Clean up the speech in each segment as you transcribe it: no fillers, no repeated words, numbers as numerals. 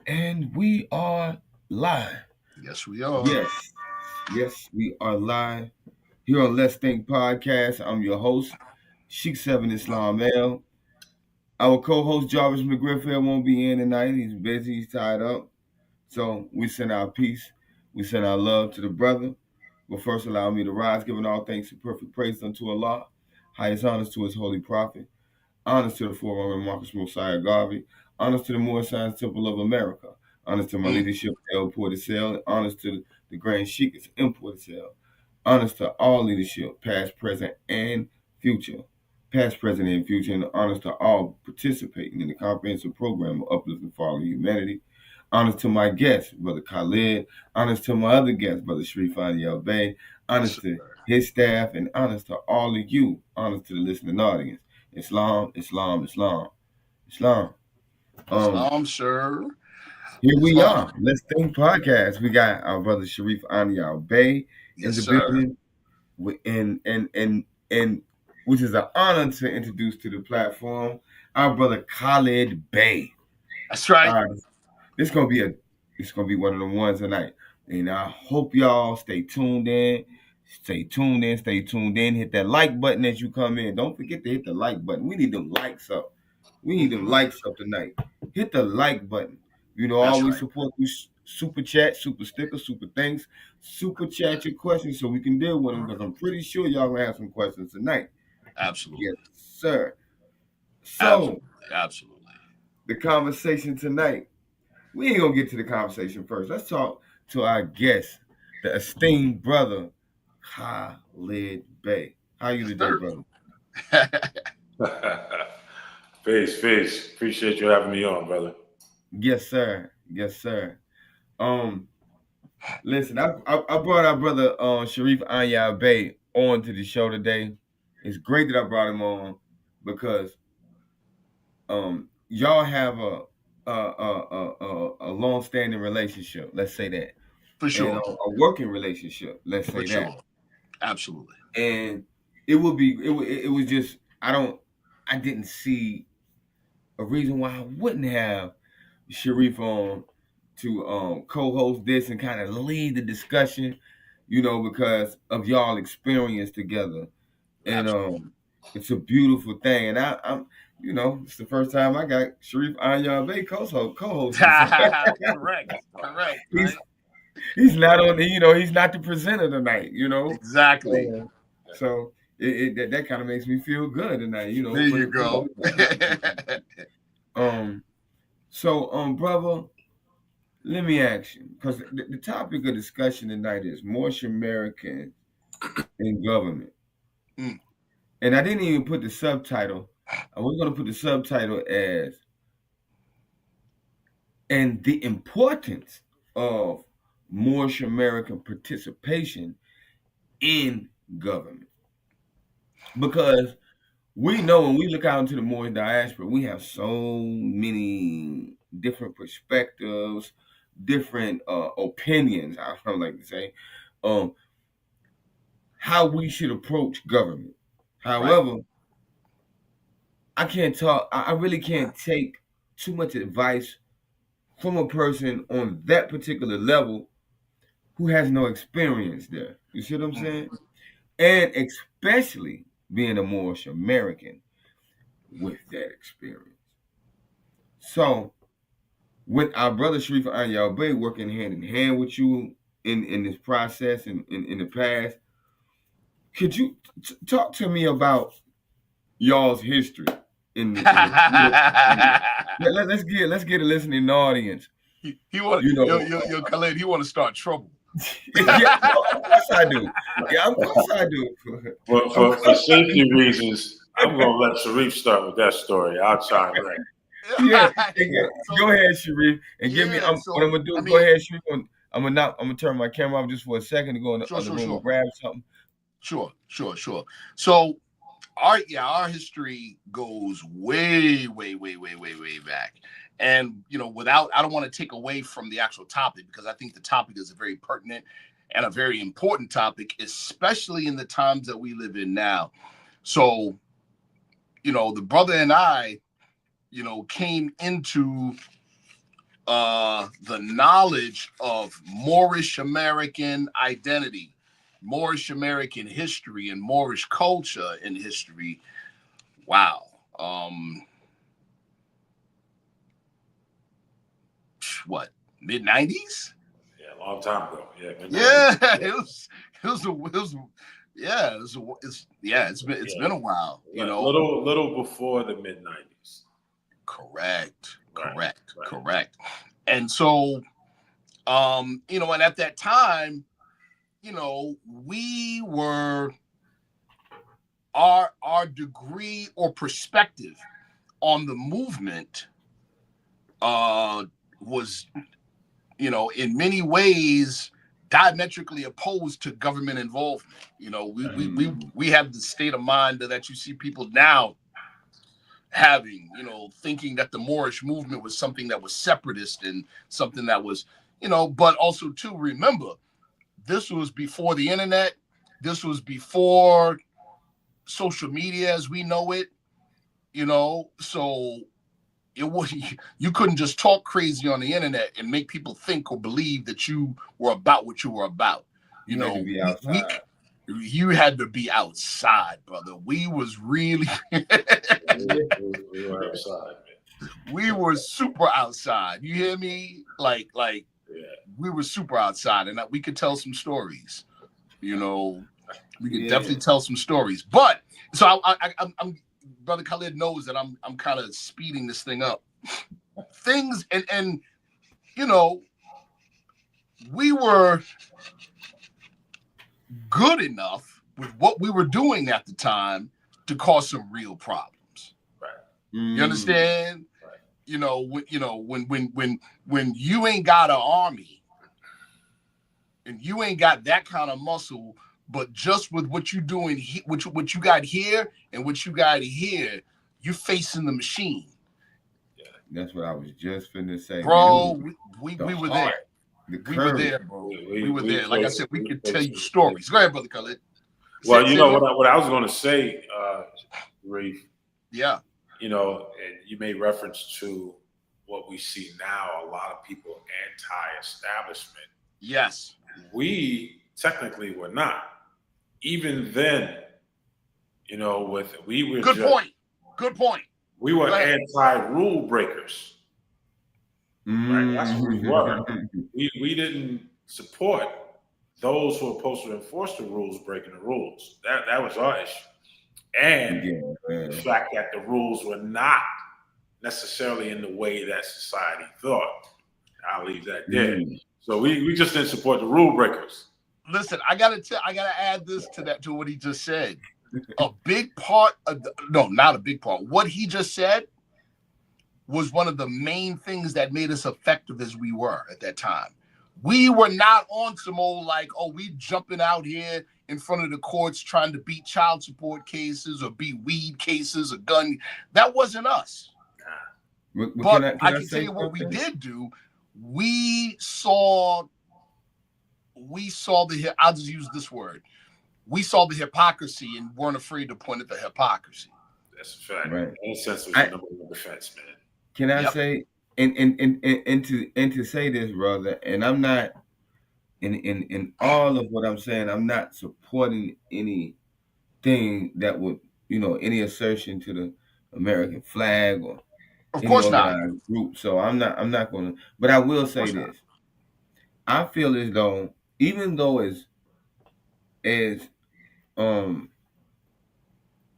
And we are live. Yes, we are. Yes, yes, we are live here on Let's Think Podcast. I'm your host, Sheikh 7 Islam L. Our co-host Jarvis McGriffith won't be in tonight. He's busy, he's tied up. So we send our peace, we send our love to the brother. But first allow me to rise, giving all thanks and perfect praise unto Allah. Highest honors to his holy prophet. Honors to the former Marcus Mosiah Garvey. Honors to the Moorish Temple of America. Honors to my Mm, leadership, El Porticel. Honors to the Grand Sheikhs in Porticel. Honors to all leadership, past, present, and future. Past, present, and future. And honors to all participating in the comprehensive program of Uplifting Fallen Humanity. Honors to my guest, Brother Khalid. Honors to my other guest, Brother Sharif Anael-Bey. yes, Honors sir. to his staff, and honors to all of you. Honors to the listening audience. Islam, Islam, Islam, Islam. Um, Islam, sir. Here we Islam. are. Let's Think Podcast. We got our brother Sharif Anael-Bey in Yes, the sir. building, and which is an honor to introduce to the platform our brother Khalid Bey. That's right. Uh, this gonna be a it's gonna be one of the ones tonight, and I hope y'all stay tuned in. Stay tuned in. Stay tuned in. Hit that like button as you come in. Don't forget to hit the like button. We need them likes up. We need them Hmm. likes up tonight. Hit the like button. That's Always right. support you. Super chat, super sticker, super thanks. Super chat your questions so we can deal with them because I'm pretty sure y'all gonna have some questions tonight. Yes, Absolutely. sir. So Absolutely. Absolutely. the conversation tonight. We ain't gonna get to the conversation first. Let's talk to our guest, the esteemed brother, Khalid Bey. How you Yes, today, sir. brother? Peace, peace. Appreciate you having me on, brother. Yes, sir. Yes, sir. Um, Listen, I brought our brother Sharif Anya-Bey on to the show today. It's great that I brought him on because y'all have a long standing relationship. Let's say that, For and sure. a working relationship. Let's For say that, sure. Absolutely. and it was just I didn't see a reason why I wouldn't have Sharif on to co-host this and kind of lead the discussion, because of y'all experience together. And Absolutely. it's a beautiful thing. And I'm it's the first time I got Sharif Anya Bey co-hosting. So Correct. Correct. he's Right. he's not on he's not the presenter tonight. Exactly. Uh, so that kind of makes me feel good tonight, There you for go. both of us. Um so brother, let me ask you, because the topic of discussion tonight is Moorish-American in government. Mm, And I didn't even put the subtitle. I was going to put the subtitle as, and the importance of Moorish-American participation in government. Because we know when we look out into the Moorish diaspora, we have so many different perspectives, different opinions, I would like to say, um, how we should approach government. right. However, I can't talk. I really can't take too much advice from a person on that particular level who has no experience there. You see what I'm Mm, saying? And especially being a Moorish American with that experience. So, with our brother Sharif Anyal Bey working hand in hand with you in this process and in the past, could you talk to me about y'all's history let's get a listening audience. he want You know, yo Khalid. He want to start trouble. yeah, no, of course I do. Yeah, of course I do. For, Of for, for course, safety reasons, I'm going to let Sharif start with that story. I'll chime in. yeah. So Go ahead, Sharif, and give me. yeah. What I'm So gonna I do. Go mean, ahead, Sharif. I'm gonna turn my camera off just for a second to go in the sure, other sure, room and sure, grab something. sure. So our history goes way back. And without I don't want to take away from the actual topic because I think the topic is a very pertinent and a very important topic, especially in the times that we live in now. So, the brother and I, came into the knowledge of Moorish-American identity, Moorish-American history, and Moorish culture and history. Wow. What, mid-90s? Yeah, a long time ago. Yeah, Yeah, it's been a while, you know. Little before the mid-90s. Correct. Right. And so, you know, and at that time, you know, we were our degree or perspective on the movement was, you know, in many ways diametrically opposed to government involvement. You know, we have the state of mind that you see people now having, you know, thinking that the Moorish movement was something that was separatist and something that was, you know, but also too, remember, this was before the internet. This was before social media as we know it, you know, so it was, you couldn't just talk crazy on the internet and make people think or believe that you were about what you were about. You know, you had to be outside, brother. We was really we were outside, man. We were super outside. You hear me? Like Yeah. We were super outside, and we could tell some stories. You know, we could definitely tell some stories. But so I'm Brother Khalid knows that I'm kind of speeding this thing up. Things and you know, we were good enough with what we were doing at the time to cause some real problems. Right. You understand? Right. You know, when you ain't got an army and you ain't got that kind of muscle, but just with what you doing, what you got here and what you got here, you're facing the machine. Yeah. That's what I was just finna say, bro. We were there. We were there, bro. We were there. Like I said, we could tell you stories. Go ahead, Brother Khalid. Well, you know what I was going to say, Reef. Yeah. You know, and you made reference to what we see now. A lot of people anti-establishment. Yes. We technically were not. Even then, you know, we were Good point. We were anti-rule breakers. Right? That's what we were. We didn't support those who were supposed to enforce the rules breaking the rules. That was our issue. And the fact that the rules were not necessarily in the way that society thought. I'll leave that there. So we just didn't support the rule breakers. Listen, I gotta add this to what he just said. A big part of not a big part. What he just said was one of the main things that made us effective as we were at that time. We were not on some old we jumping out here in front of the courts trying to beat child support cases or beat weed cases or gun. That wasn't us. But I can tell you what we did do. We saw the, I'll just use this word. We saw the hypocrisy and weren't afraid to point at the hypocrisy. That's a fact. Right. Innocence was the number one defense, man. Can I say and to say this, brother, and I'm not in all of what I'm saying, I'm not supporting anything that would, you know, any assertion to the American flag or of course not group. So I'm not gonna, but I will say this. I feel as though, even though as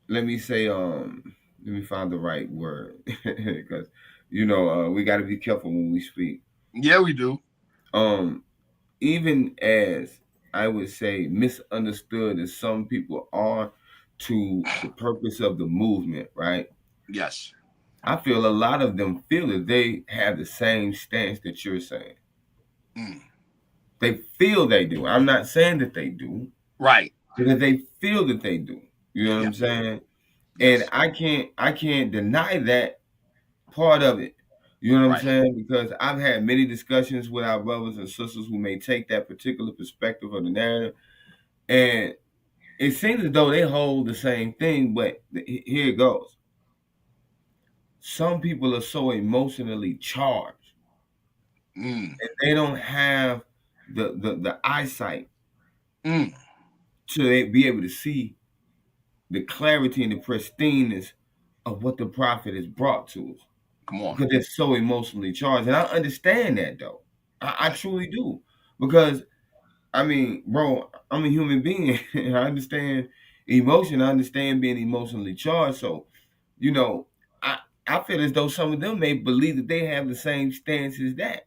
let me find the right word because you know we got to be careful when we speak. Yeah, we do. Even as I would say misunderstood as some people are to the purpose of the movement, right? Yes. I feel a lot of them feel that they have the same stance that you're saying. They feel they do. I'm not saying that they do. Right. Because they feel that they do. You know what I'm saying? Yes. And I can't deny that part of it. You know what I'm saying? Because I've had many discussions with our brothers and sisters who may take that particular perspective of the narrative. And it seems as though they hold the same thing, but here it goes. Some people are so emotionally charged and they don't have the eyesight to be able to see the clarity and the pristineness of what the prophet has brought to us. Come on. Because they're so emotionally charged. And I understand that, though. I truly do. Because, I mean, bro, I'm a human being. I understand emotion. I understand being emotionally charged. So, you know, I, I feel as though some of them may believe that they have the same stance as that,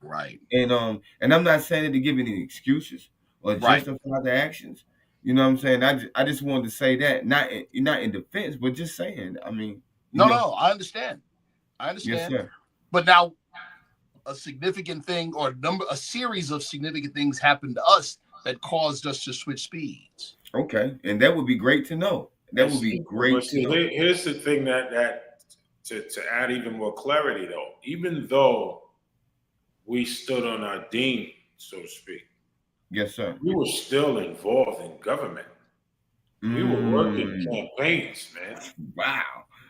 Right. And I'm not saying it to give any excuses or Right. justify the actions. You know what I'm saying? I just wanted to say that, not in defense, but just saying. I mean, No, I understand. Yes, sir. But now a significant thing or a series of significant things happened to us that caused us to switch speeds. Okay. And that would be great to know. That would be great to know. Here's the thing that to add even more clarity though, even though we stood on our deen, so to speak. Yes, sir. We were still involved in government. We were working campaigns, man. Wow.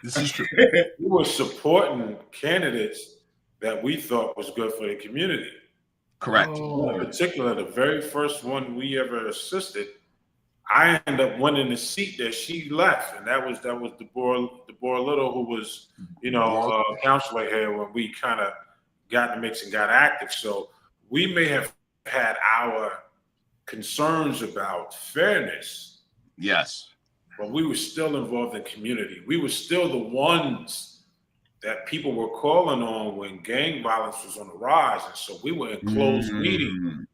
This is true. We were supporting candidates that we thought was good for the community. Correct. In particular, the very first one we ever assisted, I ended up winning the seat that she left, and that was DeBoer Little, who was, counselor here when we kind of got in the mix and got active. So we may have had our concerns about fairness. Yes. But we were still involved in community. We were still the ones that people were calling on when gang violence was on the rise. And so we were in closed meeting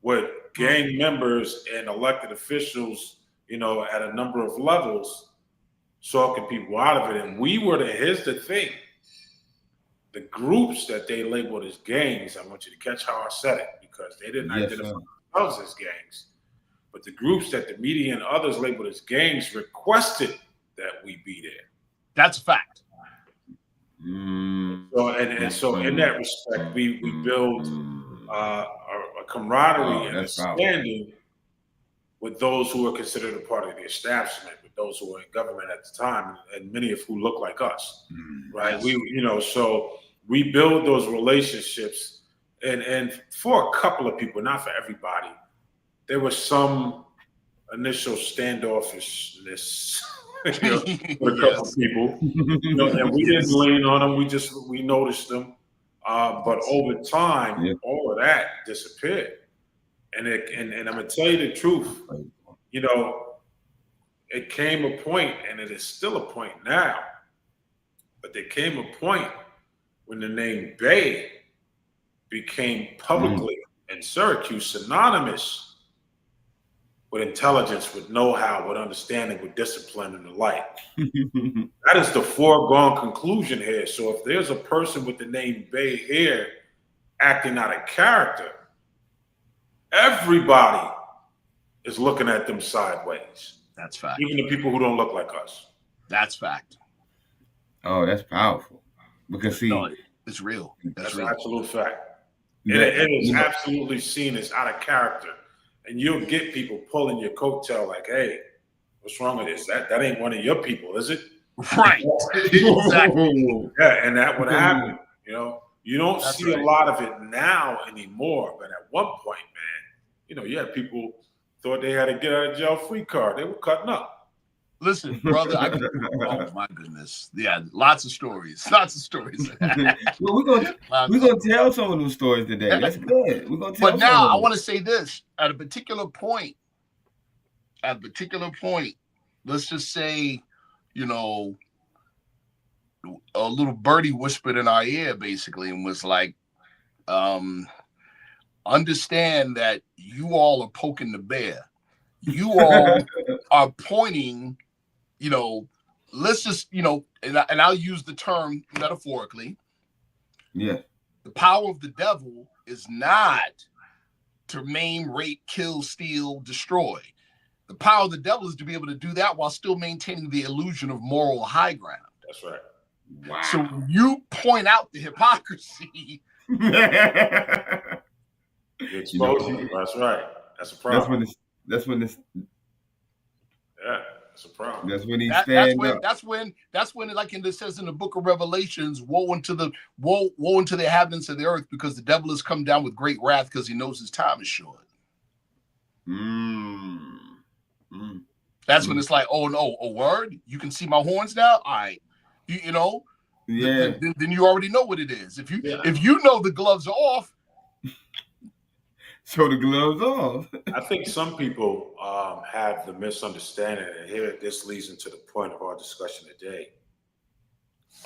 with gang members and elected officials, at a number of levels, talking people out of it. And we were here's the thing. The groups that they labeled as gangs, I want you to catch how I said it, because they didn't identify themselves as gangs. But the groups that the media and others labeled as gangs requested that we be there. That's a fact. So in that respect, we build a camaraderie and a standing with those who are considered a part of the establishment, with those who were in government at the time, and many of who look like us, right? So we build those relationships, and for a couple of people, not for everybody. There was some initial standoffishness with a couple of people, and we didn't lean on them. We noticed them, but over time, all of that disappeared. And I'm gonna tell you the truth. It came a point, and it is still a point now. But there came a point when the name Bey became publicly in Syracuse synonymous with intelligence, with know-how, with understanding, with discipline, and the like. That is the foregone conclusion here. So if there's a person with the name Bey here acting out of character, everybody is looking at them sideways. That's fact. Even the people who don't look like us. That's fact. Oh, that's powerful. Because it's real. That's an absolute fact. It is absolutely seen as out of character. And you'll get people pulling your coattail like, hey, what's wrong with this? That ain't one of your people, is it? Right. Exactly. Yeah, and that would happen. You don't see a lot of it now anymore. But at one point, man, you had people thought they had a get out of jail free card. They were cutting up. Listen, brother, oh my goodness. Yeah, lots of stories. Lots of stories. Well, we're gonna tell some of those stories today. That's good. We're gonna tell. But now I want to say this. At a particular point, let's just say, a little birdie whispered in our ear basically and was like, understand that you all are poking the bear. You all are pointing, let's just, and I'll use the term metaphorically. Yeah. The power of the devil is not to maim, rape, kill, steal, destroy. The power of the devil is to be able to do that while still maintaining the illusion of moral high ground. That's right. Wow. So when you point out the hypocrisy. That's right. That's a problem. That's when this. Yeah. That's a problem. That's when he That's stand when up. like it says in the book of Revelations, woe unto the inhabitants of the earth, because the devil has come down with great wrath because he knows his time is short. That's when it's like, oh no, a word? You can see my horns now? All right. You know, Yeah. then you already know what it is. If you know the gloves are off. So the gloves off. I think some people have the misunderstanding, and here this leads into the point of our discussion today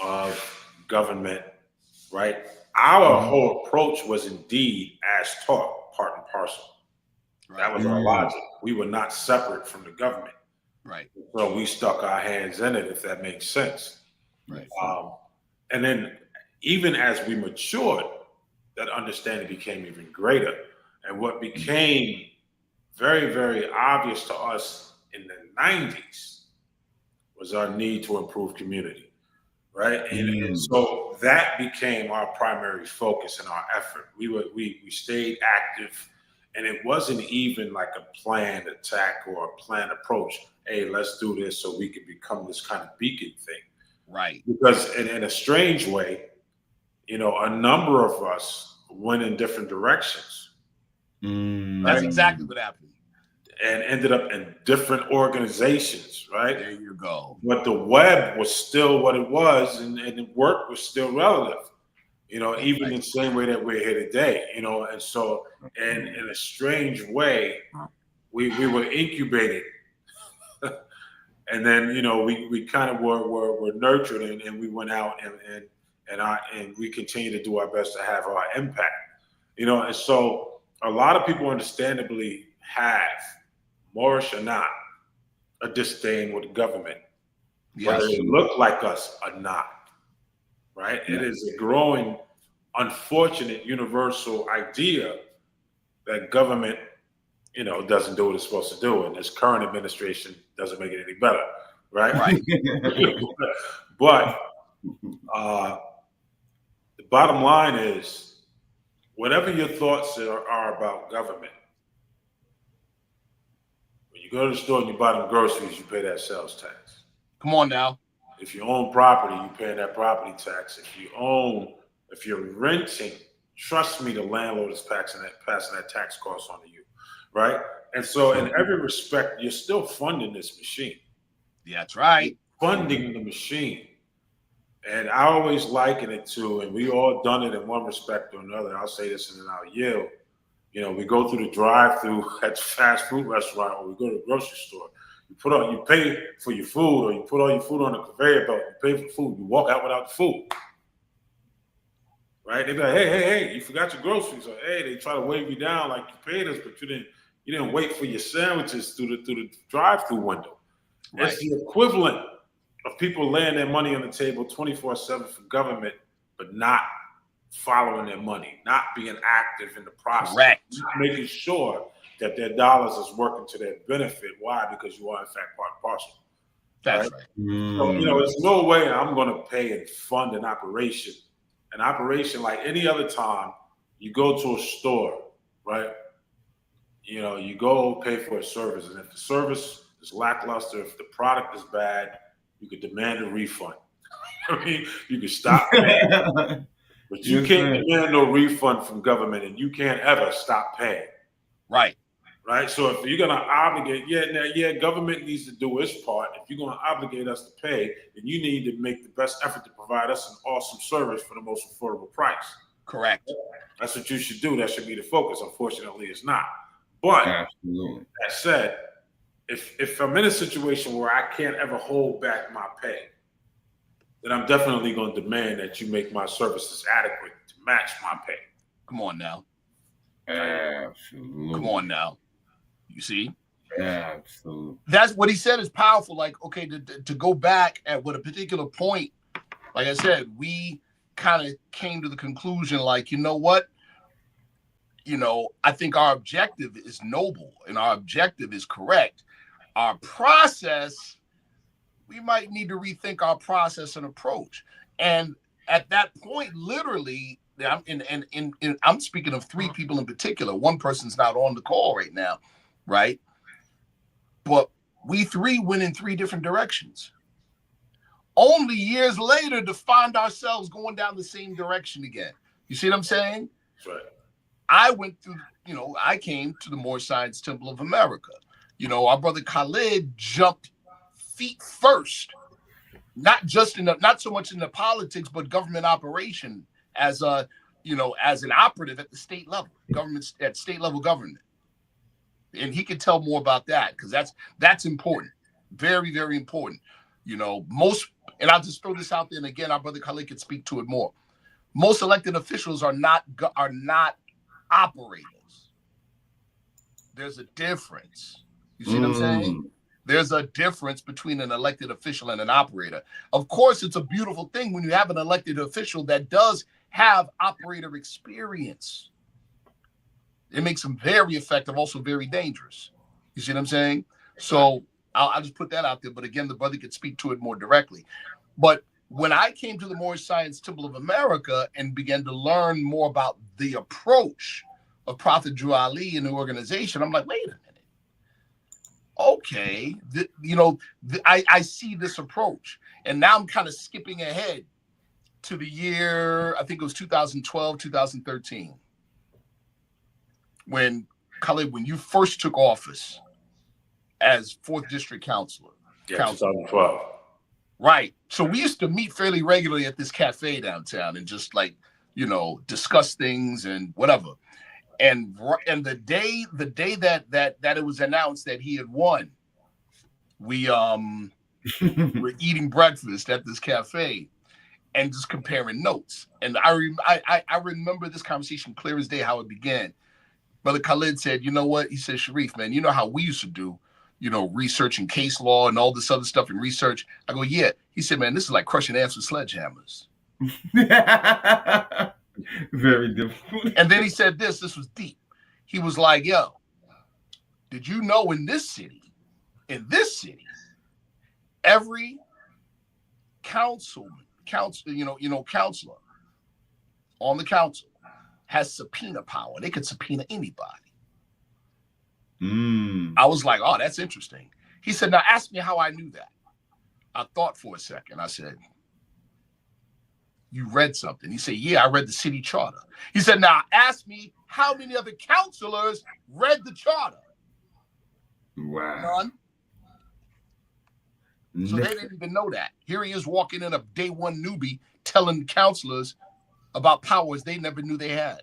of government, right? Our whole approach was indeed as taught, part and parcel. Right. That was our logic. We were not separate from the government. Right. So we stuck our hands in it, if that makes sense. Right. And then even as we matured, that understanding became even greater. And what became very, very obvious to us in the 90s was our need to improve community, right? And so that became our primary focus and our effort. We stayed active, and it wasn't even like a planned attack or a planned approach. Hey, let's do this so we can become this kind of beacon thing. Right. Because in a strange way, a number of us went in different directions. That's exactly what happened. And ended up in different organizations, right? There you go. But the web was still what it was, and the work was still relative, even in the same way that we're here today, and so, and in a strange way, we were incubated. And then, we kind of were nurtured, and we went out and we continue to do our best to have our impact, and so a lot of people understandably have, Moorish or not, a disdain with the government, whether they look like us or not, right? Yeah. It is a growing, unfortunate, universal idea that government, doesn't do what it's supposed to do, and this current administration doesn't make it any better, right? Right. But the bottom line is, whatever your thoughts are about government, when you go to the store and you buy them groceries, you pay that sales tax. Come on now. If you own property, you pay that property tax. If you're renting, trust me, the landlord is passing that tax cost on to you, right? And so in every respect, you're still funding this machine. Yeah, that's right. You're funding the machine. And I always liken it to, and we all done it in one respect or another. I'll say this and then I'll yield. We go through the drive-through at the fast food restaurant, or we go to the grocery store. You pay for your food, or you put all your food on the conveyor belt. You pay for food. You walk out without the food, right? They be like, hey, you forgot your groceries, or hey, they try to wave you down like you paid us, but you didn't wait for your sandwiches through the drive-through window. Right. It's the equivalent of people laying their money on the table 24/7 for government, but not following their money, not being active in the process, Correct. Not making sure that their dollars is working to their benefit. Why? Because you are in fact part and parcel. That's right. So there's no way I'm going to pay and fund an operation like any other time. You go to a store, right? You go pay for a service, and if the service is lackluster, if the product is bad, you could demand a refund. I mean, you can stop paying, but you can't demand no refund from government, and you can't ever stop paying. Right. Right. So if you're gonna obligate, government needs to do its part. If you're gonna obligate us to pay, then you need to make the best effort to provide us an awesome service for the most affordable price. Correct. That's what you should do. That should be the focus. Unfortunately, it's not. But absolutely. That said, if I'm in a situation where I can't ever hold back my pay, then I'm definitely going to demand that you make my services adequate to match my pay. Come on now. Absolutely. Come on now. You see? Absolutely. That's what he said is powerful. Like, okay, to go back at what a particular point, like I said, we kind of came to the conclusion, like, you know what? I think our objective is noble and our objective is correct. Our process, we might need to rethink our process and approach. And at that point, literally, I'm speaking of three people in particular. One person's not on the call right now, right? But We three went in three different directions. Only years later to find ourselves going down the same direction again. You see what I'm saying? That's right. I went through, I came to the Moorish Science Temple of America. Our brother Khalid jumped feet first, not so much in the politics, but government operation as as an operative at the state level, at state level government. And he can tell more about that because that's important. Very, very important. And I'll just throw this out there, and again, our brother Khalid can speak to it more. Most elected officials are not operators. There's a difference. You see what I'm saying? There's a difference between an elected official and an operator. Of course, it's a beautiful thing when you have an elected official that does have operator experience. It makes them very effective, also very dangerous. You see what I'm saying? So I'll just put that out there. But again, the brother could speak to it more directly. But when I came to the Moorish Science Temple of America and began to learn more about the approach of Prophet Drew Ali and the organization, I'm like, wait a minute. Okay, I see this approach. And now I'm kind of skipping ahead to the year, I think it was 2012, 2013. When, Khalid, when you first took office as 4th District Councilor. Yeah, 2012. Right. So we used to meet fairly regularly at this cafe downtown and just discuss things and whatever. And the day that it was announced that he had won, we were eating breakfast at this cafe and just comparing notes. And I remember this conversation clear as day, how it began. Brother Khalid said, you know what? He said, Sharif, man, you know how we used to do, research and case law and all this other stuff and research. I go, yeah. He said, man, this is like crushing ants with sledgehammers. Very difficult. And then he said this was deep. He was like, yo, did you know in this city, every counselor on the council has subpoena power. They could subpoena anybody. I was like, oh, that's interesting. He said, now ask me how I knew that. I thought for a second. I said, you read something? He said, yeah, I read the city charter. He said, now ask me how many other counselors read the charter. Wow. None. So they didn't even know that. Here he is walking in, a day one newbie, telling counselors about powers they never knew they had.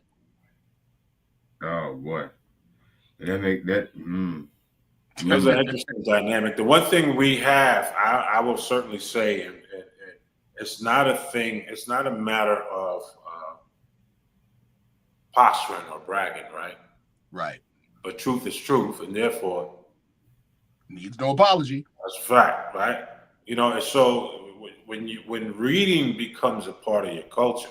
Oh boy, that make that. There's an interesting dynamic. The one thing we have, I will certainly say, and it's not a thing. It's not a matter of posturing or bragging, right? Right. But truth is truth, and therefore needs no apology. That's a fact, right? And so when reading becomes a part of your culture,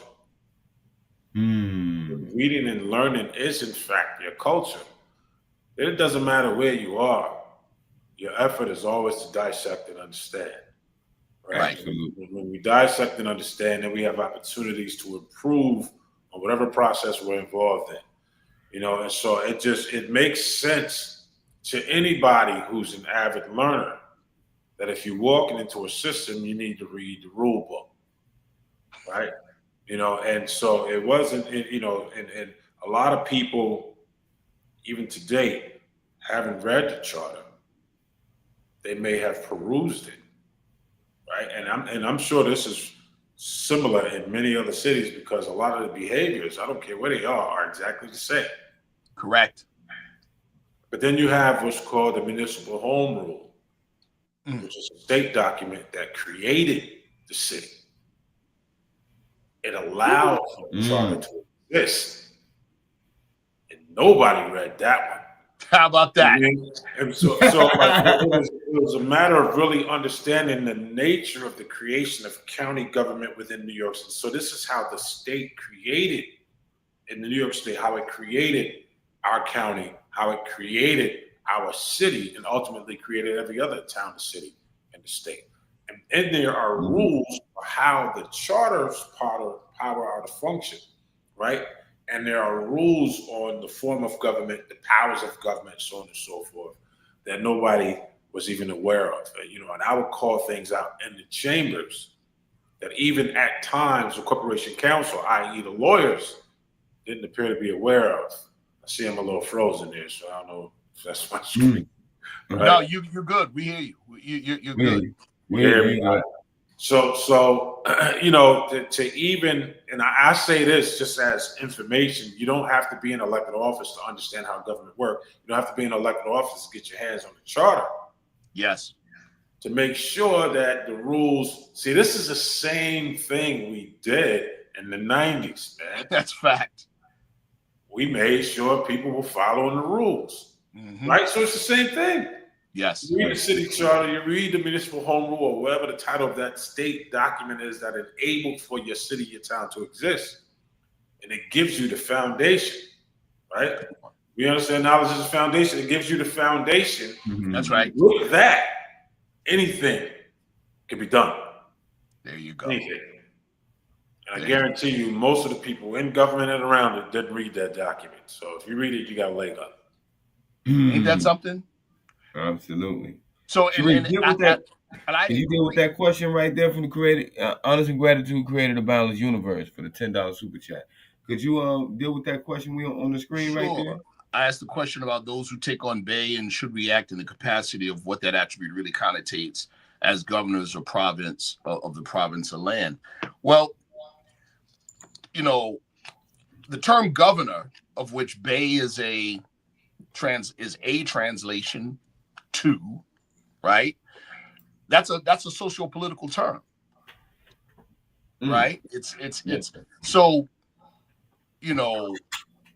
reading and learning is in fact your culture. It doesn't matter where you are. Your effort is always to dissect and understand. Right. When we dissect and understand, then we have opportunities to improve on whatever process we're involved in. And so it makes sense to anybody who's an avid learner that if you're walking into a system, you need to read the rule book. Right. And so it wasn't, and a lot of people, even to date, haven't read the charter. They may have perused it, right? And I'm sure this is similar in many other cities because a lot of the behaviors, I don't care where they are exactly the same. Correct. But then you have what's called the Municipal Home Rule, which is a state document that created the city. It allowed the charter to exist. And nobody read that one. How about that? And so it was a matter of really understanding the nature of the creation of county government within New York City. So this is how the state created in New York State, how it created our county, how it created our city, and ultimately created every other town, the city, and the state. And there are rules for how the charter's power are to function, right? And there are rules on the form of government, the powers of government, so on and so forth, that nobody was even aware of. And I would call things out in the chambers that even at times the corporation counsel, i.e. the lawyers, didn't appear to be aware of. I see I'm a little frozen there, so I don't know if that's my screen. Right? No, you're good. We hear you. You're good. Yeah. So to even, and I say this just as information, you don't have to be in elected office to understand how government works. You don't have to be in elected office to get your hands on the charter. Yes. To make sure that the rules, see, this is the same thing we did in the 90s, man. That's fact. We made sure people were following the rules, right? So it's the same thing. Yes. You read the city charter, you read the municipal home rule, or whatever the title of that state document is that enabled for your city, your town to exist. And it gives you the foundation, right? We understand knowledge is a foundation. It gives you the foundation. That's right. With that, anything can be done. There you go. Anything. And I guarantee you, most of the people in government and around it didn't read that document. So if you read it, you got a leg up. Ain't that something? Absolutely. So, can you deal with that question right there from the creator? Honest and Gratitude created a boundless universe for the $10 super chat. Could you deal with that question we on the screen right there? I asked the question about those who take on Bey and should react in the capacity of what that attribute really connotates as governors or province of the province or land. Well, the term governor, of which Bey is a translation to, right? That's a socio-political term, right? It's so,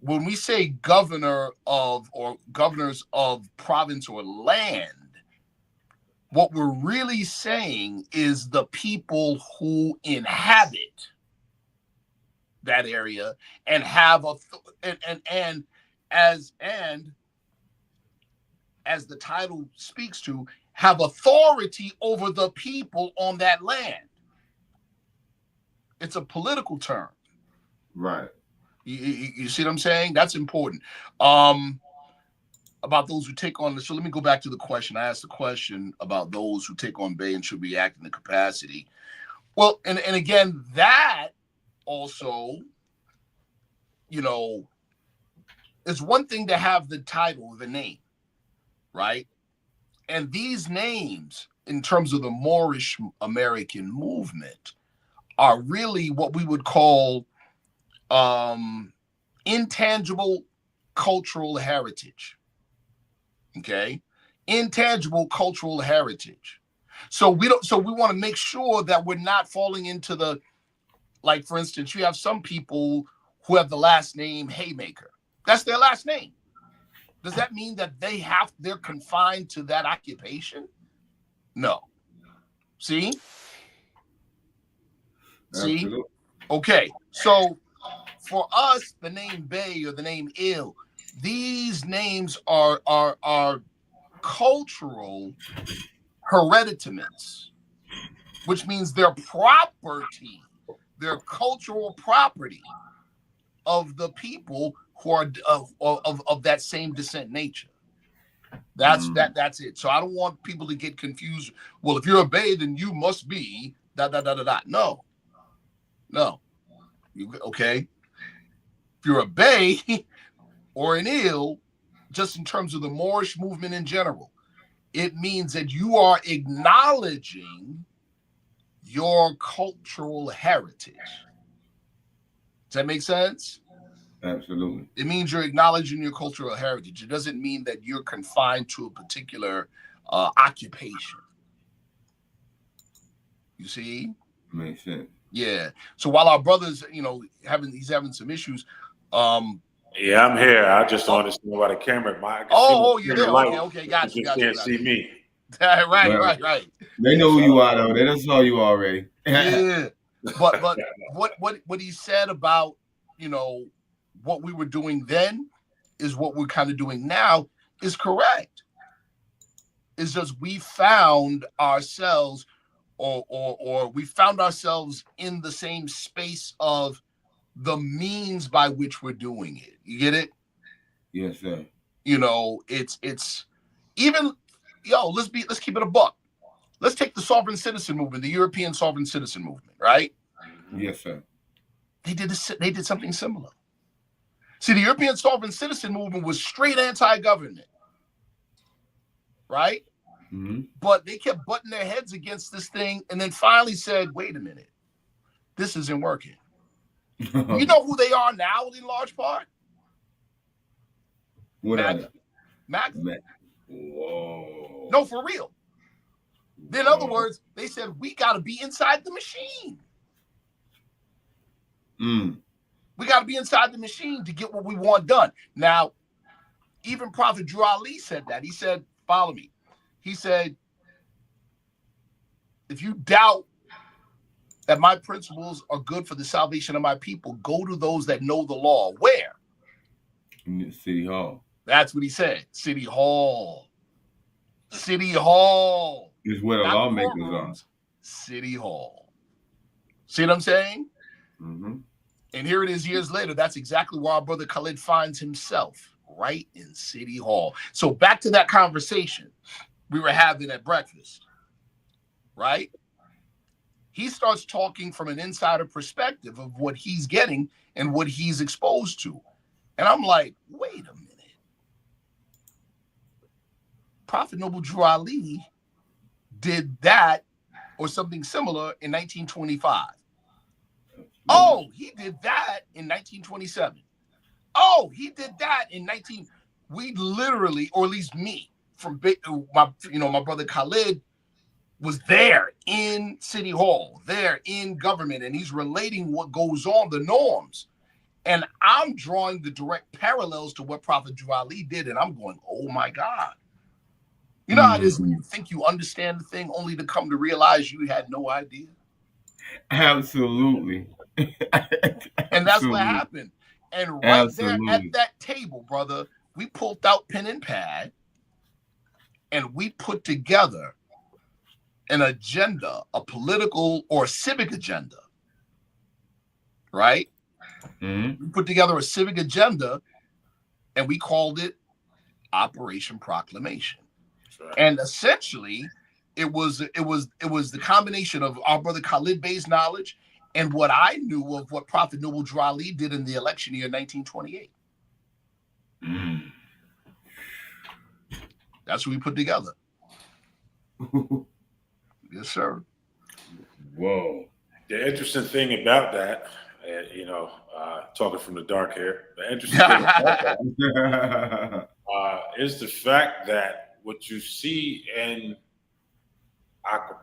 when we say governor of or governors of province or land, what we're really saying is the people who inhabit that area and have as the title speaks to, have authority over the people on that land. It's a political term. Right. You see what I'm saying? That's important. About those who take on, so let me go back to the question. I asked the question about those who take on Bey and should react in the capacity. Well, and again, that also, it's one thing to have the title, the name, right? And these names, in terms of the Moorish-American movement, are really what we would call intangible cultural heritage. Okay, intangible cultural heritage. So we want to make sure that we're not falling into the, like, for instance, you have some people who have the last name Haymaker. That's their last name. Does that mean that they're confined to that occupation? No. See? Absolutely. Okay. So for us, the name Bey or the name Il, these names are cultural hereditaments, which means they're property, they're cultural property of the people who are of that same descent nature. That's it. So I don't want people to get confused. Well, if you're a Bey, then you must be No. Okay. If you're a Bey or an Il, just in terms of the Moorish movement in general, it means that you are acknowledging your cultural heritage. Does that make sense? Absolutely. It means you're acknowledging your cultural heritage. It doesn't mean that you're confined to a particular occupation. You see? Makes sense. Yeah. So while our brother's, he's having some issues. Yeah, I'm here. I just don't understand why the camera. You're there. Okay, got you. Can't see me. Right. They know who you are, though. They done saw you already. Yeah. But what he said about, what we were doing then is what we're kind of doing now is correct. It's just we found ourselves or we found ourselves in the same space of the means by which we're doing it. You get it? Yes, sir. It's even let's keep it a buck. Let's take the sovereign citizen movement, the European sovereign citizen movement, right? Yes, sir. They did something similar. See, the European sovereign citizen movement was straight anti-government, right? Mm-hmm. But they kept butting their heads against this thing, and then finally said, "Wait a minute, this isn't working." You know who they are now, in large part? What MAGA. are MAGA. Whoa. No, for real. In other words, they said, we got to be inside the machine. We got to be inside the machine to get what we want done. Now, even Prophet Drew Ali said that. He said, follow me. He said, if you doubt that my principles are good for the salvation of my people, go to those that know the law. Where? In City Hall. That's what he said. City Hall. City Hall. Is where the lawmakers are. City Hall. See what I'm saying? Mm-hmm. And here it is years later. That's exactly where our brother Khalid finds himself, right in City Hall. So back to that conversation we were having at breakfast, right? He starts talking from an insider perspective of what he's getting and what he's exposed to. And I'm like, wait a minute. Prophet Noble Drew Ali did that or something similar in 1925. Oh, he did that in 1927. Oh, he did that in 19. We literally, or at least me, from my brother Khalid was there in City Hall, there in government, and he's relating what goes on, the norms. And I'm drawing the direct parallels to what Prophet Drew Ali did, and I'm going, oh my God. You know how it is when you think you understand the thing only to come to realize you had no idea? Absolutely. And that's what happened. And right there at that table, brother, we pulled out pen and pad and we put together an agenda, a political or civic agenda, right? Mm-hmm. We put together a civic agenda and we called it Operation Proclamation. Right. And essentially, it was the combination of our brother Khalid Bey's knowledge and what I knew of what Prophet Noble Drew Ali did in the election year 1928. That's what we put together. Yes, sir. Whoa. The interesting thing about that, talking from the dark hair, the interesting thing about that is the fact that what you see in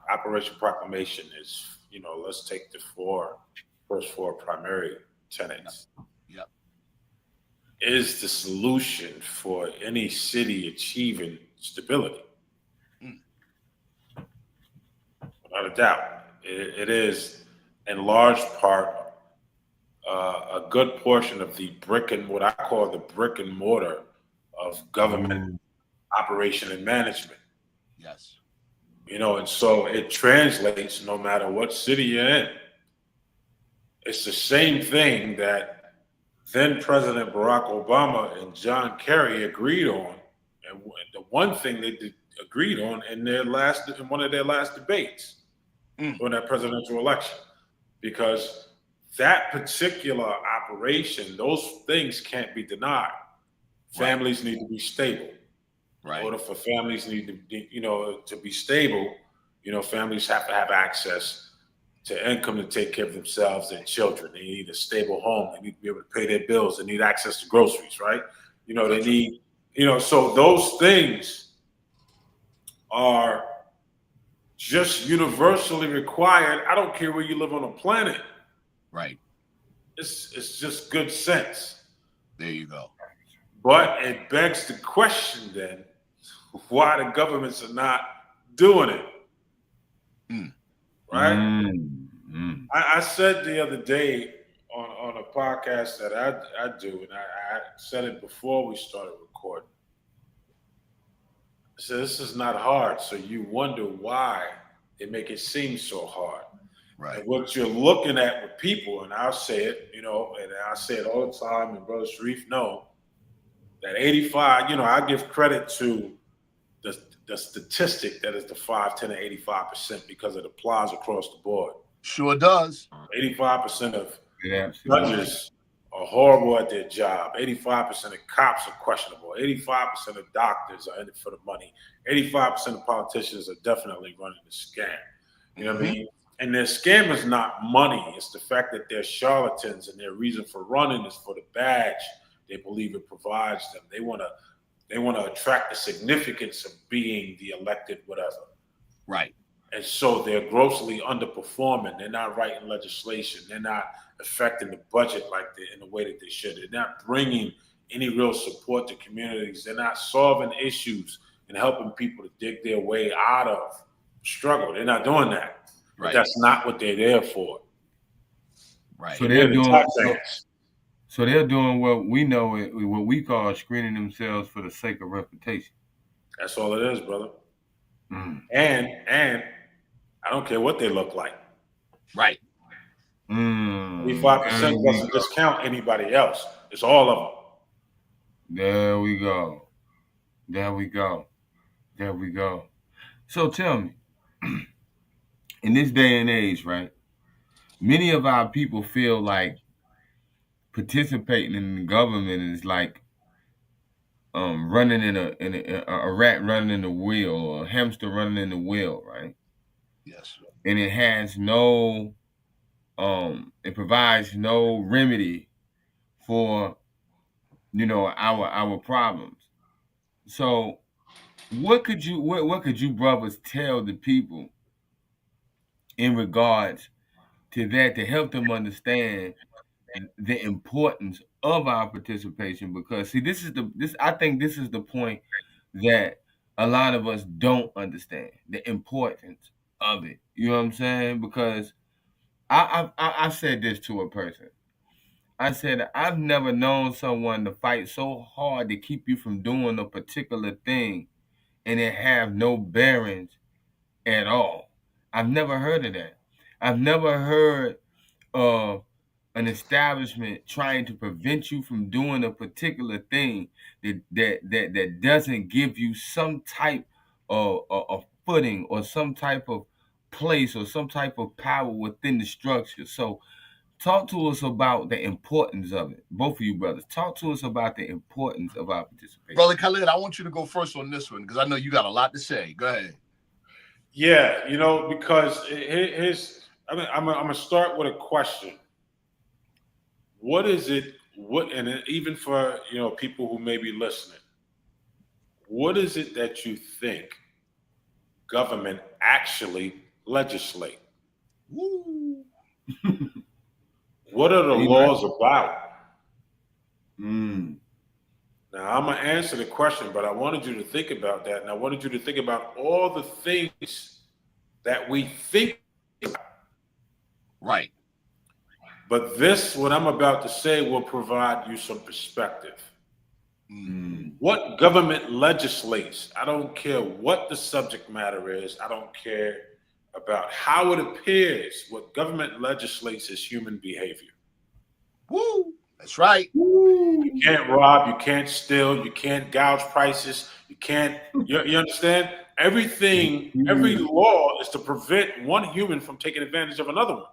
Operation Proclamation is, let's take the first four primary tenets. Yep. Is the solution for any city achieving stability. Without a doubt. It is, in large part, a good portion of what I call the brick and mortar of government operation and management. Yes. And so it translates no matter what city you're in. It's the same thing that then President Barack Obama and John Kerry agreed on. And the one thing they agreed on in one of their last debates during that presidential election, because that particular operation, those things can't be denied. Families need to be stable. Right. In order for families to be stable, families have to have access to income to take care of themselves and children. They need a stable home. They need to be able to pay their bills. They need access to groceries, right? They need, so those things are just universally required. I don't care where you live on the planet. Right. It's just good sense. There you go. But it begs the question then, why the governments are not doing it. Right? I said the other day on a podcast that I do, and I said it before we started recording. I said, this is not hard, so you wonder why they make it seem so hard. Right. And what you're looking at with people, and I'll say it, and I say it all the time, and Brother Sharif know that 85, I give credit to the the statistic that is the 5, 10, and 85% because it applies across the board. Sure does. 85% of judges are horrible at their job. 85% of cops are questionable. 85% of doctors are in it for the money. 85% of politicians are definitely running the scam. You know what I mean? And their scam is not money. It's the fact that they're charlatans, and their reason for running is for the badge they believe it provides them. They want to attract the significance of being the elected whatever. Right. And so they're grossly underperforming. They're not writing legislation. They're not affecting the budget in the way that they should. They're not bringing any real support to communities. They're not solving issues and helping people to dig their way out of struggle. They're not doing that. Right. But that's not what they're there for. Right. So they're doing so they're doing what we know, what we call screening themselves for the sake of reputation. That's all it is, brother. And I don't care what they look like. Right. 35% doesn't discount anybody else. It's all of them. There we go. So tell me, in this day and age, right, many of our people feel like participating in the government is like running in a rat running in the wheel, or a hamster running in the wheel, right? Yes. And it has no it provides no remedy for our problems. So what could you brothers tell the people in regards to that, to help them understand the importance of our participation? Because see, I think this is the point that a lot of us don't understand, the importance of it. You know what I'm saying? Because I said this to a person. I said, I've never known someone to fight so hard to keep you from doing a particular thing and it have no bearings at all. I've never heard of that. I've never heard of an establishment trying to prevent you from doing a particular thing that doesn't give you some type of footing or some type of place or some type of power within the structure. So talk to us about the importance of it. Both of you brothers, talk to us about the importance of our participation. Brother Khalid, I want you to go first on this one because I know you got a lot to say. Go ahead. Yeah, because I'm going to start with a question. What is it, and even for, people who may be listening, what is it that you think government actually legislate? Woo. What are the laws about? Now, I'm going to answer the question, but I wanted you to think about that. And I wanted you to think about all the things that we think about. Right. But what I'm about to say will provide you some perspective. What government legislates, I don't care what the subject matter is. I don't care about how it appears. What government legislates is human behavior. Woo! That's right. You can't rob, you can't steal, you can't gouge prices, you can't, you understand? Every law is to prevent one human from taking advantage of another one.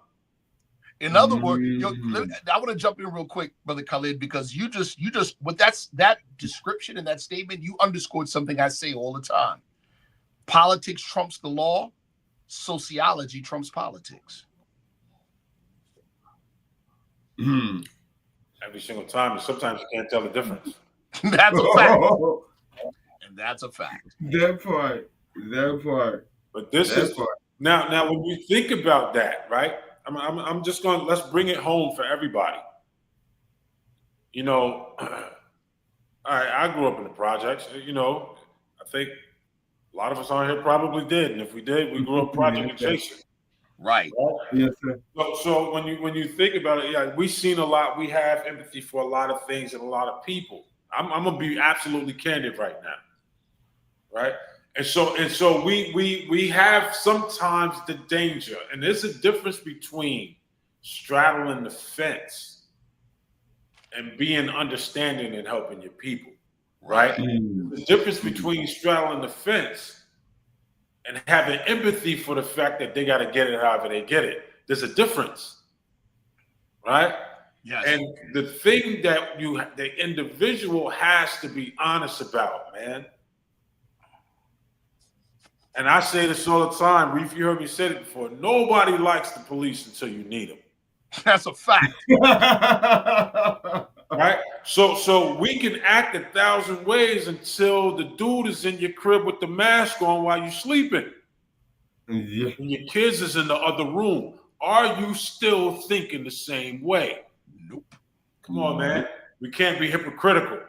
In other words, I want to jump in real quick, Brother Khalid, because you just with that description and that statement, you underscored something I say all the time. Politics trumps the law, sociology trumps politics. Every single time, and sometimes you can't tell the difference. That's a fact. And that's a fact. That part. But now when we think about that, right? I'm just going. Let's bring it home for everybody. All right, I grew up in the projects. I think a lot of us on here probably did, and if we did, we grew up project adjacent. Right. Yes, sir. So when you think about it, yeah, we've seen a lot. We have empathy for a lot of things and a lot of people. I'm gonna be absolutely candid right now, right? And so we have sometimes the danger, and there's a difference between straddling the fence and being understanding and helping your people, right? The difference between straddling the fence and having empathy for the fact that they got to get it however they get it. There's a difference, right? Yes. And the thing that the individual has to be honest about, man. And I say this all the time. Reef, you heard me say it before. Nobody likes the police until you need them. That's a fact. Right? So we can act 1,000 ways until the dude is in your crib with the mask on while you're sleeping. Yeah. And your kids is in the other room. Are you still thinking the same way? Nope. Come on, man. We can't be hypocritical.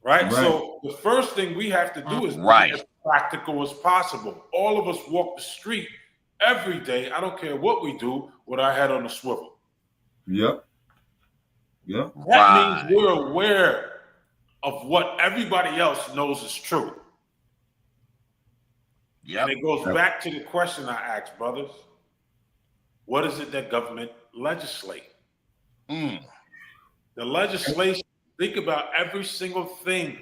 Right? So the first thing we have to do is be as practical as possible. All of us walk the street every day. I don't care what we do with our head on a swivel. Yep. Yeah. That means we're aware of what everybody else knows is true. Yeah. And it goes back to the question I asked, brothers. What is it that government legislate? The legislation, think about every single thing.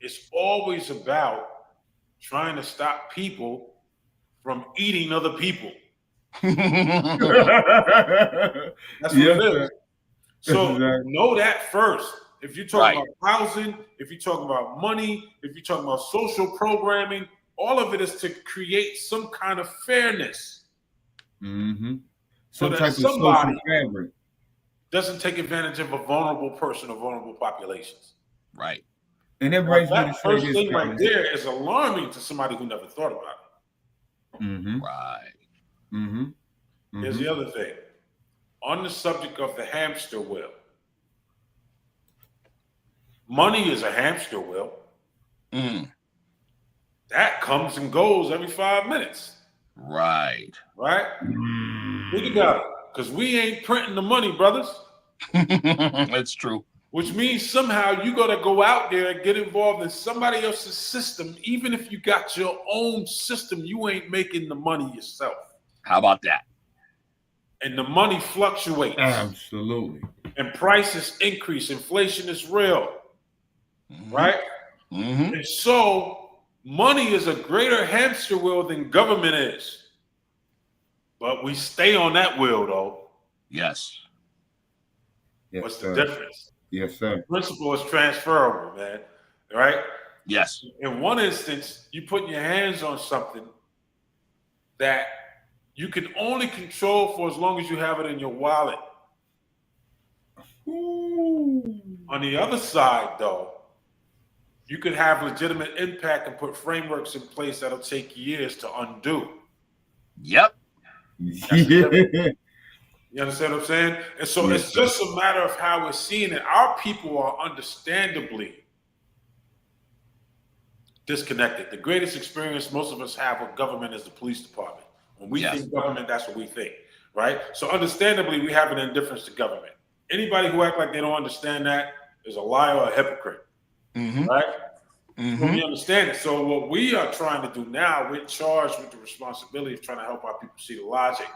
It's always about trying to stop people from eating other people. That's what it is. So know that first. If you're talking about housing, if you're talking about money, if you're talking about social programming, all of it is to create some kind of fairness. So that somebody doesn't take advantage of a vulnerable person or vulnerable populations. Right. And that brings me to that first thing right there is alarming to somebody who never thought about it. Right. Here's the other thing. On the subject of the hamster wheel, money is a hamster wheel. That comes and goes every 5 minutes. Right. Right? Think about it. Because we ain't printing the money, brothers. That's true. Which means somehow you got to go out there and get involved in somebody else's system. Even if you got your own system, you ain't making the money yourself. How about that? And the money fluctuates. Absolutely. And prices increase. Inflation is real. Right? And so money is a greater hamster wheel than government is. But we stay on that wheel, though. Yes. What's the difference? Yes, sir. The principle is transferable, man. Right? Yes. In one instance, you put your hands on something that you can only control for as long as you have it in your wallet. On the other side, though, you could have legitimate impact and put frameworks in place that'll take years to undo. Yep. You understand what I'm saying? And so it's just a matter of how we're seeing it. Our people are understandably disconnected. The greatest experience most of us have with government is the police department. When we think government, that's what we think, right? So understandably, we have an indifference to government. Anybody who act like they don't understand that is a liar or a hypocrite, right? We understand it. So what we are trying to do now, we're charged with the responsibility of trying to help our people see the logic,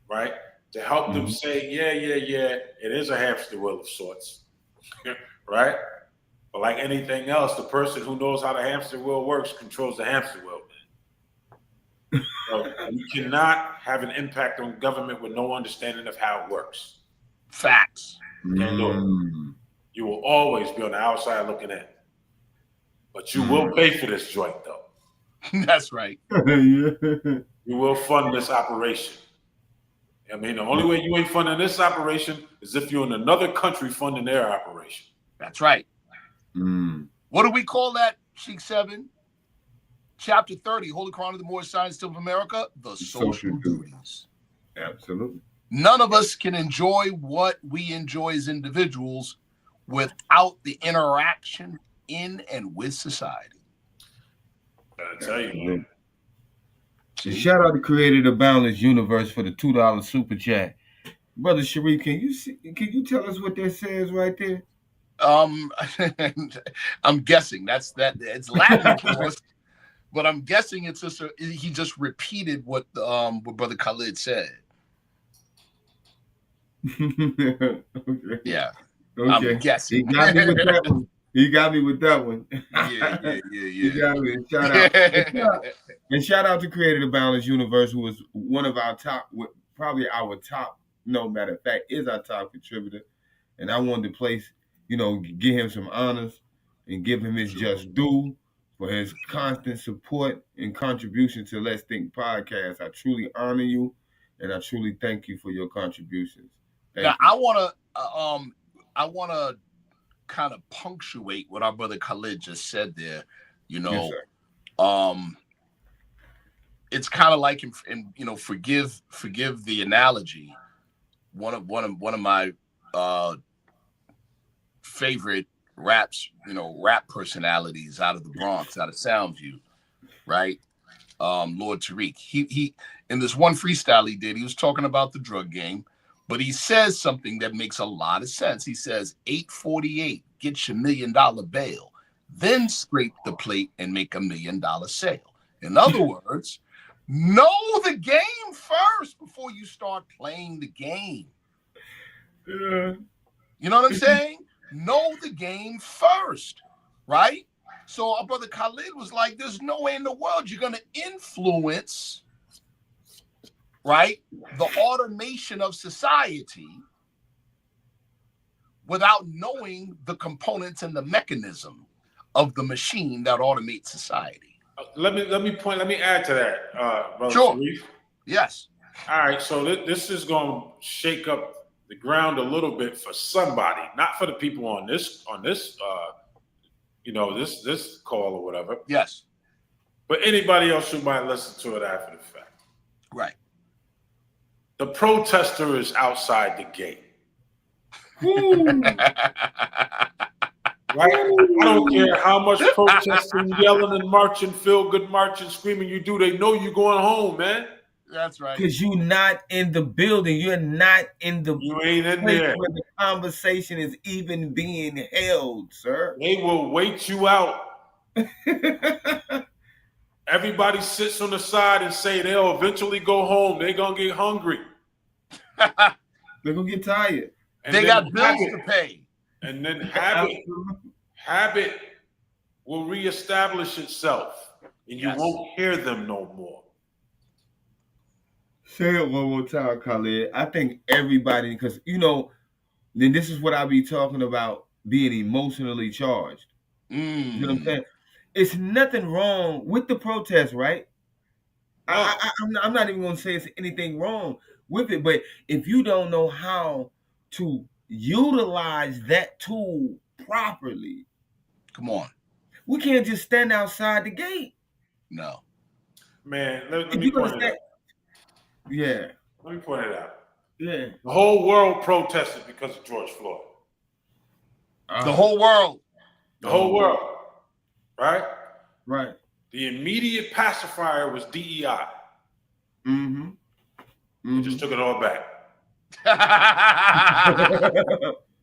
right? To help them say, yeah, it is a hamster wheel of sorts, right? But like anything else, the person who knows how the hamster wheel works controls the hamster wheel. So you cannot have an impact on government with no understanding of how it works. Facts. You can't do it. You will always be on the outside looking in. But you will pay for this joint, though. That's right. You will fund this operation. I mean, the only way you ain't funding this operation is if you're in another country funding their operation. That's right. What do we call that, Sheikh 7? Chapter 30, Holy Quran of the Moorish Science of America, the social duties. Absolutely. None of us can enjoy what we enjoy as individuals without the interaction in and with society. I tell you, man. Shout out to Creator the Boundless Universe for the $2 super chat. Brother Sharif, can you tell us what that says right there? I'm guessing it's Latin, of course, but I'm guessing it's just he just repeated what Brother Khalid said. Okay. Yeah. Okay. I'm guessing. He got me with that one. He got me with that one. He got me. Shout out. And shout out to Creative Balance Universe, who was one of our top, probably our top, no matter of fact, is our top contributor. And I wanted to place, give him some honors and give him his just due for his constant support and contribution to Let's Think podcast. I truly honor you, and I truly thank you for your contributions. Now, I wanna kind of punctuate what our brother Khalid just said there. Yes, it's kind of like forgive the analogy. One of my favorite rap personalities out of the Bronx, out of Soundview, right? Lord Tariq. He in this one freestyle he did, he was talking about the drug game, but he says something that makes a lot of sense. He says 848 gets your $1 million bail, then scrape the plate and make $1 million sale. In other words, know the game first before you start playing the game. You know what I'm saying? Know the game first, right? So our brother Khalid was like, there's no way in the world you're going to influence, right, the automation of society without knowing the components and the mechanism of the machine that automates society. Let me add to that, brother Sure. Sharif. Yes. All right, so this is going to shake up the ground a little bit for somebody, not for the people on this this call or whatever. Yes. But anybody else who might listen to it after the fact. Right. The protester is outside the gate. Right? I don't care how much protesting, yelling, and marching, feel good marching, screaming you do. They know you're going home, man. That's right. Because you're not in the building. You're not in the You ain't in place there where the conversation is even being held, sir. They will wait you out. Everybody sits on the side and say they'll eventually go home. They're going to get hungry. They're going to get tired. And they got bills to pay. And then habit will reestablish itself, and you won't hear them no more. Say it one more time, Khalid. I think everybody, because, then this is what I be talking about, being emotionally charged. You know what I'm saying? It's nothing wrong with the protest, right? No. I'm not even going to say it's anything wrong with it, but if you don't know how to utilize that tool properly, come on, we can't just stand outside the gate. No, man. Let me point it out. Yeah, let me point it out. Yeah, the whole world protested because of George Floyd. The whole world, right? Right. The immediate pacifier was DEI. We just took it all back.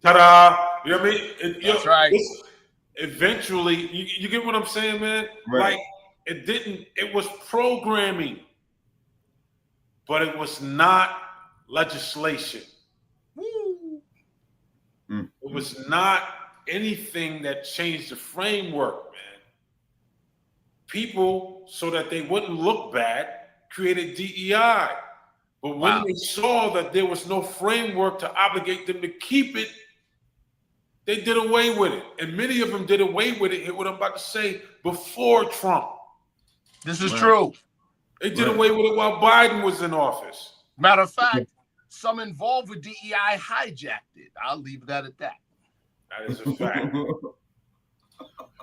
Ta-da! You know what I mean? That's right. Eventually, you get what I'm saying, man? Right. Like, it was programming, but it was not legislation. It was not anything that changed the framework, man. People, so that they wouldn't look bad, created DEI. But when they saw that there was no framework to obligate them to keep it, they did away with it. And many of them did away with it, what I'm about to say, before Trump. This is true. They did away with it while Biden was in office. Matter of fact, some involved with DEI hijacked it. I'll leave that at that. That is a fact.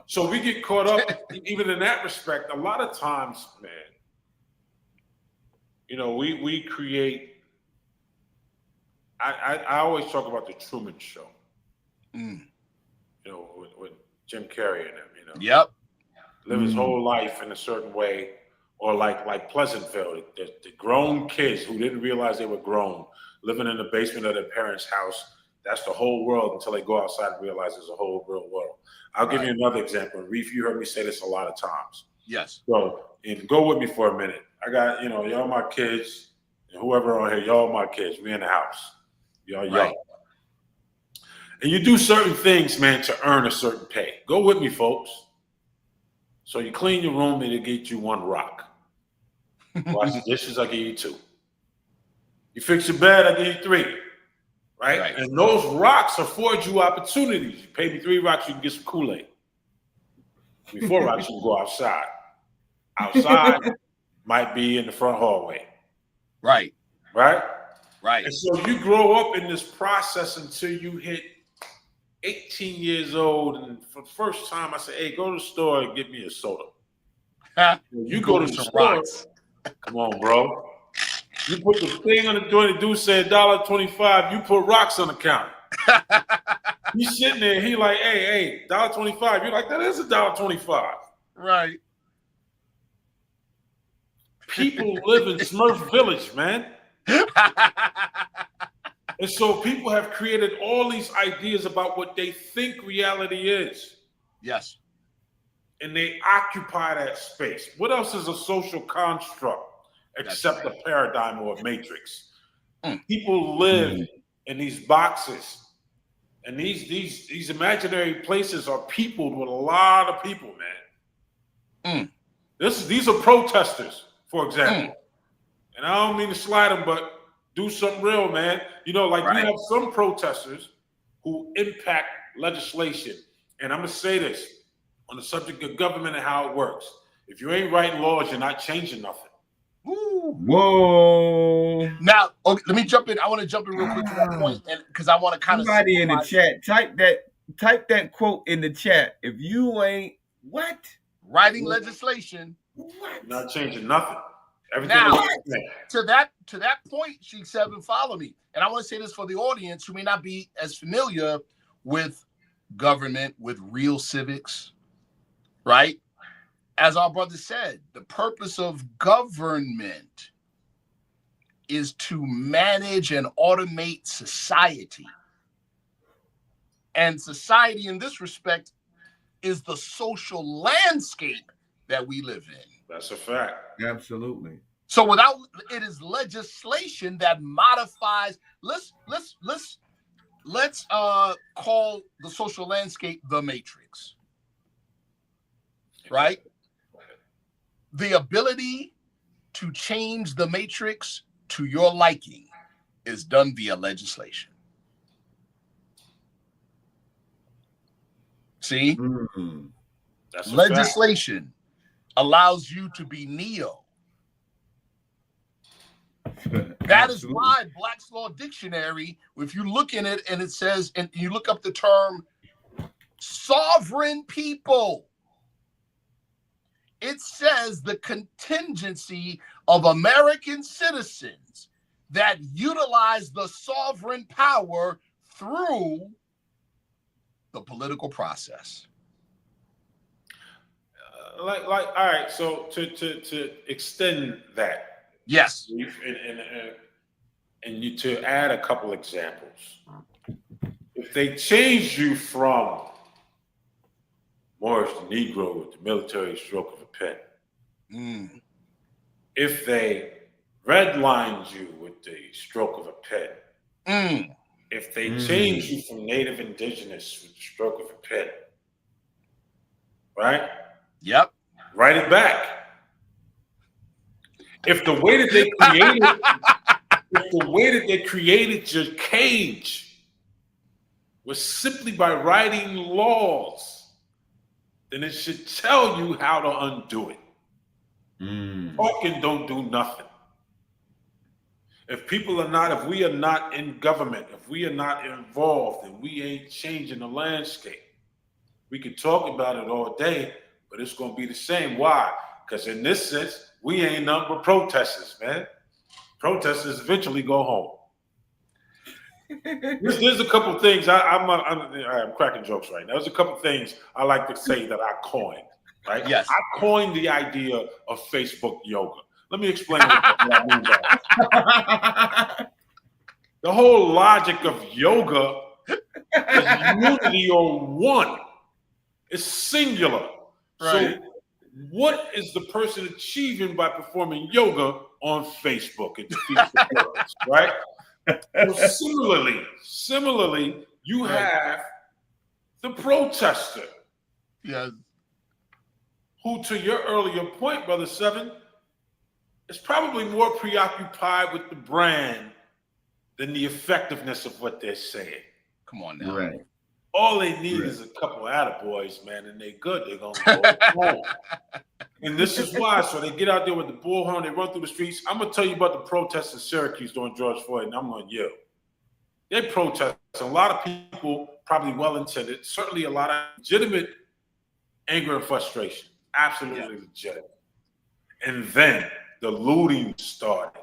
So we get caught up, even in that respect, a lot of times, man, we create, I always talk about the Truman Show. With Jim Carrey and them, Yep. Live his whole life in a certain way, or like Pleasantville, the grown kids who didn't realize they were grown, living in the basement of their parents' house. That's the whole world until they go outside and realize there's a whole real world. I'll give you another example. Reef, you heard me say this a lot of times. Yes. So, and go with me for a minute. I got, y'all my kids, and whoever on here, y'all my kids. We in the house. Y'all young. And you do certain things, man, to earn a certain pay. Go with me, folks. So you clean your room and they get you 1 rock. Wash the dishes, I give you 2. You fix your bed, I give you 3. Right? And those rocks afford you opportunities. You pay me 3 rocks, you can get some Kool-Aid. 4 rocks, you can go outside. Outside might be in the front hallway. Right. And so you grow up in this process until you hit 18 years old. And for the first time, I say, hey, go to the store and get me a soda. You go to the store. Rocks. Come on, bro. You put the thing on the joint, the dude said $1.25, you put rocks on the counter. He's sitting there, he like, hey, $1.25. You're like, that is $1.25. Right. People live in Smurf Village, man. And so people have created all these ideas about what they think reality is. Yes. And they occupy that space. What else is a social construct except a paradigm or a matrix? People live in these boxes. And these imaginary places are peopled with a lot of people, man. These are protesters, for example. And I don't mean to slide them, but do something real, man. You know, like you have some protesters who impact legislation. And I'm going to say this on the subject of government and how it works. If you ain't writing laws, you're not changing nothing. Whoa. Now, okay, let me jump in. I want to jump in real quick to that point, and because I want to kind of somebody in the chat type that quote in the chat. If you ain't writing legislation, not changing nothing. Everything now to that point, Sheikh Seven, follow me, and I want to say this for the audience who may not be as familiar with government, with real civics, right? As our brother said, the purpose of government is to manage and automate society. And society in this respect is the social landscape that we live in. That's a fact. Absolutely. So without it is legislation that modifies, let's call the social landscape the matrix. Right? The ability to change the matrix to your liking is done via legislation. See? That's legislation allows you to be Neo. That is why Black's Law Dictionary, if you look in it and it says, and you look up the term sovereign people, it says the contingency of American citizens that utilize the sovereign power through the political process. All right. So to extend that, yes, and you to add a couple examples. If they change you from Moorish to Negro with the military stroke of a pen, if they redlined you with the stroke of a pen, if they change you from Native Indigenous with the stroke of a pen, right? Yep. Write it back. If the way that they created, your cage was simply by writing laws, then it should tell you how to undo it. Talking don't do nothing. If we are not in government, if we are not involved, and we ain't changing the landscape, we can talk about it all day, but it's going to be the same. Why? Because in this sense, we ain't nothing but protesters, man. Protesters eventually go home. There's a couple things I'm cracking jokes right now. There's a couple things I like to say that I coined. Right? Yes. I coined the idea of Facebook yoga. Let me explain what I mean by that. The whole logic of yoga is unity or one. It's singular. Right. So what is the person achieving by performing yoga on Facebook? It defeats the purpose, right? So similarly, you have the protester. Yeah. Who, to your earlier point, Brother Seven, is probably more preoccupied with the brand than the effectiveness of what they're saying. Come on now. Right. All they need is a couple attaboys, man, and they good. They're going to go home. And this is why. So they get out there with the bullhorn. They run through the streets. I'm going to tell you about the protests in Syracuse during George Floyd, and I'm on you. They protest. A lot of people, probably well-intended, certainly a lot of legitimate anger and frustration. Absolutely legitimate. And then the looting started.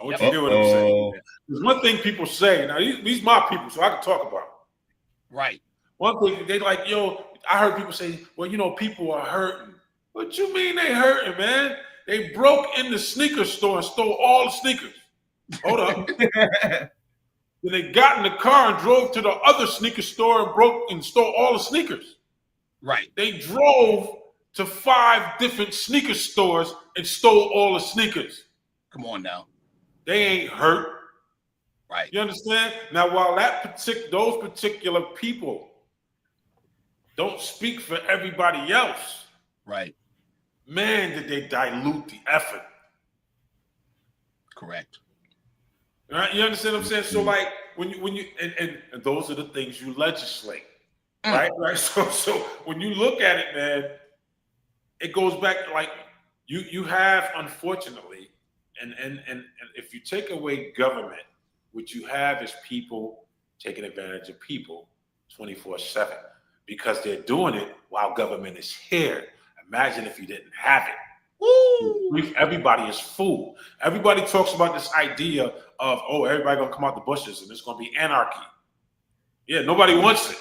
I want you to hear what I'm saying. There's one thing people say. Now, these my people, so I can talk about it. Right. One thing, they like, yo, I heard people say, well, people are hurting. What you mean they hurting, man? They broke in the sneaker store and stole all the sneakers. Hold up. Then they got in the car and drove to the other sneaker store and broke and stole all the sneakers. Right. They drove to 5 different sneaker stores and stole all the sneakers. Come on now. They ain't hurt. Right. You understand? Now, while those particular people don't speak for everybody else, right? Man, did they dilute the effort? Correct. Right? You understand what I'm saying? So, like, when you and those are the things you legislate, right? So when you look at it, man, it goes back like you have, unfortunately, and if you take away government, what you have is people taking advantage of people 24/7 because they're doing it while government is here. Imagine if you didn't have it. Woo! Everybody is fooled. Everybody talks about this idea of, everybody gonna come out the bushes and it's gonna be anarchy. Yeah, nobody wants it.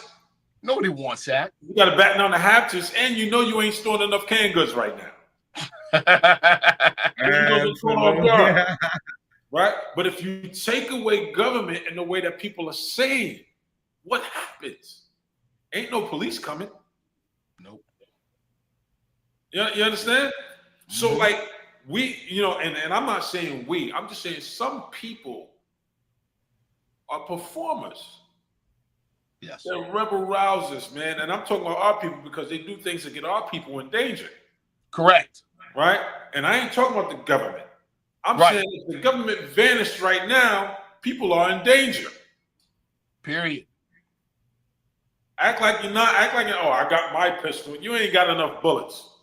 Nobody wants that. You gotta batten down the hatches, and you ain't storing enough canned goods right now. Right? But if you take away government in the way that people are saying, what happens? Ain't no police coming. Nope. You understand? So like we, and I'm not saying we, I'm just saying some people are performers. Yes. They're rebel rousers, man. And I'm talking about our people because they do things to get our people in danger. Correct. Right? And I ain't talking about the government. I'm saying if the government vanished right now, people are in danger. Period. Act like you're not, I got my pistol. You ain't got enough bullets.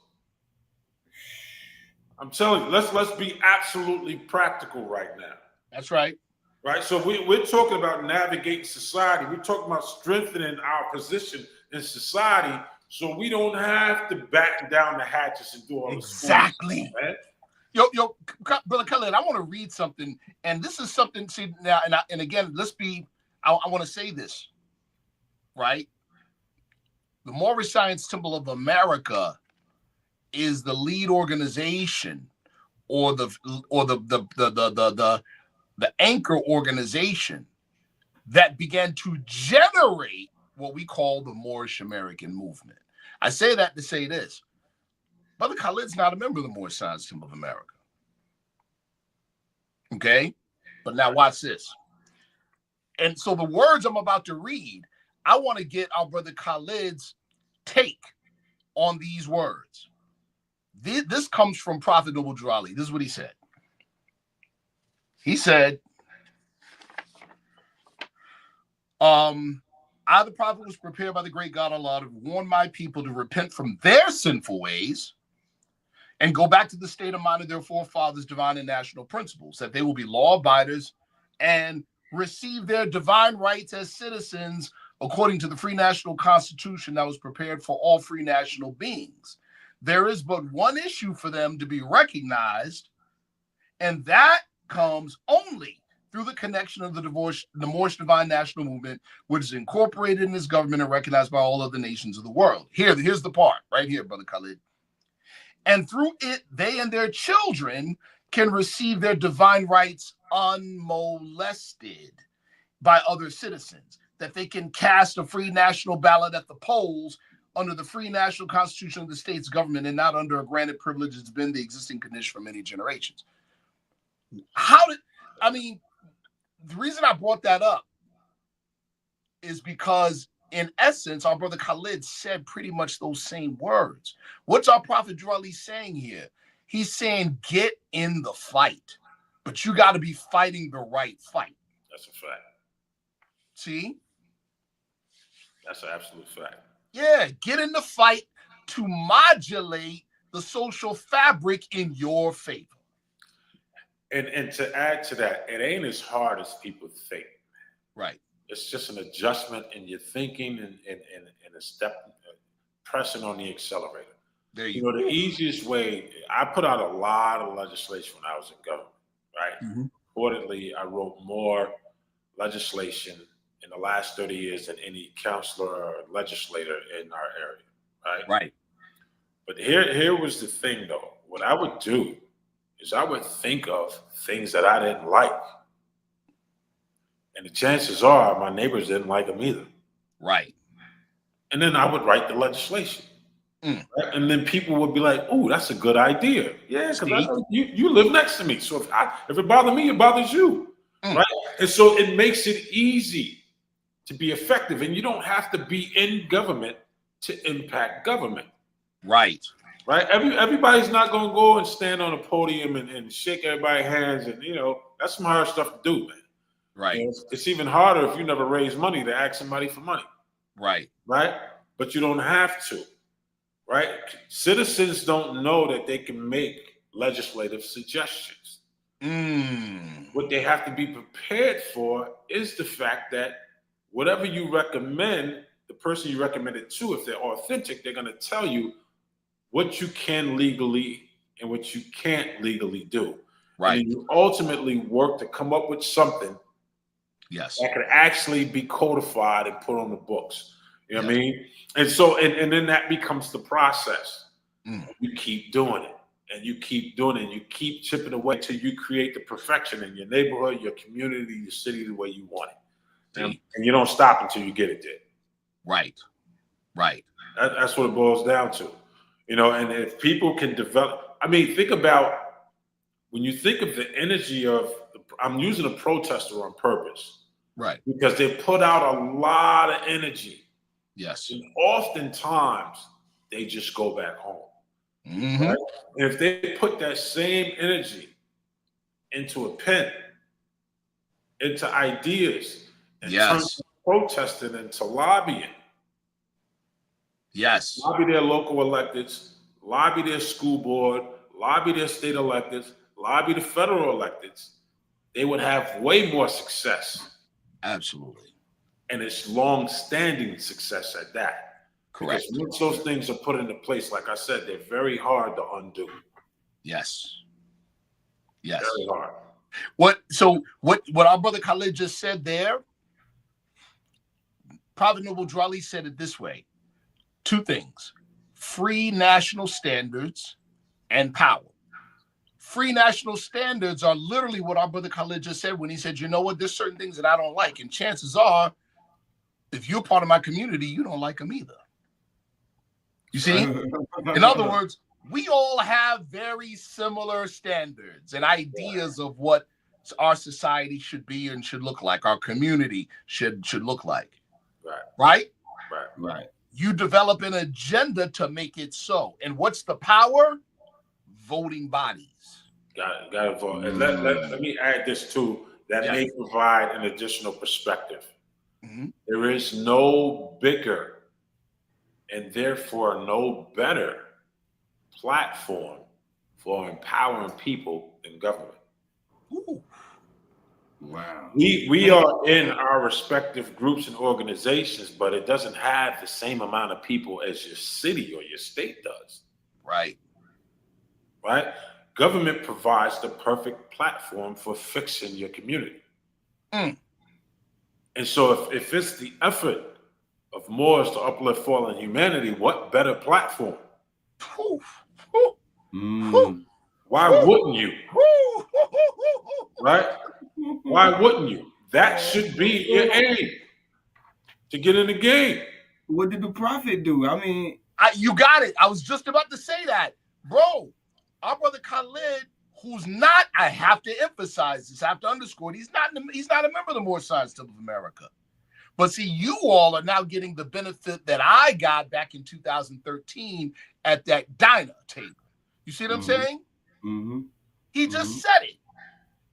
I'm telling you, let's be absolutely practical right now. That's right. Right? So we're talking about navigating society. We're talking about strengthening our position in society so we don't have to batten down the hatches and do all the exactly. Schools, man. Yo, Brother Khalid, I want to read something, and this is something. See now, and again, I want to say this, right? The Moorish Science Temple of America is the lead organization, or the anchor organization that began to generate what we call the Moorish-American movement. I say that to say this. Brother Khalid's not a member of the Moorish Science Temple of America. Okay? But now watch this. And so the words I'm about to read, I want to get our brother Khalid's take on these words. This comes from Prophet Noble Drew Ali. This is what he said. He said, I, the prophet, was prepared by the great God Allah to warn my people to repent from their sinful ways and go back to the state of mind of their forefathers' divine and national principles, that they will be law abiders and receive their divine rights as citizens according to the free national constitution that was prepared for all free national beings. There is but one issue for them to be recognized, and that comes only through the connection of the Moorish Divine National Movement, which is incorporated in this government and recognized by all other nations of the world. Here's the part, right here, Brother Khalid. And through it, they and their children can receive their divine rights unmolested by other citizens, that they can cast a free national ballot at the polls under the free national constitution of the state's government and not under a granted privilege that's been the existing condition for many generations. The reason I brought that up is because, in essence, our brother Khalid said pretty much those same words. What's our Prophet Drali saying here? He's saying, get in the fight, but you got to be fighting the right fight. That's a fact. See? That's an absolute fact. Yeah, get in the fight to modulate the social fabric in your favor. And to add to that, it ain't as hard as people think. Right. It's just an adjustment in your thinking and a step, pressing on the accelerator. There You know, the easiest way, I put out a lot of legislation when I was in government, right? Mhm. Reportedly, I wrote more legislation in the last 30 years than any counselor or legislator in our area, right? Right. But here was the thing, though. What I would do is I would think of things that I didn't like. And the chances are my neighbors didn't like them either. Right. And then I would write the legislation. Mm. Right? And then people would be like, "Oh, that's a good idea." Yeah, because you live next to me. So if it bothers me, it bothers you. Mm. Right? And so it makes it easy to be effective. And you don't have to be in government to impact government. Right. Right? Everybody's not going to go and stand on a podium and shake everybody's hands. And, you know, that's some hard stuff to do, man. Right. You know, it's even harder if you never raise money to ask somebody for money. Right. Right? But you don't have to. Right? Citizens don't know that they can make legislative suggestions. What they have to be prepared for is the fact that whatever you recommend, the person you recommend it to, if they're authentic, they're going to tell you what you can legally and what you can't legally do. Right. And you ultimately work to come up with something Yes. that could actually be codified and put on the books. You know what I mean? And so, and then that becomes the process. You keep doing it, and you keep doing it, and you keep chipping away until you create the perfection in your neighborhood, your community, your city, the way you want it. And you don't stop until you get it there. Right. Right. That's what it boils down to. You know, and if people can develop, I mean, think about when you think of the energy of, I'm using a protester on purpose. Right. Because they put out a lot of energy. Yes. And oftentimes they just go back home. Right? And if they put that same energy into a pen, into ideas, and turn protesting into lobbying. Yes. Lobby their local electeds, lobby their school board, lobby their state electeds, lobby the federal electeds, they would have way more success. Absolutely. And it's long-standing success at that. Correct. Because once those things are put into place, like I said, they're very hard to undo. Yes. Yes. Very hard. What our brother Khalid just said there, Prophet Noble Drali said it this way. Two things: free national standards and power. Free national standards are literally what our brother Khalid just said when he said, you know what, there's certain things that I don't like. And chances are, if you're part of my community, you don't like them either. You see? In other words, we all have very similar standards and ideas of what our society should be and should look like, our community should look like. Right? Right. You develop an agenda to make it so. And what's the power? Voting bodies. Got to vote. And let me add this too, that may provide an additional perspective. There is no bigger and therefore no better platform for empowering people than government. Ooh. Wow. We are in our respective groups and organizations, but it doesn't have the same amount of people as your city or your state does. Right. Government provides the perfect platform for fixing your community. And so if it's the effort of Moors to uplift fallen humanity, what better platform? Why wouldn't you? Right? Why wouldn't you? That should be your aim to get in the game. What did the Prophet do? I mean, you got it. I was just about to say that, bro. Our brother Khalid, who's not, I have to emphasize this, I have to underscore it, he's not a member of the Moorish Science Temple of America. But see, you all are now getting the benefit that I got back in 2013 at that diner table. You see what I'm saying? He just said it.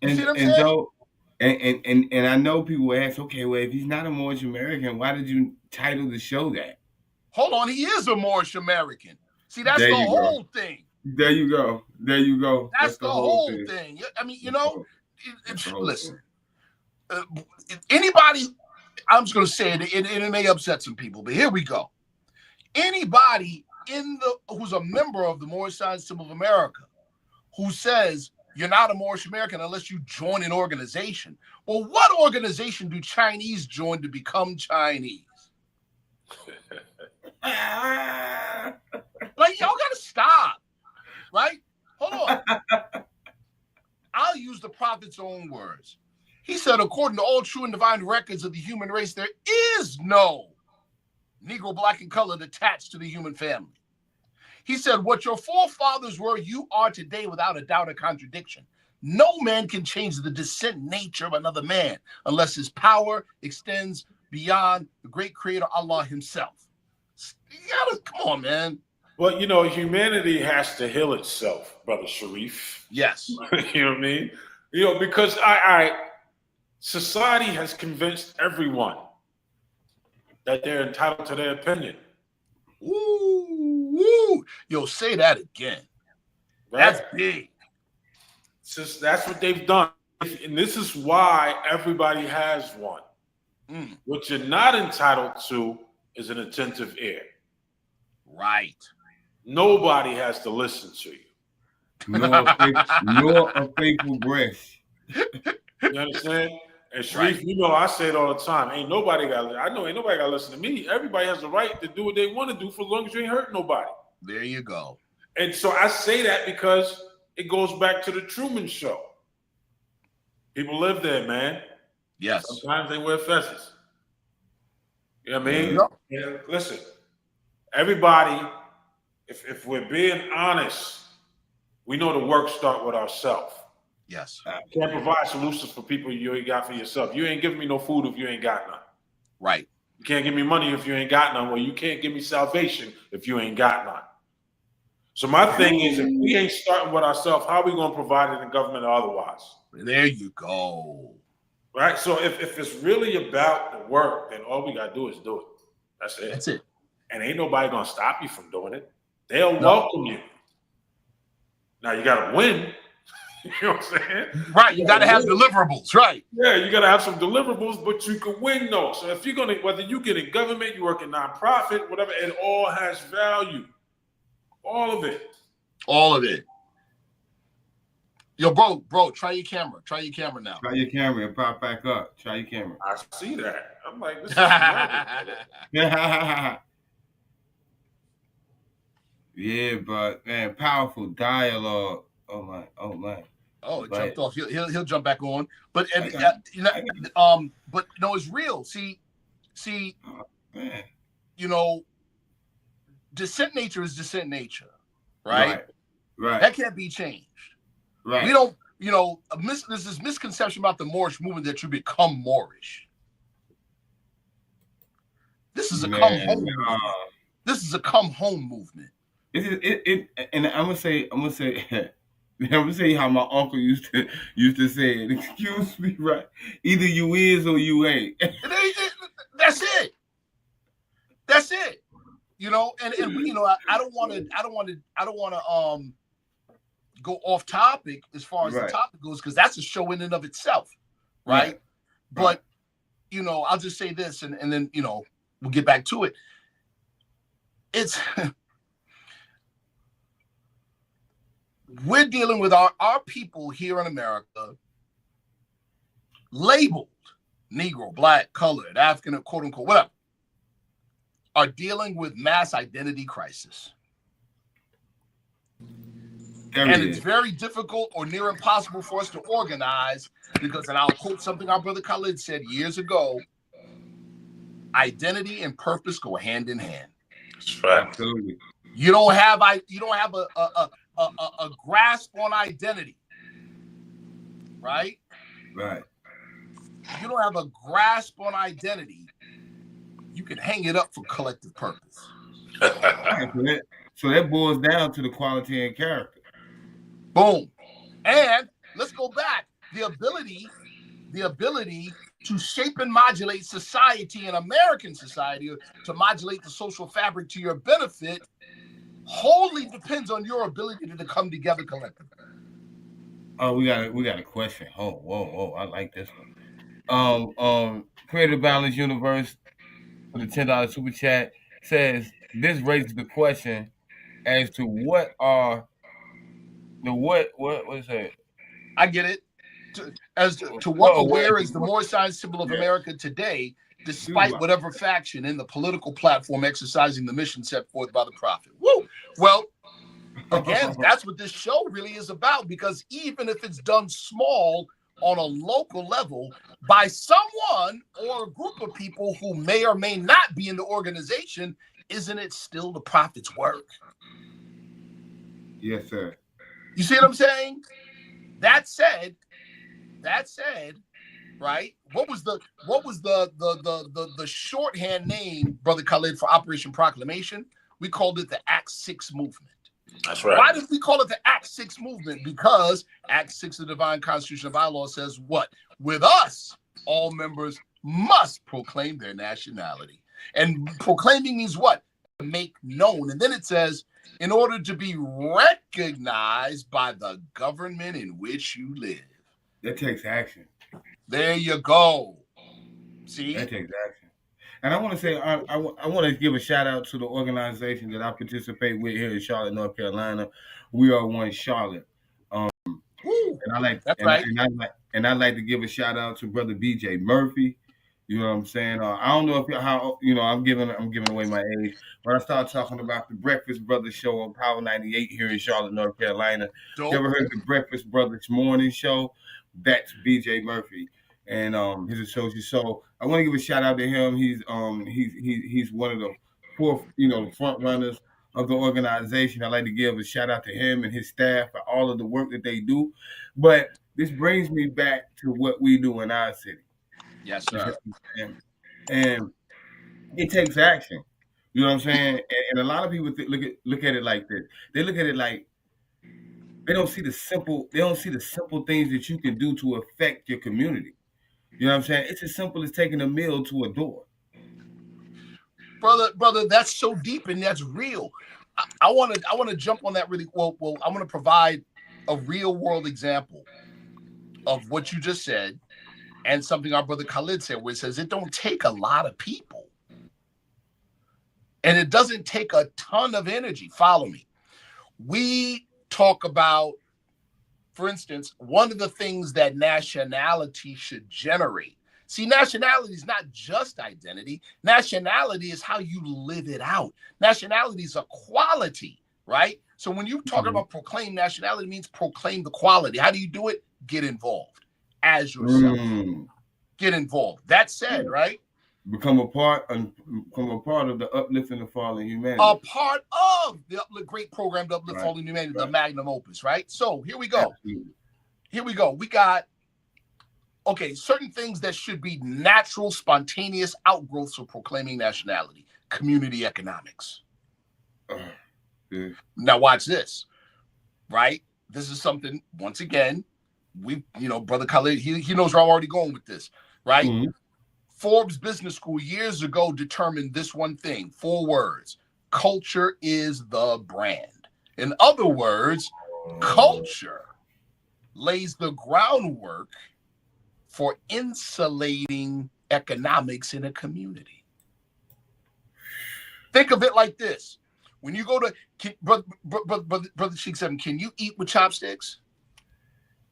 You see what I'm saying? So, and I know people ask, okay, well, if he's not a Moorish American, why did you title the show that? Hold on, he is a Moorish-American. See, that's the whole thing. There you go. There you go. That's the whole thing. I mean, you know, listen, anybody, I'm just going to say it, it may upset some people, but here we go. Anybody who's a member of the Moorish Science Symbol of America who says you're not a Moorish American unless you join an organization. Well, what organization do Chinese join to become Chinese? Like, y'all got to stop, right? Hold on. I'll use the prophet's own words. He said, according to all true and divine records of the human race, there is no Negro, black, and colored attached to the human family. He said, what your forefathers were, you are today without a doubt or contradiction. No man can change the descent nature of another man unless his power extends beyond the great creator Allah himself. You gotta, come on, man. Well, you know, humanity has to heal itself, Brother Sharif. Yes. You know what I mean? You know, because society has convinced everyone that they're entitled to their opinion. Ooh. Yo, say that again. Right? That's big. That's what they've done. And this is why everybody has one. What you're not entitled to is an attentive ear. Right. Nobody has to listen to you. Nor a faithful breast. You understand? And Sharif, right. You know, I say it all the time. Ain't nobody got to listen to me. Everybody has the right to do what they want to do for as long as you ain't hurt nobody. There you go. And so I say that because it goes back to the Truman Show. People live there, man. Yes. Sometimes they wear fezzes. You know what I mean? Yeah. Listen, everybody, if we're being honest, we know the work start with ourselves. Yes. You can't provide solutions for people you ain't got for yourself. You ain't giving me no food if you ain't got none. Right. You can't give me money if you ain't got none. Well, you can't give me salvation if you ain't got none. So my thing is, if we ain't starting with ourselves, how are we going to provide it in government or otherwise? There you go. Right? So if it's really about the work, then all we got to do is do it. That's it. That's it. And ain't nobody going to stop you from doing it. They'll welcome you. Now, you got to win. You know what I'm saying? Right. You got to have deliverables. Right. Yeah, you got to have some deliverables, but you can win though. So if you're going to, whether you get in government, you work in nonprofit, whatever, it all has value. All of it. All of it. Yo, bro, try your camera. Try your camera now. Try your camera and pop back up. Try your camera. I see that. I'm like, this is yeah, but man, powerful dialogue. Oh my. Oh, it jumped off. He'll jump back on. But but no, it's real. See, man. You know, descent nature is descent nature, right? That can't be changed. Right. We don't, you know, there's this misconception about the Moorish movement that you become Moorish. This is a come home movement. This is a come home movement. And I'm gonna say how my uncle used to say it. Excuse me, right? Either you is or you ain't. That's it. That's it. You know, and you know, I don't want to go off topic as far as the topic goes, because that's a show in and of itself, right? But you know, I'll just say this, and then you know, we'll get back to it. It's we're dealing with our people here in America, labeled Negro, Black, colored, African, quote unquote, whatever, are dealing with mass identity crisis. And it's very difficult or near impossible for us to organize because, and I'll quote something our brother Khalid said years ago, identity and purpose go hand in hand. That's right. Absolutely. You don't have a grasp on identity, right? Right. You don't have a grasp on identity you can hang it up for collective purpose. Right, so that boils down to the quality and character. Boom. And let's go back. The ability to shape and modulate society and American society, to modulate the social fabric to your benefit, wholly depends on your ability to come together collectively. Oh, we got a question. Oh, whoa, I like this one. Creative Balance Universe for the $10 super chat says this raises the question as to what is it? I get it. To what aware is the Moorish symbol of America today, despite whatever faction in the political platform exercising the mission set forth by the prophet. Woo! Well, again, that's what this show really is about, because even if it's done small on a local level by someone or a group of people who may or may not be in the organization, isn't it still the prophet's work? Yes, sir. You see what I'm saying? That said, right? What was the shorthand name, Brother Khalid, for Operation Proclamation? We called it the Act 6 movement. That's right. Why did we call it the Act 6 movement? Because Act 6 of the Divine Constitution of Bylaw says what? With us, all members must proclaim their nationality. And proclaiming means what? Make known. And then it says, in order to be recognized by the government in which you live. That takes action. There you go. See? That takes action. And I want to say, I want to give a shout out to the organization that I participate with here in Charlotte, North Carolina. We are one Charlotte. And I like, and I like to give a shout out to Brother BJ Murphy. You know what I'm saying? I don't know I'm giving away my age, but I started talking about the Breakfast Brothers show on Power 98 here in Charlotte, North Carolina. You ever heard the Breakfast Brothers morning show? That's BJ Murphy and his associate. So I want to give a shout out to him. He's one of the front runners of the organization. I'd like to give a shout out to him and his staff for all of the work that they do. But this brings me back to what we do in our city. Yes, sir. And it takes action. You know what I'm saying? And a lot of people look at it like this. They look at it like they don't see the simple things that you can do to affect your community. You know what I'm saying? It's as simple as taking a meal to a door. Brother, that's so deep and that's real. I want to jump on that really well. I want to provide a real world example of what you just said and something our brother Khalid said, where it says it don't take a lot of people. And it doesn't take a ton of energy. Follow me. We talk about, for instance, one of the things that nationality should generate. See, nationality is not just identity. Nationality is how you live it out. Nationality is a quality, right? So when you talk about proclaim nationality, it means proclaim the quality. How do you do it? Get involved as yourself. Get involved. That said, right? Become a part of the uplifting the fallen humanity. A part of the great program to uplift fallen humanity, the magnum opus, right? So here we go. Absolutely. Here we go. We got certain things that should be natural, spontaneous outgrowths of proclaiming nationality. Community economics. Now watch this, right? This is something, once again, Brother Khalid, he knows where I'm already going with this, right? Mm-hmm. Forbes Business School years ago determined this one thing, 4 words: culture is the brand. In other words, culture lays the groundwork for insulating economics in a community. Think of it like this. When you go to, Brother Sheikh 7, can you eat with chopsticks?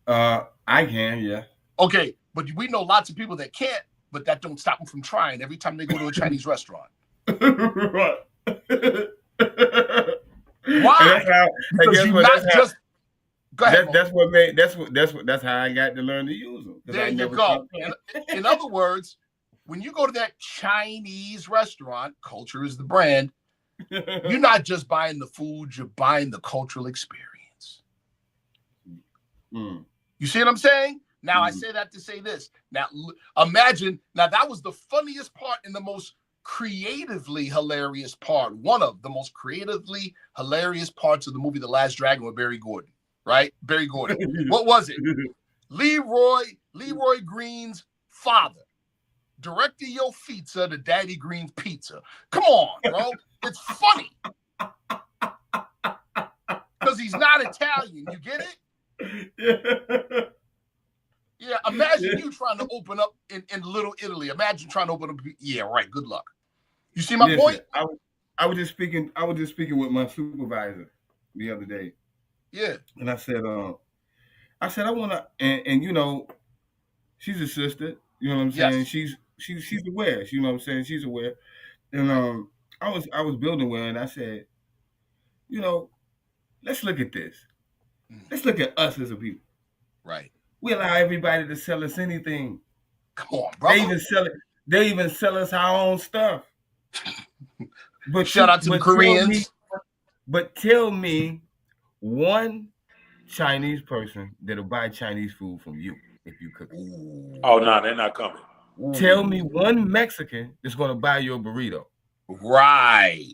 I can, yeah. Okay, but we know lots of people that can't, but that don't stop them from trying every time they go to a Chinese restaurant. Right. Why? Because you not just. Go ahead. That's how I got to learn to use them. There you go. In other words, when you go to that Chinese restaurant, culture is the brand. You're not just buying the food; you're buying the cultural experience. You see what I'm saying? Now, I say that to say this. Now, imagine, that was the funniest part and the most creatively hilarious part, one of the most creatively hilarious parts of the movie The Last Dragon with Barry Gordon, right? Barry Gordon. What was it? Leroy Green's father. Director Yo Pizza to Daddy Green's Pizza. Come on, bro. It's funny. Because he's not Italian. You get it? Yeah, imagine you trying to open up in Little Italy. Imagine trying to open up. Yeah, right. Good luck. You see my point? I was just speaking with my supervisor the other day. Yeah. And I said I wanna and you know, she's a sister, you know what I'm saying? Yes. She's aware, you know what I'm saying? She's aware. And I was building with her and I said, you know, let's look at this. Let's look at us as a people. Right. We allow everybody to sell us anything. Come on, bro. They even sell us our own stuff. But shout out to the Koreans. But tell me one Chinese person that'll buy Chinese food from you if you cook it. Oh no, they're not coming. Tell me one Mexican that's gonna buy your burrito. Right.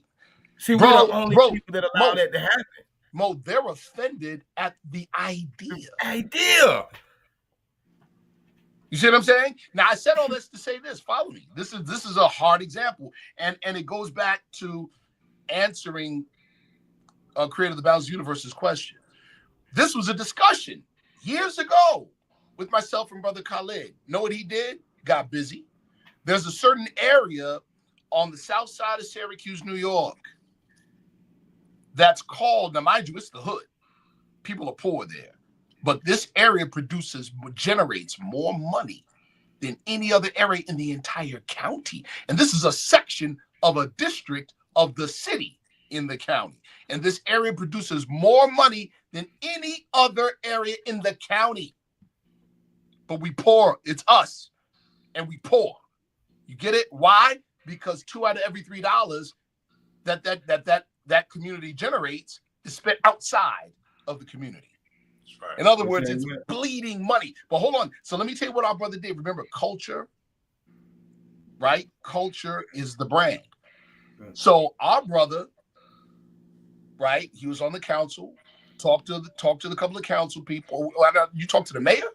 See, we're the only people that allow that to happen. Mo, they're offended at the idea. You see what I'm saying? Now, I said all this to say this. Follow me. This is a hard example, and it goes back to answering Creator of the Balanced Universe's question. This was a discussion years ago with myself and Brother Khalid. Know what he did? Got busy. There's a certain area on the south side of Syracuse, New York, that's called, now mind you, it's the hood. People are poor there. But this area generates more money than any other area in the entire county. And this is a section of a district of the city in the county. And this area produces more money than any other area in the county. But we poor. It's us. And we poor. You get it? Why? Because 2 out of every $3 that community generates is spent outside of the community. Right. In other words, it's bleeding money. But hold on. So let me tell you what our brother did. Remember, culture, right? Culture is the brand. So our brother, right? He was on the council. Talked to the couple of council people. You talked to the mayor?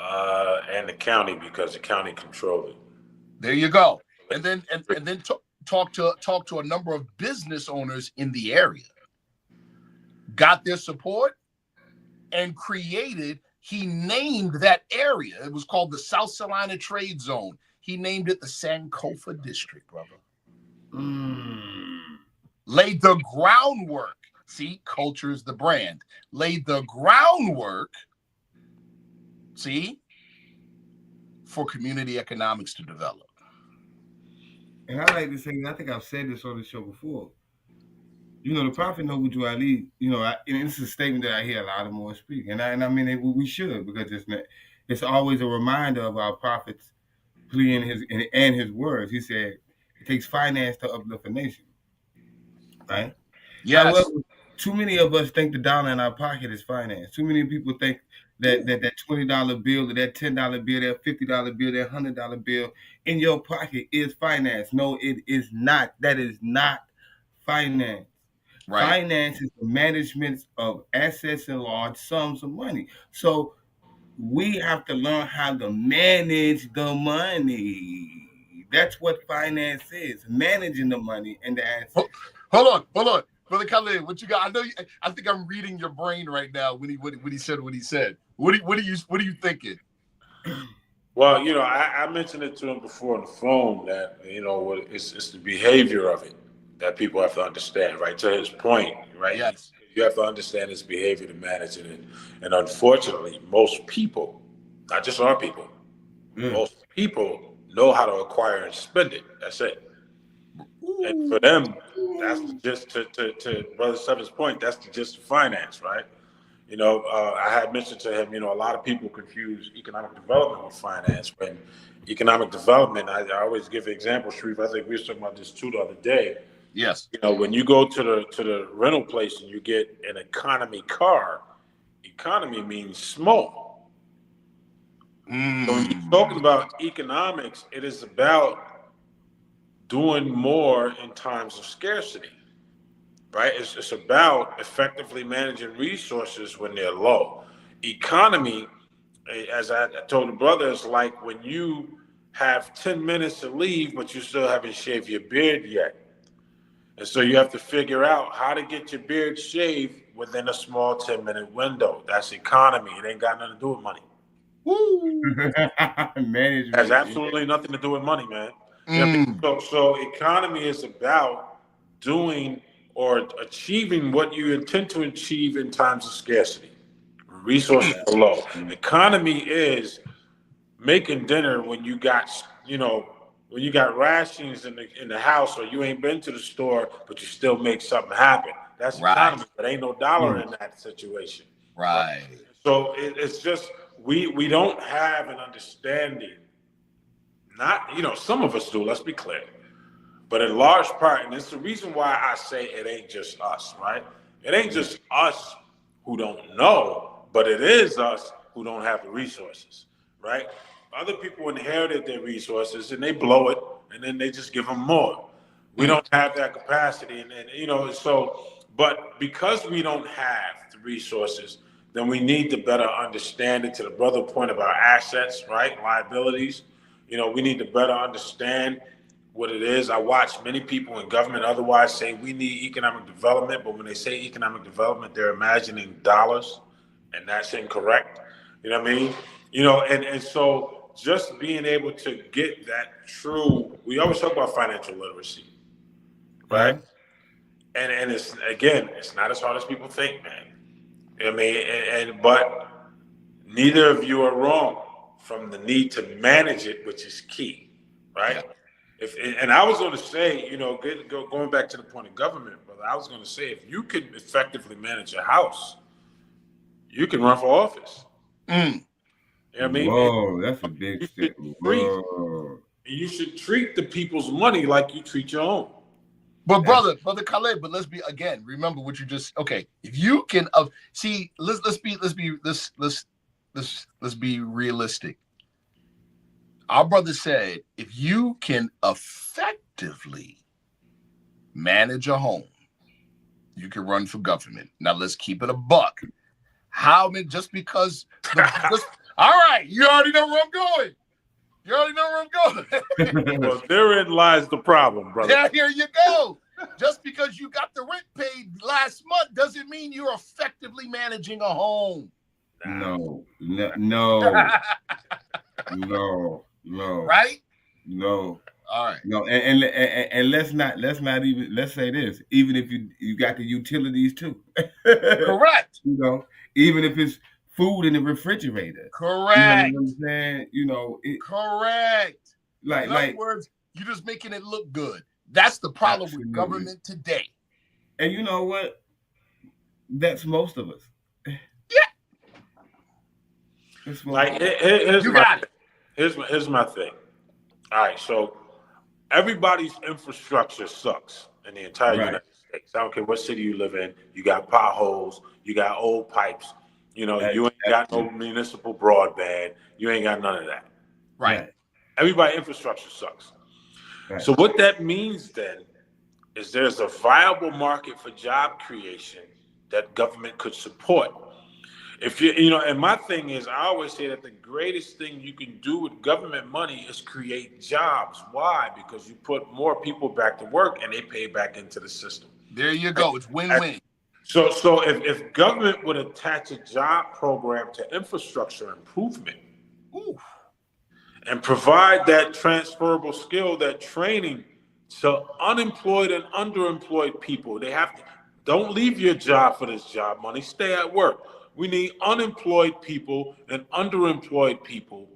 And the county, because the county controlled it. There you go. And then talk to a number of business owners in the area. Got their support. And he named that area. It was called the South Salina Trade Zone. He named it the Sankofa District, brother. Laid the groundwork. See, culture is the brand. Laid the groundwork, see, for community economics to develop. And I like to say, I think I've said this on the show before. You know, the Prophet Noble Ali, you know, and this is a statement that I hear a lot of more speak. And I mean, we should, because it's always a reminder of our Prophet's plea and his words. He said, it takes finance to uplift a nation. Right? Yes. However, too many of us think the dollar in our pocket is finance. Too many people think that $20 bill, or that $10 bill, that $50 bill, that $100 bill in your pocket is finance. No, it is not. That is not finance. Right. Finance is the management of assets and large sums of money. So we have to learn how to manage the money. That's what finance is, managing the money and the assets. Hold on. Brother Khalid, what you got? I think I'm reading your brain right now when he said what he said. What are you thinking? Well, you know, I mentioned it to him before on the phone that, you know, it's the behavior of it that people have to understand, right? To his point, right? Yes. You have to understand his behavior to manage it. And unfortunately, most people, not just our people, most people know how to acquire and spend it. That's it. And for them, that's just to Brother Seven's point, that's just finance, right? You know, I had mentioned to him, you know, a lot of people confuse economic development with finance. When economic development, I always give an example, Sharif. I think we were talking about this too the other day. Yes. You know, when you go to the rental place and you get an economy car, economy means small. So when you're talking about economics, it is about doing more in times of scarcity, right? It's about effectively managing resources when they're low. Economy, as I told the brother, is like when you have 10 minutes to leave, but you still haven't shaved your beard yet. And so you have to figure out how to get your beard shaved within a small 10-minute window. That's economy. It ain't got nothing to do with money. Woo. Management. Has absolutely nothing to do with money, man. You know what I mean? So economy is about doing or achieving what you intend to achieve in times of scarcity. Resources are low. Economy is making dinner when you got, when you got rations in the house, or you ain't been to the store, but you still make something happen. That's economy. But ain't no dollar in that situation. Right. So it's just we don't have an understanding. Not, some of us do. Let's be clear. But in large part, and it's the reason why I say it ain't just us, right? It ain't just us who don't know, but it is us who don't have the resources, right? Other people inherited their resources and they blow it, and then they just give them more. We don't have that capacity, but because we don't have the resources, then we need to better understand it. To the brother point about assets, right? Liabilities. We need to better understand what it is. I watch many people in government otherwise say we need economic development, but when they say economic development, they're imagining dollars, and that's incorrect. You know what I mean? And so just being able to get that true, we always talk about financial literacy, right? And it's not as hard as people think, man. You know what I mean? But neither of you are wrong from the need to manage it, which is key, right? And I was going to say, going back to the point of government, brother, I was going to say, if you can effectively manage your house, you can run for office. You know what I mean? Whoa, that's a big step. You should treat the people's money like you treat your own. But brother Khalid, but let's be, again, remember what you just, okay, if you can see, let's be realistic. Our brother said, if you can effectively manage a home, you can run for government. Now let's keep it a buck. How many, just because, all right, you already know where I'm going. You already know where I'm going. Well, therein lies the problem, brother. Yeah, here you go. Just because you got the rent paid last month doesn't mean you're effectively managing a home. No. Right? No. All right. No, and let's say this, even if you got the utilities too. Correct. Even if it's food in the refrigerator. Correct. You know what I'm saying? Correct. In other words, you're just making it look good. That's the problem with government today. And you know what? That's most of us. Yeah. Here's my thing. All right, so everybody's infrastructure sucks in the entire United States. I don't care what city you live in. You got potholes. You got old pipes. You ain't got no municipal broadband. You ain't got none of that. Right. Everybody's infrastructure sucks. Right. So what that means then is there's a viable market for job creation that government could support. If and my thing is, I always say that the greatest thing you can do with government money is create jobs. Why? Because you put more people back to work and they pay back into the system. There you go. It's win-win. So if government would attach a job program to infrastructure improvement, and provide that transferable skill, that training to unemployed and underemployed people, don't leave your job for this job money. Stay at work. We need unemployed people and underemployed people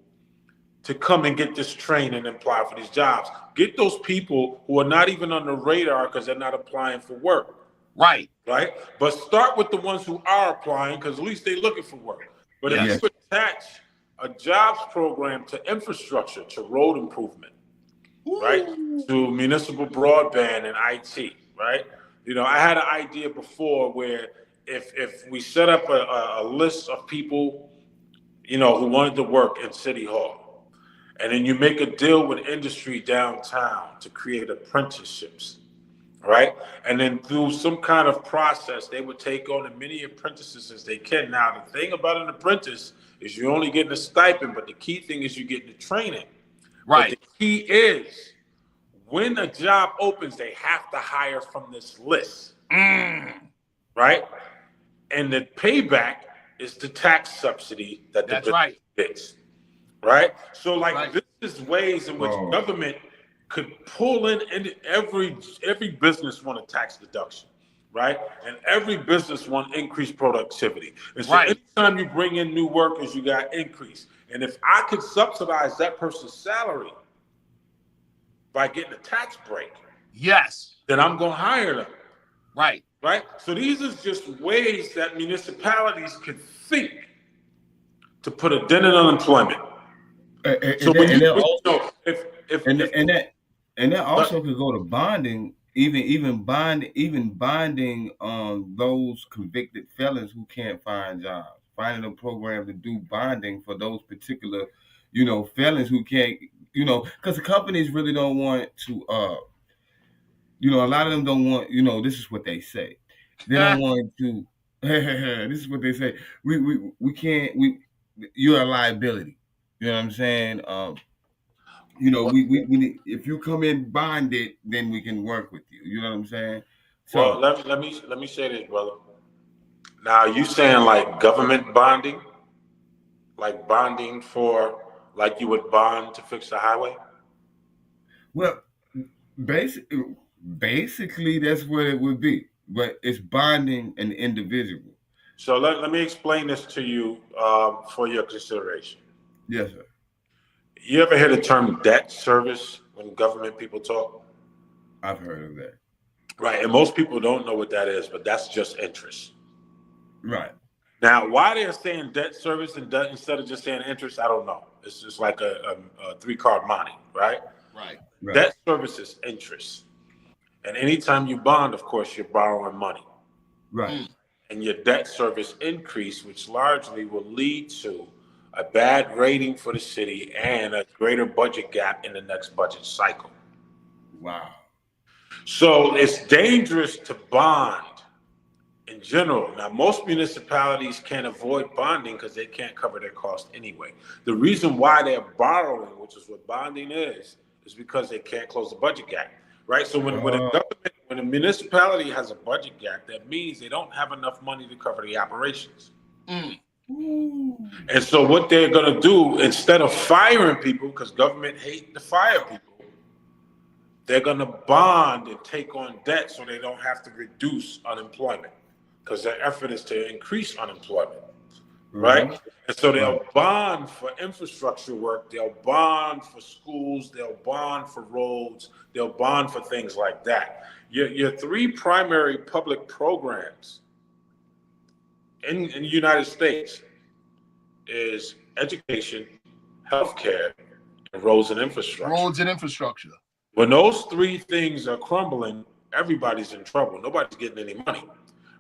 to come and get this training and apply for these jobs. Get those people who are not even on the radar because they're not applying for work. Right. But start with the ones who are applying, because at least they're looking for work. But if you attach a jobs program to infrastructure, to road improvement, right, to municipal broadband and IT, right? I had an idea before where if we set up a list of people, who wanted to work in City Hall, And then you make a deal with industry downtown to create apprenticeships, right? And then through some kind of process, they would take on as many apprentices as they can. Now, the thing about an apprentice is you're only getting a stipend, but the key thing is you get the training. Right. But the key is when a job opens, they have to hire from this list, right? And the payback is the tax subsidy that the business gets, right? So, like, this is ways in which government could pull in, and every business want a tax deduction, right? And every business want increased productivity. And so anytime you bring in new workers, you got increase. And if I could subsidize that person's salary by getting a tax break, then I'm going to hire them. Right. So these are just ways that municipalities could think to put a dent in unemployment. And that also could go to bonding, even bonding those convicted felons who can't find jobs, finding a program to do bonding for those particular, felons who can't, because the companies really don't want to, a lot of them don't want, this is what they say. They don't want to, this is what they say. We can't, you're a liability. You know what I'm saying? We if you come in bonded, then we can work with you. You know what I'm saying? So let me say this, brother. Now, you saying like government bonding, like bonding for, like you would bond to fix the highway? Well, basically that's what it would be, but it's bonding an individual. So let me explain this to you for your consideration. Yes, sir. You ever hear the term debt service when government people talk? I've heard of that. Right, and most people don't know what that is, but that's just interest. Right. Now, why they're saying debt service and debt instead of just saying interest, I don't know. It's just like a 3-card money, right? Right. Debt service is interest. And anytime you bond, of course, you're borrowing money. Right. And your debt service increase, which largely will lead to a bad rating for the city and a greater budget gap in the next budget cycle. Wow. So it's dangerous to bond in general. Now, most municipalities can't avoid bonding because they can't cover their cost anyway. The reason why they're borrowing, which is what bonding is because they can't close the budget gap, right? So when a municipality has a budget gap, that means they don't have enough money to cover the operations. And so what they're going to do, instead of firing people, because government hate to fire people, they're going to bond and take on debt so they don't have to reduce unemployment, because their effort is to increase unemployment, right? And so they'll bond for infrastructure work, they'll bond for schools, they'll bond for roads, they'll bond for things like that. Your 3 primary public programs in the United States is education, healthcare, and roads and infrastructure. When those 3 things are crumbling, everybody's in trouble. Nobody's getting any money,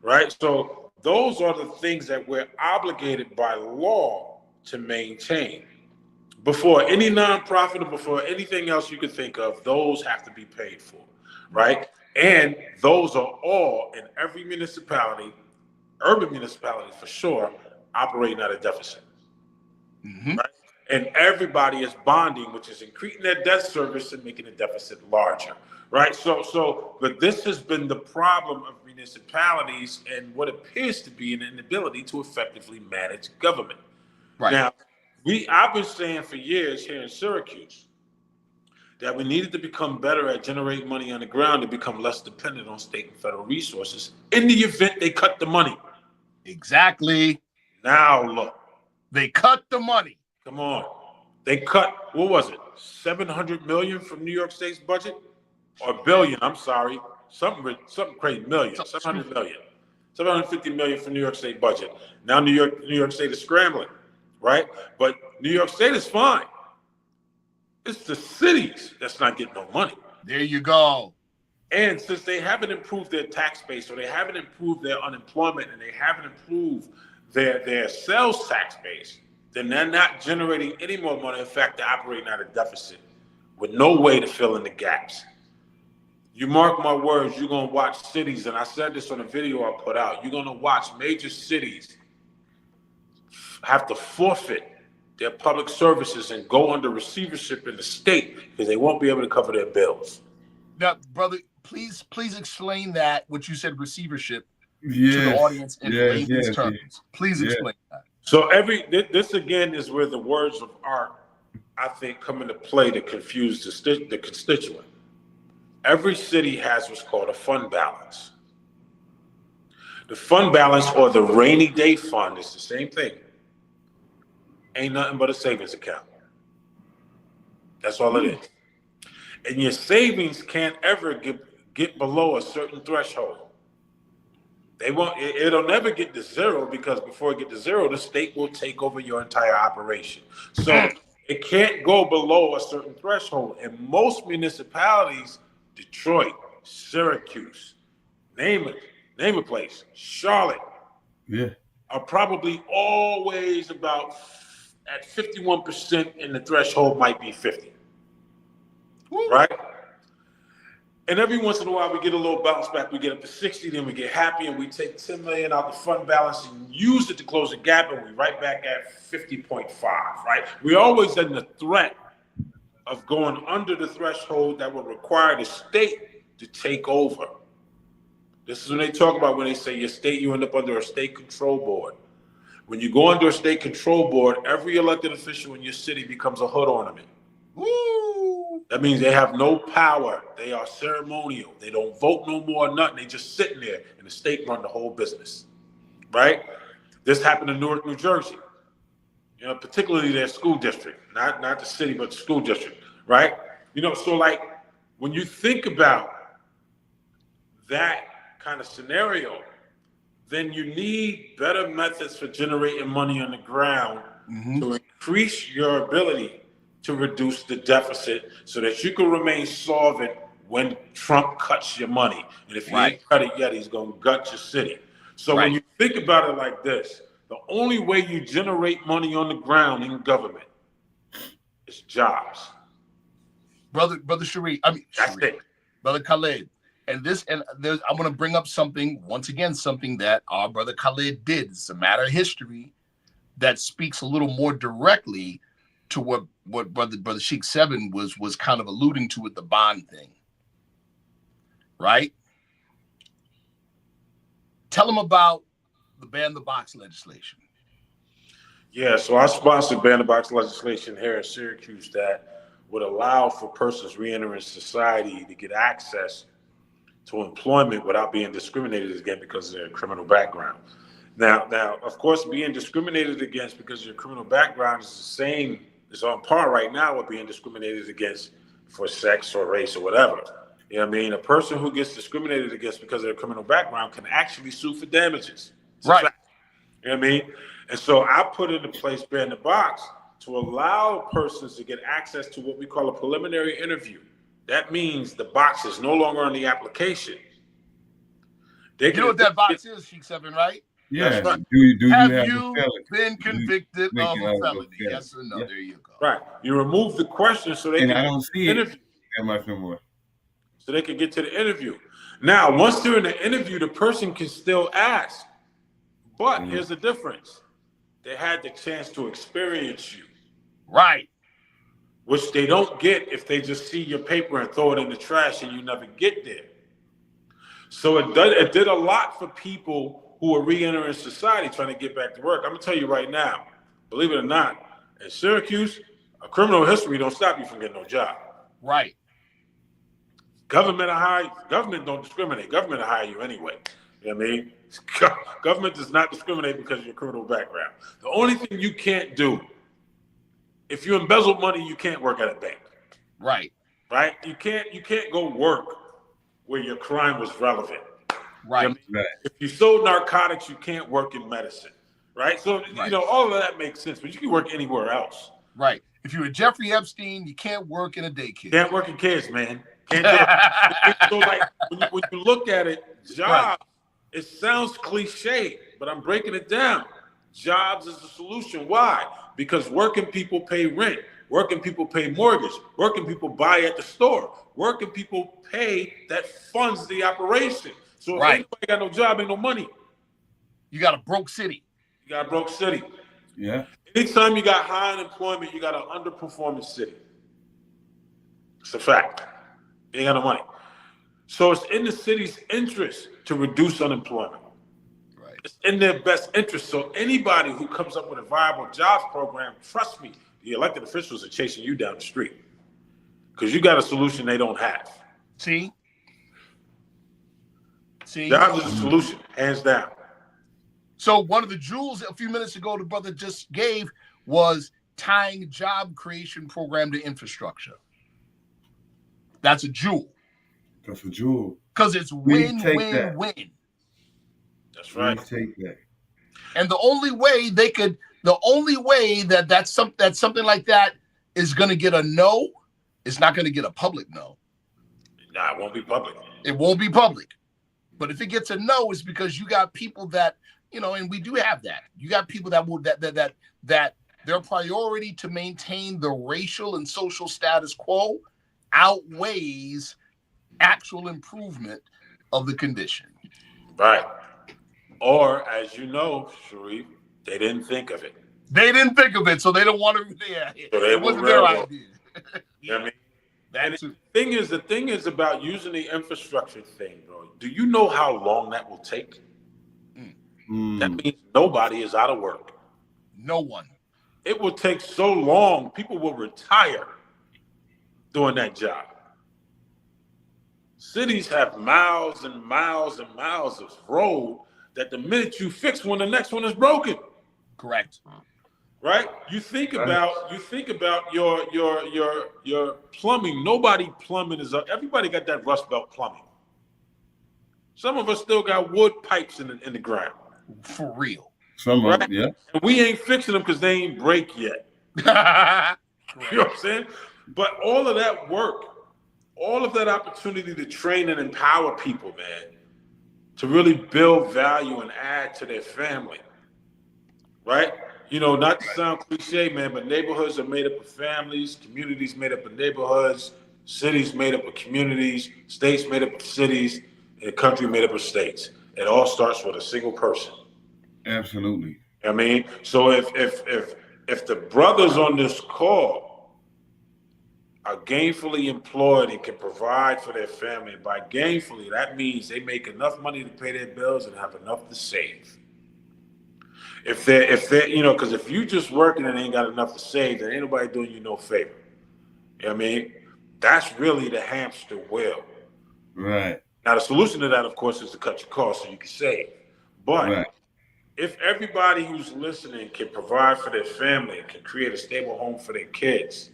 right? So those are the things that we're obligated by law to maintain. Before any nonprofit or before anything else you could think of, those have to be paid for, right? And those are all in every municipality, urban municipality for sure, operating at a deficit. Right? And everybody is bonding, which is increasing their debt service and making the deficit larger, right? But this has been the problem of municipalities and what appears to be an inability to effectively manage government. Right. Now, I've been saying for years here in Syracuse that we needed to become better at generating money on the ground to become less dependent on state and federal resources in the event they cut the money. Exactly. Now look. They cut the money. Come on. They cut, what was it? 700 million from New York State's budget? Or billion, I'm sorry. Something crazy, million. 700 million. 750 million from New York State budget. Now New York State is scrambling, right? But New York State is fine. It's the cities that's not getting no money. There you go. And since they haven't improved their tax base, or they haven't improved their unemployment, and they haven't improved their sales tax base, then they're not generating any more money. In fact, they're operating at a deficit with no way to fill in the gaps. You mark my words, you're going to watch cities, and I said this on a video I put out, you're going to watch major cities have to forfeit their public services and go under receivership in the state because they won't be able to cover their bills. Now, brother, please explain that, what you said, receivership, to the audience in layman's terms. Please explain that. So this again is where the words of art, I think, come into play to confuse the constituent. Every city has what's called a fund balance. The fund balance, or the rainy day fund, is the same thing. Ain't nothing but a savings account. That's all it is. And your savings can't ever get below a certain threshold. It'll never get to zero, because before it gets to zero, the state will take over your entire operation. So it can't go below a certain threshold. And most municipalities, Detroit, Syracuse, name a place, Charlotte, are probably always about at 51%, and the threshold might be 50. Right? And every once in a while, we get a little bounce back. We get up to 60, then we get happy, and we take 10 million out the fund balance and use it to close the gap, and we right back at 50.5, right? We're always in the threat of going under the threshold that would require the state to take over. This is when they talk about, when they say your state, you end up under a state control board. When you go under a state control board, every elected official in your city becomes a hood ornament. Woo! That means they have no power. They are ceremonial. They don't vote no more, nothing. They just sitting there, and the state run the whole business, right? This happened in Newark, New Jersey. You know, particularly their school district, not the city, but the school district, right? You know, so like when you think about that kind of scenario, then you need better methods for generating money on the ground to increase your ability to reduce the deficit so that you can remain solvent when Trump cuts your money. And if he ain't cut it yet, he's going to gut your city. So when you think about it like this, the only way you generate money on the ground in government is jobs. Brother Sharif, Brother Khalid. And I'm going to bring up something, once again, something that our brother Khalid did. It's a matter of history that speaks a little more directly to what brother Sheikh 7 was kind of alluding to with the bond thing. Right? Tell them about the ban the box legislation. Yeah, so I sponsored ban the box legislation here in Syracuse that would allow for persons re-entering society to get access to employment without being discriminated against because of their criminal background. Now, of course, being discriminated against because of your criminal background is the same, is on par right now with being discriminated against for sex or race or whatever. You know what I mean? A person who gets discriminated against because of their criminal background can actually sue for damages. Right. You know what I mean? And so I put into place ban the box to allow persons to get access to what we call a preliminary interview. That means the box is no longer on the application. You know what that box is, Sheikh 7, right? Yeah. Right. Have you been convicted of a felony? Yes or no? Yeah. There you go. Right. You remove the question so they and can I don't see interview. it that much no more. So they can get to the interview. Now, once they're in the interview, the person can still ask. But here's the difference. They had the chance to experience you. Right. Which they don't get if they just see your paper and throw it in the trash and you never get there. So it did a lot for people who are re-entering society trying to get back to work. I'm going to tell you right now, believe it or not, in Syracuse, a criminal history don't stop you from getting no job. Right. Government don't discriminate. Government will hire you anyway. You know what I mean? Government does not discriminate because of your criminal background. The only thing you can't do, if you embezzle money, you can't work at a bank. Right. Right? You can't go work where your crime was relevant. Right. You know what I mean? If you sold narcotics, you can't work in medicine. Right? So, you know, all of that makes sense, but you can work anywhere else. Right. If you're a Jeffrey Epstein, you can't work in a daycare. Can't work in kids, man. Can't do it. So, like, when you look at it, job, it sounds cliche, but I'm breaking it down. Jobs is the solution. Why? Because working people pay rent. Working people pay mortgage. Working people buy at the store. Working people pay that funds the operation. So if anybody got no job, ain't no money. You got a broke city. You got a broke city. Yeah. Anytime you got high unemployment, you got an underperforming city. It's a fact. You ain't got no money. So it's in the city's interest to reduce unemployment. Right. It's in their best interest. So anybody who comes up with a viable jobs program, trust me, the elected officials are chasing you down the street because you got a solution they don't have. See? Jobs is a solution, hands down. So one of the jewels a few minutes ago the brother just gave was tying job creation program to infrastructure. That's a jewel. That's a jewel. Because it's win-win-win. That's right. Take that. And the only way that's something like that is going to get a no, it's not going to get a public no. Nah, it won't be public. It won't be public. But if it gets a no, it's because you got people that, and we do have that. You got people that their priority to maintain the racial and social status quo outweighs actual improvement of the condition. Right. Or, as you know, Sharif, they didn't think of it. They didn't think of it, so they don't want to. Yeah, so it wasn't their idea. You know what I mean? The thing is about using the infrastructure thing, bro. Do you know how long that will take? That means nobody is out of work. No one. It will take so long, people will retire doing that job. Cities have miles and miles and miles of road that the minute you fix one, the next one is broken. Correct. Right? You think about your plumbing. Nobody plumbing is up. Everybody got that Rust Belt plumbing. Some of us still got wood pipes in the ground. For real. Some of them, yeah. And we ain't fixing them because they ain't break yet. You know what I'm saying? But all of that work, all of that opportunity to train and empower people, man, to really build value and add to their family, right? Not to sound cliche, man, but neighborhoods are made up of families, communities made up of neighborhoods, cities made up of communities, states made up of cities, and a country made up of states. It all starts with a single person. Absolutely. I mean, so if the brothers on this call are gainfully employed and can provide for their family, by gainfully, that means they make enough money to pay their bills and have enough to save. If they're, because if you just working and ain't got enough to save, then ain't nobody doing you no favor. You know what I mean? That's really the hamster wheel. Right. Now, the solution to that, of course, is to cut your costs so you can save. But if everybody who's listening can provide for their family, can create a stable home for their kids,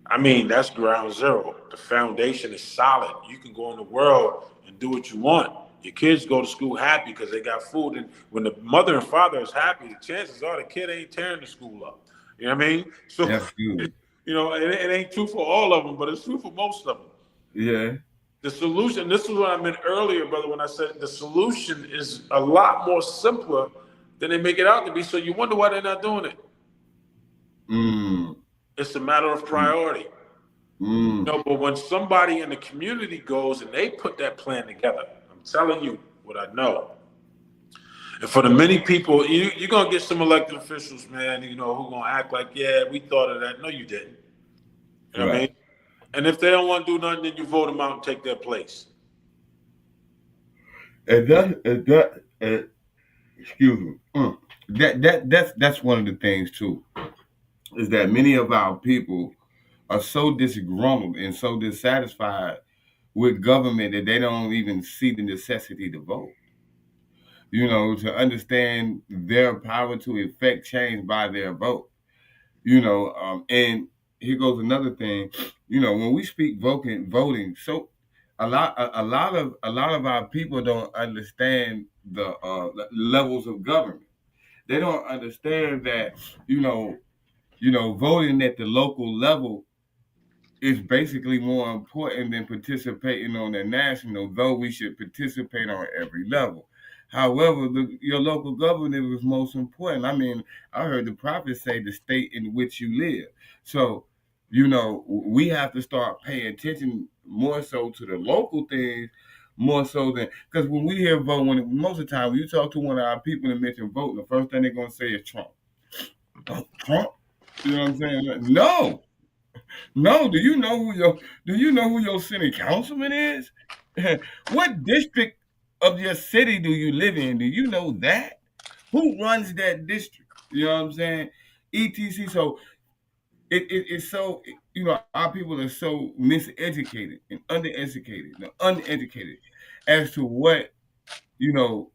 I mean, that's ground zero. The foundation is solid. You can go in the world and do what you want. Your kids go to school happy because they got food. And when the mother and father is happy, the chances are the kid ain't tearing the school up. You know what I mean? So, it ain't true for all of them, but it's true for most of them. Yeah. The solution, this is what I meant earlier, brother, when I said the solution is a lot more simpler than they make it out to be. So you wonder why they're not doing it. It's a matter of priority. But when somebody in the community goes and they put that plan together, I'm telling you what I know. And for the many people, you're going to get some elected officials, man, who going to act like, yeah, we thought of that. No, you didn't. You know what I mean? And if they don't want to do nothing, then you vote them out and take their place. And excuse me. That's one of the things too, is that many of our people are so disgruntled and so dissatisfied with government that they don't even see the necessity to vote. To understand their power to effect change by their vote. And here goes another thing. When we speak voting, so a lot of our people don't understand the levels of government. They don't understand that voting at the local level is basically more important than participating on the national, though we should participate on every level. However, your local government is most important. I mean, I heard the prophet say the state in which you live. So, we have to start paying attention more so to the local things, more so than because when we hear vote, most of the time when you talk to one of our people and mention vote, the first thing they're gonna say is Trump. Oh, Trump. You know what I'm saying? No, no. Do you know who your city councilman is? What district of your city do you live in? Do you know that? Who runs that district? You know what I'm saying? ETC. So it's so our people are so miseducated and undereducated as to what you know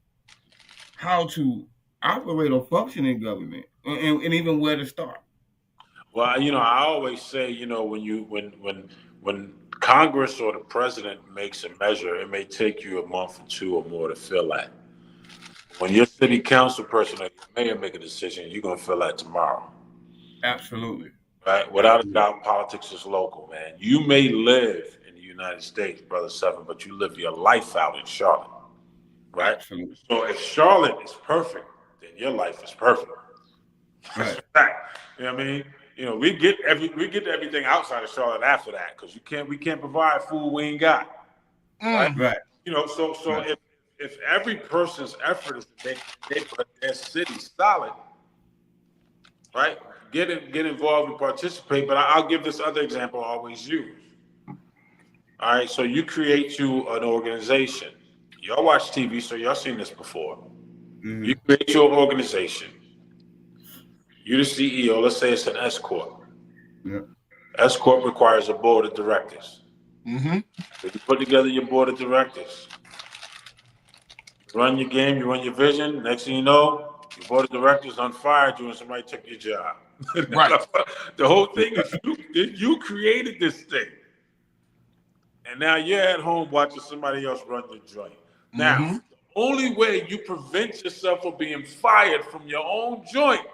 how to operate or function in government and even where to start. Well, I always say, when Congress or the president makes a measure, it may take you a month or two or more to feel that. When your city council person or your mayor make a decision, you're gonna feel that tomorrow. Absolutely. Right? Without a doubt, politics is local, man. You may live in the United States, Brother Seven, but you live your life out in Charlotte. Right? Absolutely. So if Charlotte is perfect, then your life is perfect. That's Right. a fact. You know what I mean? We get everything outside of Charlotte after that because we can't provide food we ain't got. Right? Right. So Right. if every person's effort is to make their city solid, right? Get involved and participate. But I'll give this other example I always use. All right, so you create you an organization. Y'all watch TV, so y'all seen this before. Mm-hmm. You create your organization. You're the CEO. Let's say it's an S corp. Yeah. S corp requires a board of directors. Mm-hmm. So you put together your board of directors. You run your game. You run your vision. Next thing you know, your board of directors unfired you, and somebody took your job. Right. The whole thing is you created this thing, and now you're at home watching somebody else run your joint. Now, Mm-hmm. the only way you prevent yourself from being fired from your own joint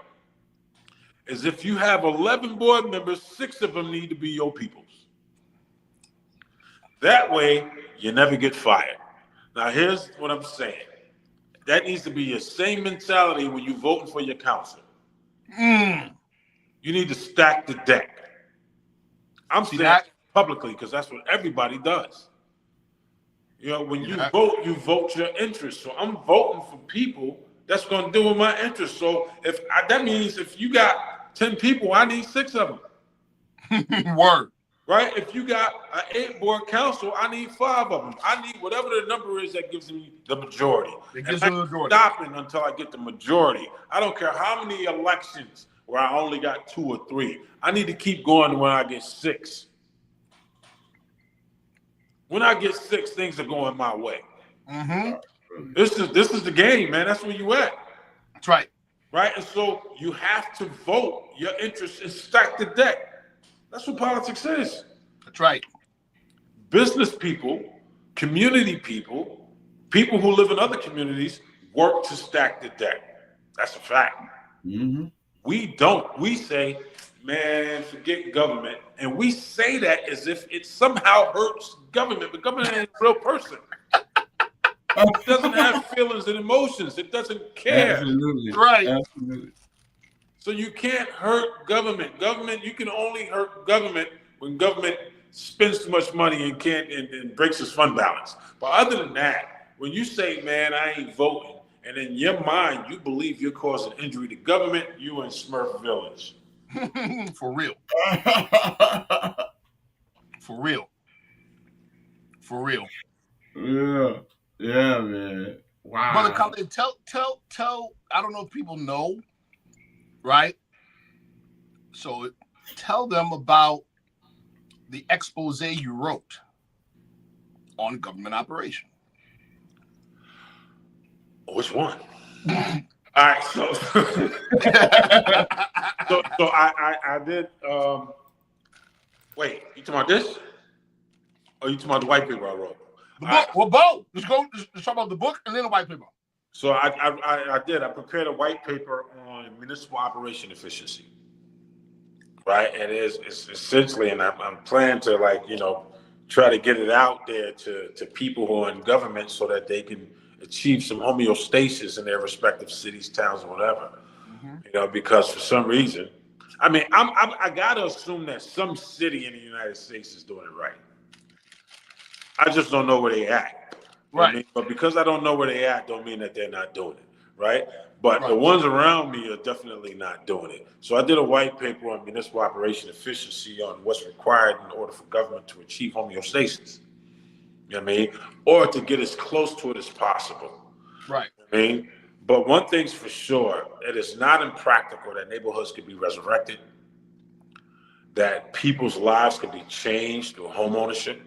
is if you have 11 board members, 6 of them need to be your peoples. That way, you never get fired. Now, here's what I'm saying. That needs to be your same mentality when you're voting for your council. You need to stack the deck. I'm saying that publicly because that's what everybody does. When you vote your interest. So I'm voting for people that's going to deal with my interest. So that means if you got 10 people, I need 6 of them. Word. Right? If you got an 8-board council, I need 5 of them. I need whatever the number is that gives me the majority. It gives me the majority. Stopping until I get the majority. I don't care how many elections where I only got 2 or 3. I need to keep going when I get 6. When I get 6, things are going my way. Mm-hmm. This is the game, man. That's where you at. That's right. Right? And so you have to vote your interests and stack the deck. That's what politics is. That's right. Business people, community people, people who live in other communities work to stack the deck. That's a fact. Mm-hmm. We don't. We say, man, forget government. And we say that as if it somehow hurts government, but government ain't a real person. It doesn't have feelings and emotions. It doesn't care. Absolutely. Right. Absolutely. So you can't hurt government. You can only hurt government when government spends too much money and breaks its fund balance. But other than that, when you say, man, I ain't voting, and in your mind you believe you're causing injury to government, you in Smurf Village. For real. For real. For real. Yeah. Yeah, man. Wow. Brother Khalid, tell, I don't know if people know, right? So tell them about the expose you wrote on government operation. Which one? All right, so I did. Wait, you talking about this? Or you talking about the white paper I wrote? The book. Well, both. Let's talk about the book and then the white paper. So I did. I prepared a white paper on municipal operation efficiency. Right, and it's essentially, and I'm planning to try to get it out there to people who are in government so that they can achieve some homeostasis in their respective cities, towns, or whatever. Because for some reason, I mean, I gotta assume that some city in the United States is doing it right. I just don't know where they at. Right. I mean? But because I don't know where they at, don't mean that they're not doing it, right? But the ones around me are definitely not doing it. So I did a white paper on municipal operation efficiency on what's required in order for government to achieve homeostasis. You know what I mean? Or to get as close to it as possible. Right. I mean, but one thing's for sure, it is not impractical that neighborhoods could be resurrected, that people's lives could be changed through home ownership.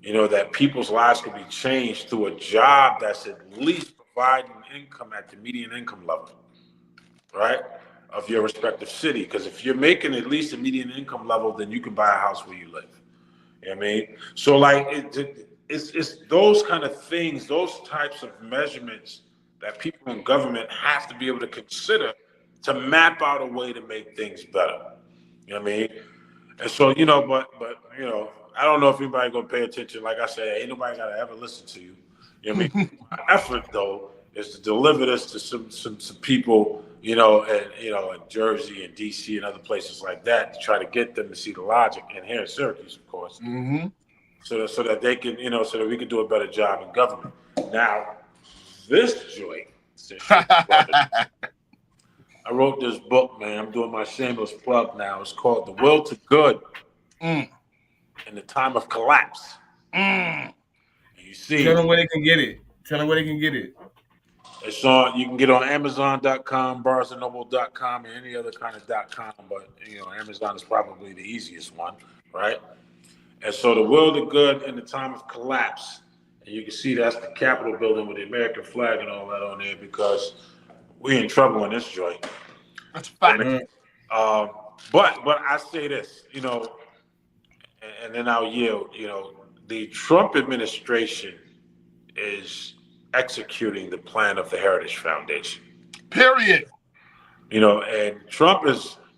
That people's lives could be changed through a job that's at least providing income at the median income level, right, of your respective city. Because if you're making at least a median income level, then you can buy a house where you live. You know what I mean? So, like, it's those kind of things, those types of measurements that people in government have to be able to consider to map out a way to make things better. You know what I mean? And so, but I don't know if anybody gonna pay attention. Like I said, ain't nobody gotta ever listen to you. You know what I mean? My effort though is to deliver this to some people, in Jersey and DC and other places like that, to try to get them to see the logic. And here in Syracuse, of course, so that they can, so that we can do a better job in government. Now, this joint, I wrote this book, man. I'm doing my shameless plug now. It's called The Will to Good in the Time of Collapse. And you see, tell them where they can get it. It's on. You can get it on Amazon.com, BarnesandNoble.com, and any other kind of .com. But Amazon is probably the easiest one, right? And so, The Will to Good in the Time of Collapse, and you can see that's the Capitol building with the American flag and all that on there, because we're in trouble in this joint. That's a fact. But I say this, and then I'll yield. The Trump administration is executing the plan of the Heritage Foundation. Period. And Trump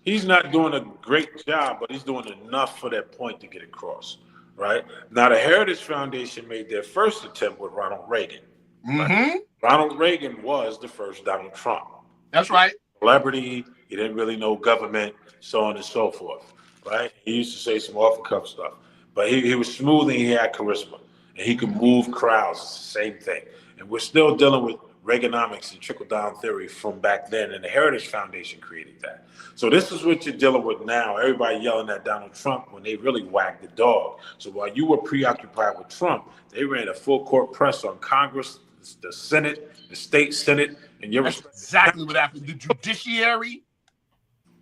he's not doing a great job, but he's doing enough for that point to get across, right? Now, the Heritage Foundation made their first attempt with Ronald Reagan. Right? Ronald Reagan was the first Donald Trump. That's right. Celebrity, he didn't really know government, so on and so forth, right? He used to say some off-the-cuff stuff, but he was smooth and he had charisma, and he could move crowds. It's the same thing. And we're still dealing with Reaganomics and trickle-down theory from back then, and the Heritage Foundation created that. So this is what you're dealing with now. Everybody yelling at Donald Trump when they really wagged the dog. So while you were preoccupied with Trump, they ran a full-court press on Congress, the Senate, the state Senate, and that's exactly what happened. The judiciary.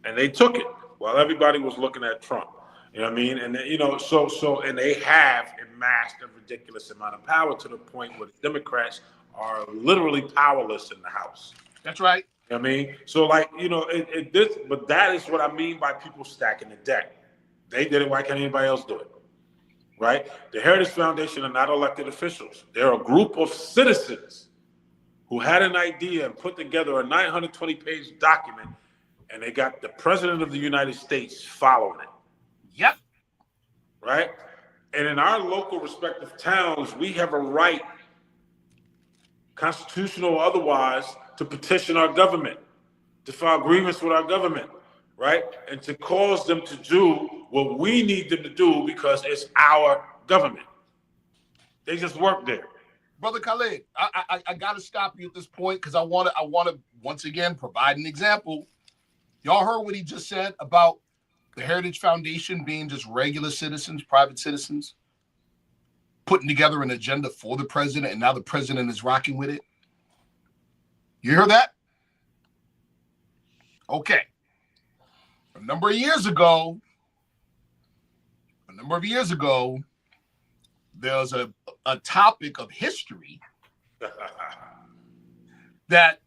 And they took it while everybody was looking at Trump. You know what I mean? And and they have amassed a ridiculous amount of power to the point where the Democrats are literally powerless in the House. That's right. You know what I mean? So but that is what I mean by people stacking the deck. They did it. Why can't anybody else do it? Right? The Heritage Foundation are not elected officials. They're a group of citizens who had an idea and put together a 920-page document, and they got the President of the United States following it. Yep. Right? And in our local respective towns, we have a right, constitutional or otherwise, to petition our government, to file grievance with our government, right? And to cause them to do what we need them to do because it's our government. They just work there. Brother Khalid, I got to stop you at this point because I want to once again provide an example. Y'all heard what he just said about the Heritage Foundation being just regular citizens, private citizens, putting together an agenda for the president, and now the president is rocking with it. You hear that? Okay. A number of years ago, there was a topic of history that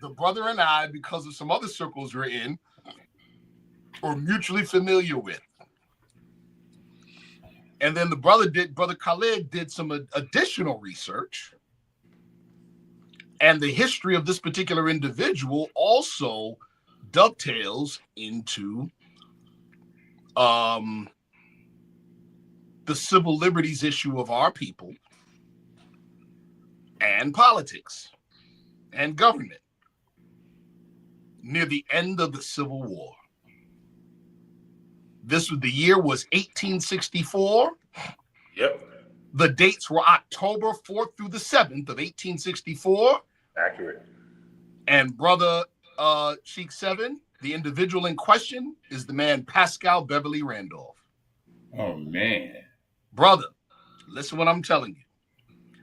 the brother and I, because of some other circles we're in, were mutually familiar with. And then Brother Khalid did some additional research. And the history of this particular individual also dovetails into the the civil liberties issue of our people, and politics and government near the end of the Civil War. The year was 1864. Yep. The dates were October 4th through the 7th of 1864. Accurate. And brother Sheikh 7, the individual in question is the man Pascal Beverly Randolph. Oh, man. Brother, listen what I'm telling you.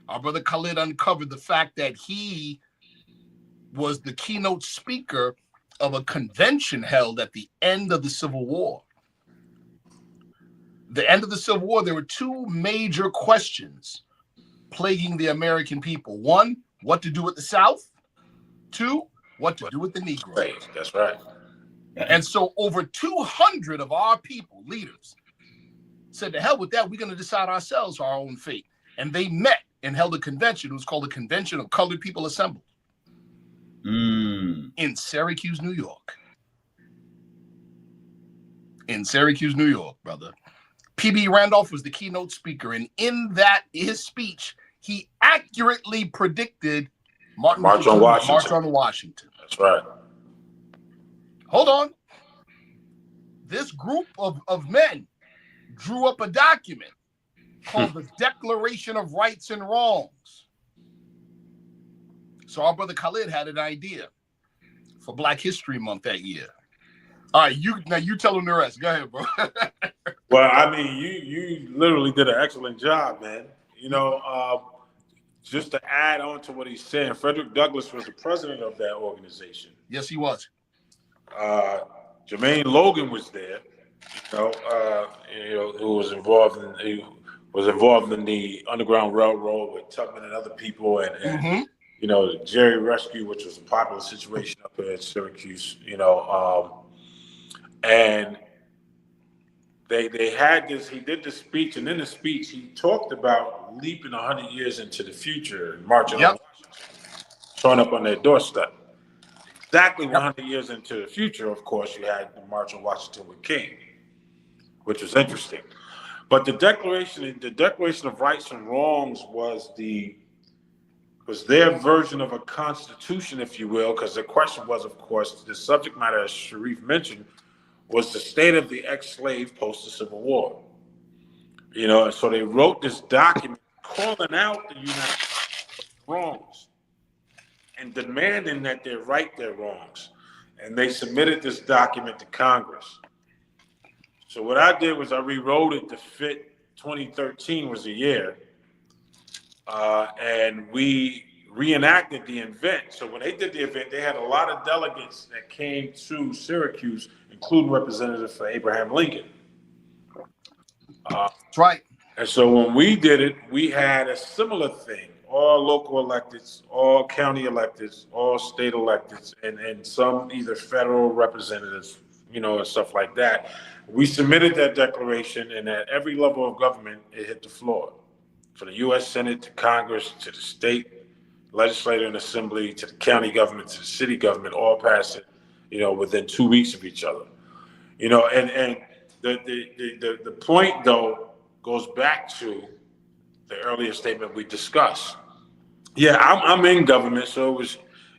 Our brother Khalid uncovered the fact that he was the keynote speaker of a convention held at the end of the Civil War. The end of the Civil War, there were two major questions plaguing the American people. One, what to do with the South. Two, what to do with the Negroes. That's right. And so over 200 of our people, leaders, said, to hell with that, we're going to decide ourselves our own fate. And they met and held a convention. It was called the Convention of Colored People Assembled in Syracuse, New York. In Syracuse, New York, brother. P.B. Randolph was the keynote speaker. And in his speech, he accurately predicted March on Washington. That's right. Hold on. This group of men drew up a document called the Declaration of Rights and Wrongs. So our brother Khalid had an idea for Black History Month that year. All right, you tell them the rest. Go ahead, bro. Well, I mean, you literally did an excellent job, man. You know, just to add on to what he's saying, Frederick Douglass was the president of that organization. Yes, he was. Jermaine Logan was there. Who was involved in the Underground Railroad with Tubman and other people, and the Jerry Rescue, which was a popular situation up there at Syracuse. And they had this. He did the speech, and in the speech, he talked about leaping 100 years into the future and marching on Washington, showing up on their doorstep. Exactly 100 years into the future, of course, you had the March on Washington with King, which was interesting. But the Declaration of Rights and Wrongs was their version of a constitution, if you will, because the question was, of course, the subject matter, as Sharif mentioned, was the state of the ex-slave post the Civil War. And so they wrote this document calling out the United States wrongs and demanding that they right their wrongs. And they submitted this document to Congress. So what I did was I rewrote it to fit 2013 was the year. And we reenacted the event. So when they did the event, they had a lot of delegates that came to Syracuse, including representatives for Abraham Lincoln. That's right. And so when we did it, we had a similar thing. All local electeds, all county electeds, all state electeds, and some either federal representatives, and stuff like that. We submitted that declaration, and at every level of government, it hit the floor. From the U.S. Senate to Congress to the state legislature and assembly to the county government to the city government, all passed it, within 2 weeks of each other. And the point though goes back to the earlier statement we discussed. Yeah, I'm in government, so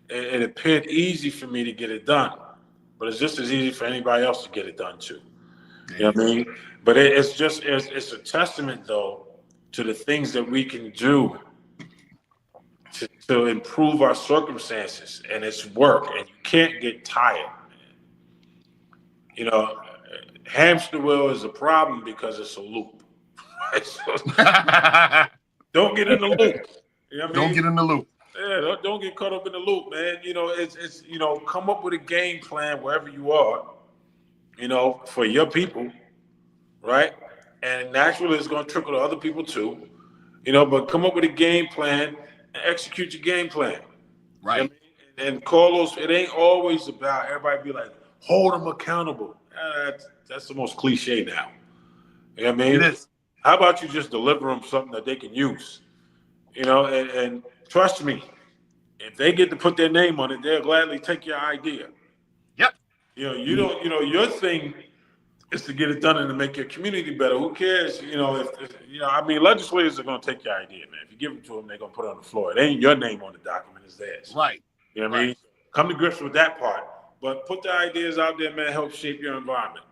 it appeared easy for me to get it done, but it's just as easy for anybody else to get it done too. You know what I mean? But it's a testament though to the things that we can do to improve our circumstances, and it's work, and you can't get tired. Hamster wheel is a problem because it's a loop. Don't get in the loop. Don't get in the loop. Yeah, don't get caught up in the loop, man. It's come up with a game plan wherever you are, for your people, right? And naturally, it's going to trickle to other people too, but come up with a game plan and execute your game plan. Right. And call those, it ain't always about everybody be like, hold them accountable. That's the most cliche now. You know what I mean? It is. How about you just deliver them something that they can use? And trust me, if they get to put their name on it, they'll gladly take your idea. Yep. You don't, your thing It's to get it done and to make your community better. Who cares? I mean, legislators are going to take your idea, man. If you give them to them, they're going to put it on the floor. It ain't your name on the document, it's theirs. Right. You know what I mean? Come to grips with that part. But put the ideas out there, man, help shape your environment.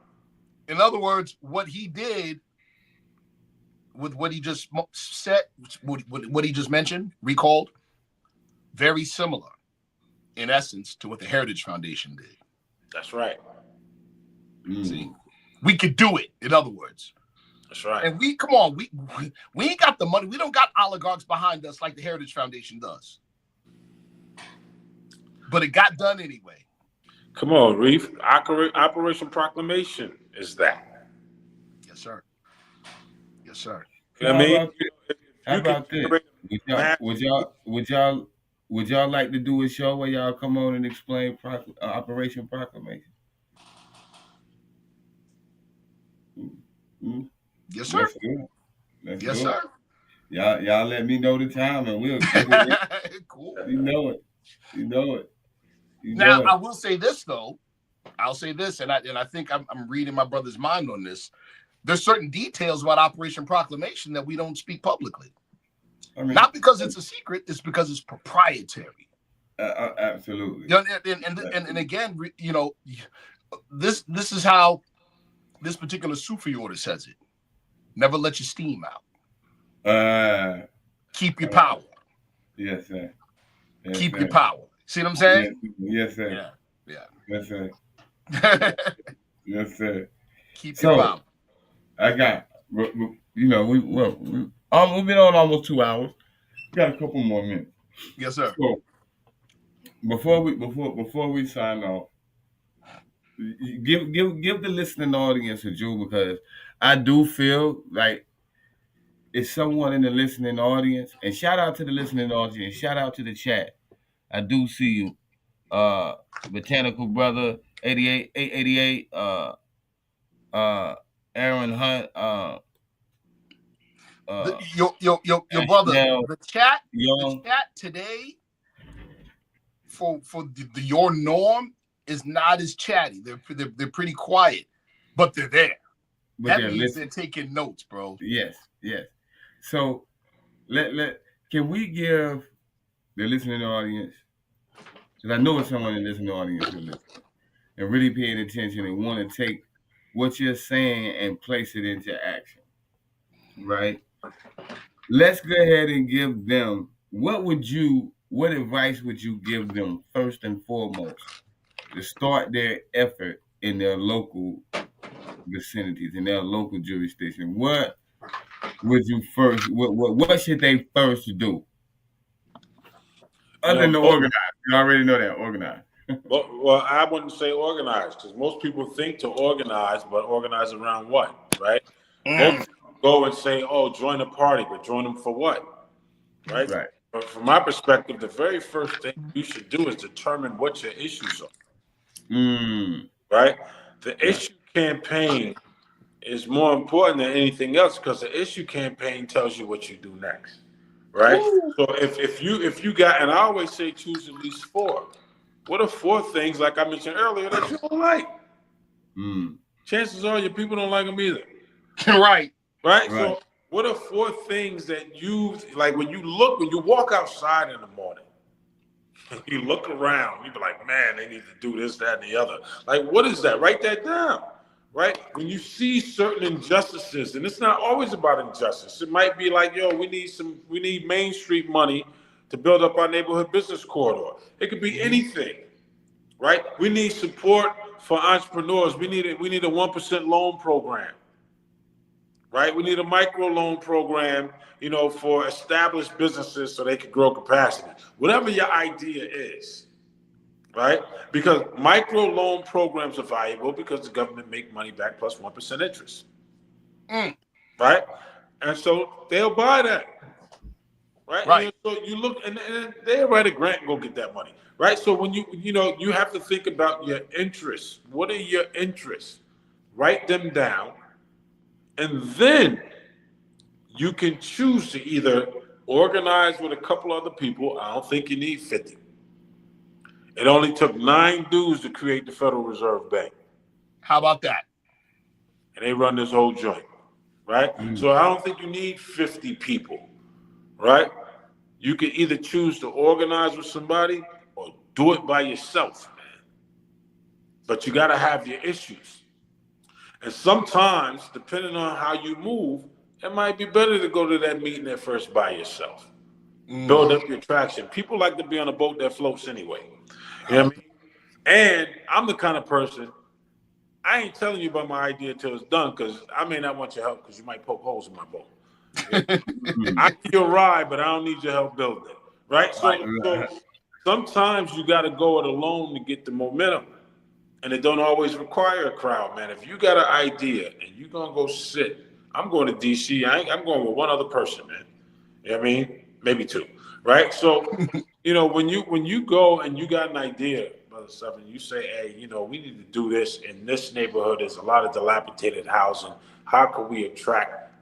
In other words, what he did with what he just said, what he just mentioned, recalled, very similar, in essence, to what the Heritage Foundation did. That's right. See, we could do it. In other words, that's right. And we ain't got the money. We don't got oligarchs behind us like the Heritage Foundation does. But it got done anyway. Come on, Reef. Operation Proclamation is that. Yes, sir. Yes, sir. You know what I mean? How about this? Would y'all like to do a show where y'all come on and explain Operation Proclamation? Mm-hmm. Yes, sir. Let's yes, do sir. It. Y'all let me know the time and we'll get it. Cool. You know it. Now, I will say this though. I'll say this, and I think I'm reading my brother's mind on this. There's certain details about Operation Proclamation that we don't speak publicly. I mean, not because it's a secret, it's because it's proprietary. Absolutely. And again, this is how this particular Sufi order says it. Never let your steam out. Keep your power. Yes, sir. Keep your power. See what I'm saying? Yes, sir. Yeah. Yes, sir. Yes, sir. Keep your power. I got, we've been on almost 2 hours. Got a couple more minutes. Yes, sir. So before we sign off, give the listening audience a jewel, because I do feel like it's someone in the listening audience. And shout out to the listening audience. Shout out to the chat. I do see you, Botanical Brother 888, Aaron Hunt, your brother, the chat today for your norm is not as chatty. They're pretty quiet, but they're there. That means they're taking notes, bro. Yes. So can we give the listening audience, because I know it's someone in the listening audience who listens and really paying attention and want to take what you're saying and place it into action, right? Let's go ahead and give them, what advice would you give them first and foremost to start their effort in their local vicinities, in their local jurisdiction? What would you what should they first do? Other than organize. You already know that, organize. Well, I wouldn't say organize, because most people think to organize, but organize around what, right? Most people go and say, oh, join a party, but join them for what, right? But from my perspective, the very first thing you should do is determine what your issues are, right? The issue campaign is more important than anything else, because the issue campaign tells you what you do next, right? Ooh. So if you got, and I always say choose at least 4. What are 4 things, like I mentioned earlier, that you don't like? Chances are your people don't like them either. Right. So what are 4 things that you like when you walk outside in the morning, you look around, you be like, man, they need to do this, that, and the other. Like, what is that? Write that down, right? When you see certain injustices, and it's not always about injustice. It might be like, we need Main Street money to build up our neighborhood business corridor. It could be anything, right? We need support for entrepreneurs. We need a 1% loan program, right? We need a micro loan program, for established businesses so they can grow capacity. Whatever your idea is, right? Because micro loan programs are valuable because the government make money back plus 1% interest, right? And so they'll buy that. Right. So you look, and they'll write a grant and go get that money. Right. So when you have to think about your interests. What are your interests? Write them down. And then you can choose to either organize with a couple other people. I don't think you need 50. It only took 9 dudes to create the Federal Reserve Bank. How about that? and they run this whole joint, right? So I don't think you need 50 people, right? You can either choose to organize with somebody or do it by yourself, man. But you got to have your issues. And sometimes, depending on how you move, it might be better to go to that meeting at first by yourself. Build up your traction. People like to be on a boat that floats anyway. You know what I mean? And I'm the kind of person, I ain't telling you about my idea until it's done, because I may not want your help because you might poke holes in my boat. I give you a ride, but I don't need your help building it. Right? So sometimes you got to go it alone to get the momentum. And it don't always require a crowd, man. If you got an idea and you're going to go sit, I'm going to D.C., I'm going with one other person, man. You know what I mean? Maybe two, right? So, when you go and you got an idea, Brother Seven, you say, hey, we need to do this in this neighborhood. There's a lot of dilapidated housing. How can we attract,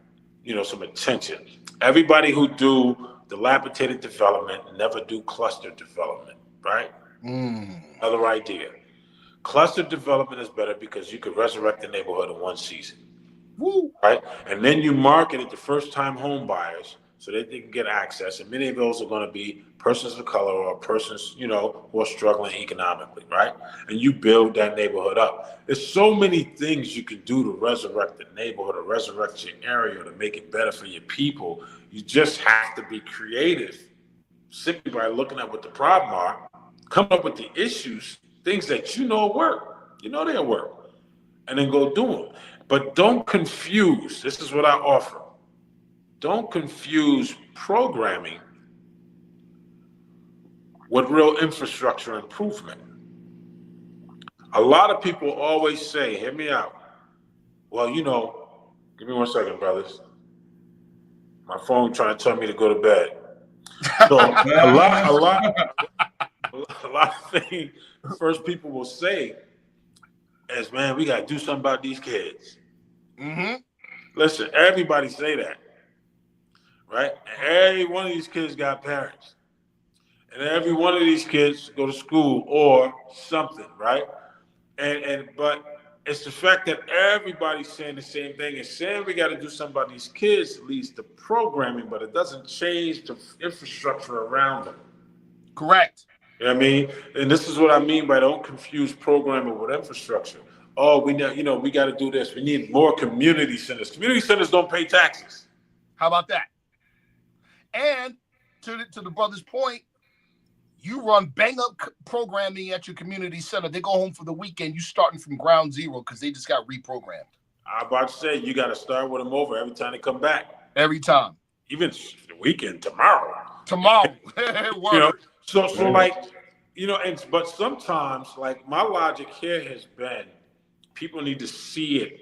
some attention? Everybody who do dilapidated development never do cluster development, right? Another idea. Cluster development is better because you could resurrect the neighborhood in one season. Woo. Right? And then you market it to first-time home buyers so that they can get access. And many of those are going to be persons of color or persons, who are struggling economically, right? And you build that neighborhood up. There's so many things you can do to resurrect the neighborhood or resurrect your area to make it better for your people. You just have to be creative simply by looking at what the problem are, come up with the issues, things that work, they'll work, and then go do them. But don't confuse, this is what I offer, don't confuse programming with real infrastructure improvement. A lot of people always say, hear me out, well, give me 1 second, brothers. My phone trying to tell me to go to bed. So a lot of things first people will say is, man, we got to do something about these kids. Listen, everybody say that, right? Every one of these kids got parents. And every one of these kids go to school or something, right? But it's the fact that everybody's saying the same thing and saying we got to do something about these kids leads to programming, but it doesn't change the infrastructure around them. Correct. You know what I mean? And this is what I mean by don't confuse programming with infrastructure. Oh, we got to do this. We need more community centers. Community centers don't pay taxes. How about that? And to the brother's point, you run bang up programming at your community center. They go home for the weekend. You starting from ground zero because they just got reprogrammed. I'm about to say you got to start with them over every time they come back. Every time. Even the weekend tomorrow. So but sometimes like my logic here has been people need to see it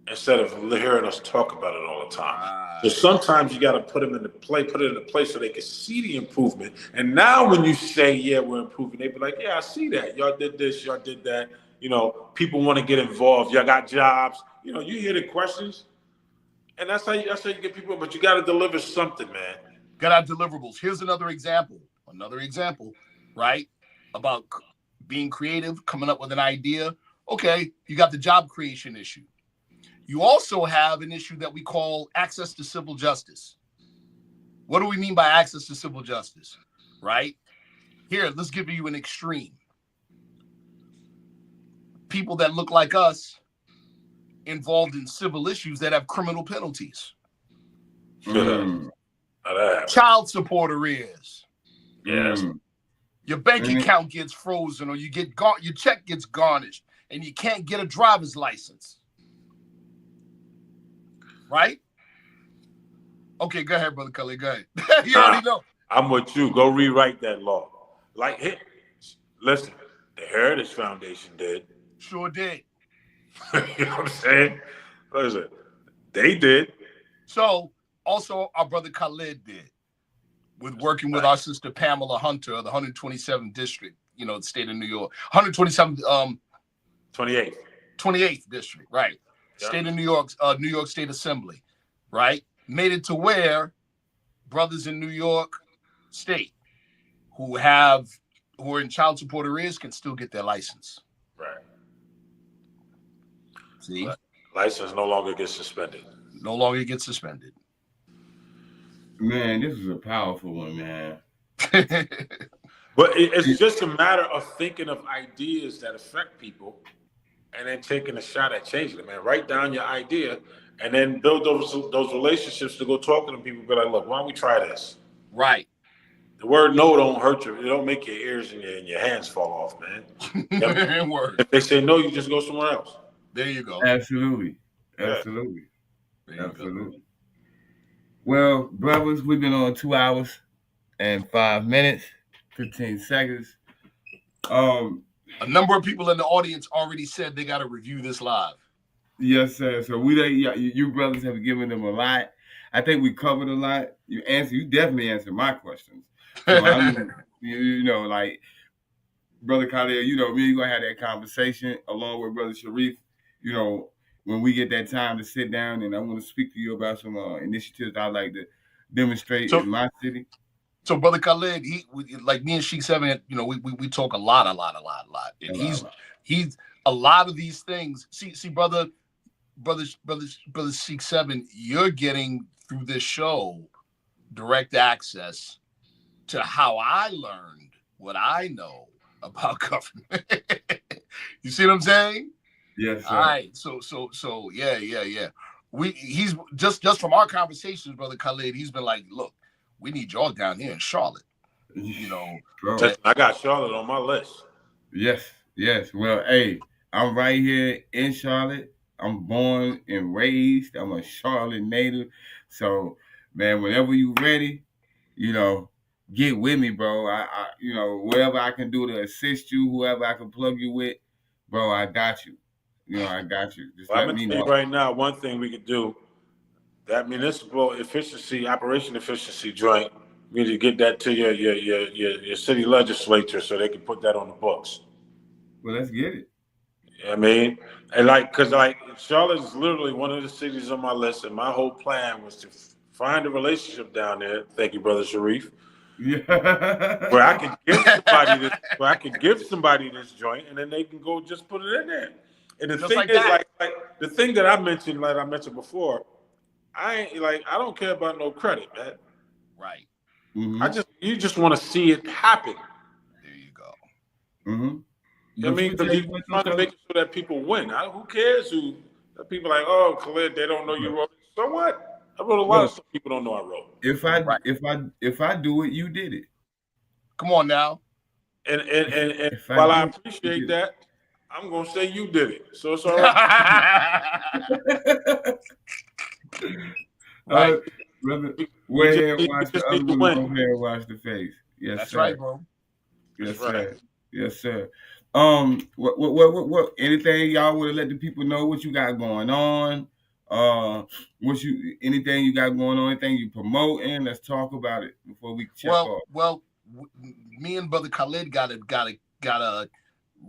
instead of hearing us talk about it all the time. So sometimes you got to put it into place so they can see the improvement. And now when you say, yeah, we're improving, they be like, yeah, I see that. Y'all did this, y'all did that. People want to get involved. Y'all got jobs. You hear the questions. And that's how you get people, but you got to deliver something, man. Got our deliverables. Here's another example, right? About being creative, coming up with an idea. Okay, you got the job creation issue. You also have an issue that we call access to civil justice. What do we mean by access to civil justice, right? Here, let's give you an extreme. People that look like us involved in civil issues that have criminal penalties. Child support arrears. Yes. Your bank account gets frozen, or you get your check gets garnished, and you can't get a driver's license. Right? Okay, go ahead, Brother Khalid. Go ahead. You already know. I'm with you. Go rewrite that law. Listen, the Heritage Foundation did. Sure did. You know what I'm saying? Listen, they did. So, also, our brother Khalid did, with working with our sister Pamela Hunter of the 127th district, the state of New York. 127th, 28th district, right? Yep. State of New York, New York State Assembly, right? Made it to where brothers in New York State who are in child support arrears can still get their license. Right. See? License no longer gets suspended. No longer gets suspended. Man, this is a powerful one, man. But it's just a matter of thinking of ideas that affect people and then taking a shot at changing it, man. Write down your idea and then build those relationships to go talk to them people. Be like, look, why don't we try this? Right. The word no don't hurt you. It don't make your ears and your hands fall off, man. If they say no, you just go somewhere else. There you go. Absolutely. Absolutely. Absolutely. Well, brothers, we've been on 2 hours and 5 minutes, 15 seconds. A number of people in the audience already said they got to review this live. Yes, sir. So you brothers have given them a lot. I think we covered a lot. You definitely answered my questions. So I'm, like Brother Khalid, we're gonna have that conversation along with Brother Sharif. When we get that time to sit down, and I want to speak to you about some initiatives I'd like to demonstrate in my city. So, Brother Khalid, like me and Sheikh 7, we talk a lot. And he's a lot of these things. See, brother Sheikh 7, you're getting through this show direct access to how I learned what I know about government. You see what I'm saying? Yes, sir. All right. So yeah. He's just from our conversations, Brother Khalid, he's been like, look, we need y'all down here in Charlotte. Bro. I got Charlotte on my list. Yes. Well, hey, I'm right here in Charlotte. I'm born and raised. I'm a Charlotte native. So, man, whenever you ready, get with me, bro. I whatever I can do to assist you, whoever I can plug you with, bro, I got you. I got you. Just let me know. Right now, one thing we could do, that municipal efficiency, operation efficiency joint, we need to get that to your city legislature so they can put that on the books. Well, let's get it. I mean, and because Charlotte is literally one of the cities on my list, and my whole plan was to find a relationship down there. Thank you, Brother Sharif. Yeah. Where I could give somebody this joint, and then they can go just put it in there. And the thing is, the thing that I mentioned, like I mentioned before, I don't care about no credit, man. Right. Mm-hmm. You just want to see it happen. There you go. Mm-hmm. I mean, because you're trying to make sure that people win. Who cares who? People like, oh, Khalid, they don't know you wrote it. So what? I wrote a lot of stuff people don't know I wrote. If I do it, you did it. Come on now. And while I appreciate that, I'm gonna say you did it. So it's all right. Right. Brother, go ahead and watch the other one. Go ahead and watch the face. Yes, that's sir. right, bro. Yes, sir. Yes, sir. What anything y'all would have let the people know what you got going on? Anything you got going on, anything you promoting? Let's talk about it before we check off. Well, me and Brother Khalid gotta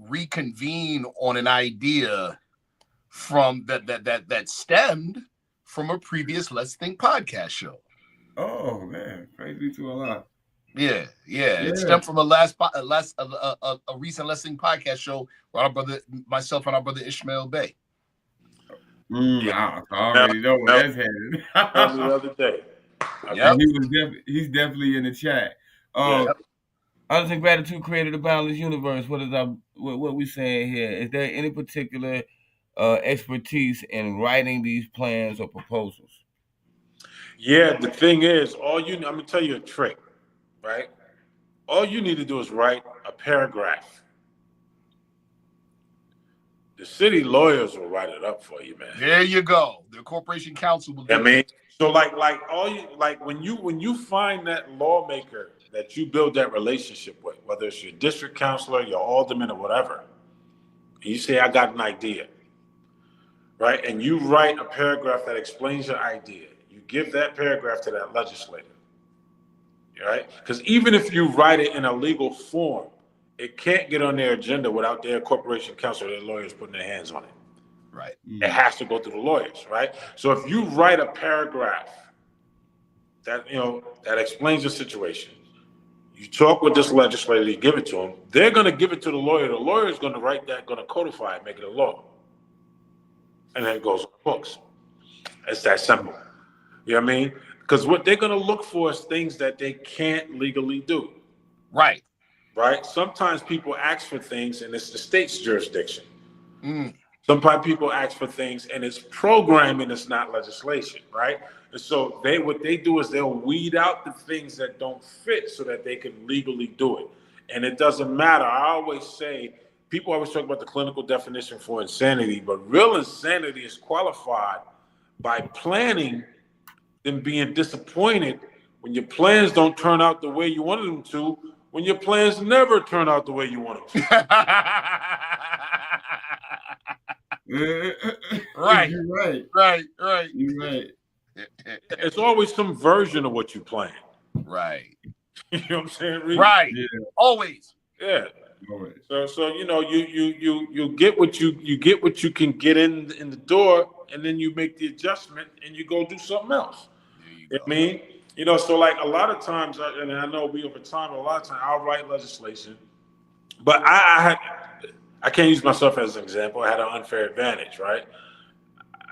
reconvene on an idea from that stemmed from a previous Let's Think podcast show. Oh man, crazy to a lot. Yeah. It stemmed from a recent Let's Think podcast show where myself and our brother Ishmael Bey. I already know where that's headed. The other day. Yep. He's definitely in the chat. Others in gratitude created a boundless universe. What we saying here? Is there any particular expertise in writing these plans or proposals? Yeah, the thing is, I'm gonna tell you a trick, right? All you need to do is write a paragraph. The city lawyers will write it up for you, man. There you go. The corporation counsel will do it. So when you find that lawmaker that you build that relationship with, whether it's your district councilor, your alderman, or whatever, and you say, I got an idea, right? And you write a paragraph that explains your idea. You give that paragraph to that legislator, right? Because even if you write it in a legal form, it can't get on their agenda without their corporation counsel or their lawyers putting their hands on it. Right. It has to go through the lawyers, right? So if you write a paragraph that explains the situation, you talk with this legislator, you give it to them, they're going to give it to the lawyer. The lawyer is going to write that, going to codify it, make it a law. and then it goes on the books. It's that simple. You know what I mean? Because what they're going to look for is things that they can't legally do. Right. Right? Sometimes people ask for things and it's the state's jurisdiction. Mm. Sometimes people ask for things and it's programming, it's not legislation, right? And so what they do is they'll weed out the things that don't fit so that they can legally do it. And it doesn't matter. I always say, people always talk about the clinical definition for insanity, but real insanity is qualified by planning and being disappointed when your plans don't turn out the way you wanted them to, when your plans never turn out the way you want them to. Right. You're right. Right. You're right. It's always some version of what you plan. Right. You know what I'm saying, Reed? Right. Yeah. Always. Yeah. Always. So you know, you get what you can get in the door, and then you make the adjustment and you go do something else. You know what I mean? You know, so like a lot of times, and I know we over time, a lot of times I'll write legislation, but I can't use myself as an example. I had an unfair advantage, right?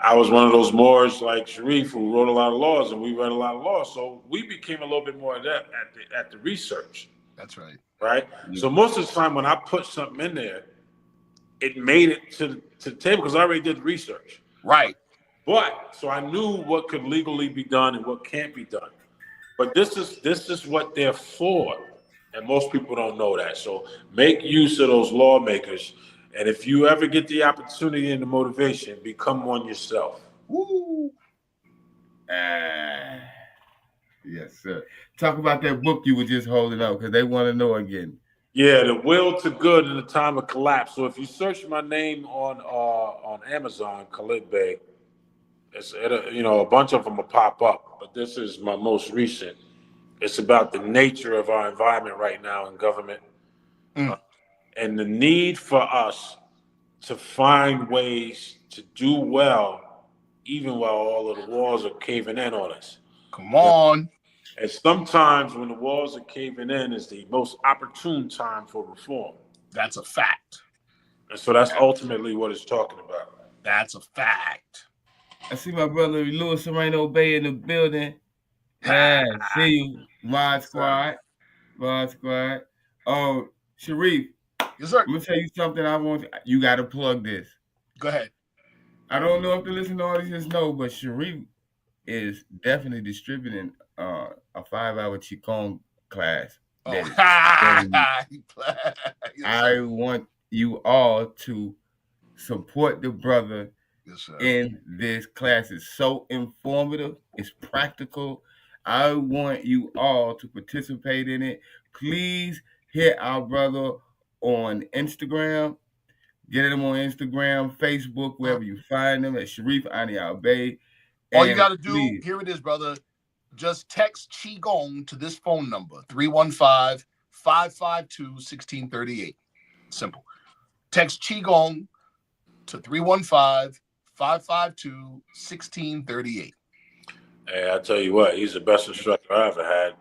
I was one of those Moors like Sharif who wrote a lot of laws, and we read a lot of laws, so we became a little bit more adept at the research. That's right. Right? Yeah. So most of the time when I put something in there, it made it to the table because I already did research. Right. But so I knew what could legally be done and what can't be done. But this is what they're for. And most people don't know that. So make use of those lawmakers. And if you ever get the opportunity and the motivation, become one yourself. Woo. Yes, sir. Talk about that book you were just holding up because they want to know again. Yeah, The Will to Good in the Time of Collapse. So if you search my name on Amazon, Khalid Bey, a bunch of them will pop up. But this is my most recent. It's about the nature of our environment right now in government, and the need for us to find ways to do well, even while all of the walls are caving in on us. Come on. And sometimes when the walls are caving in is the most opportune time for reform. That's a fact. And so that's ultimately what it's talking about. That's a fact. I see my brother Louis Anael-Bey in the building. Yeah, see you, Mod Squad. Sharif. Yes, sir. I'm gonna tell you something. You got to plug this. Go ahead. I don't know if the listening audience know, but Sharif is definitely distributing a 5-hour Qigong class. Oh. I want you all to support the brother in this class. It's so informative. It's practical. I want you all to participate in it. Please hit our brother on Instagram. Get him on Instagram, Facebook, wherever you find him at Sharif Anael-Bey. All you got to do, here it is, brother. Just text Qigong to this phone number, 315-552-1638. Simple. Text Qigong to 315-552-1638. Hey, I tell you what, he's the best instructor I ever had.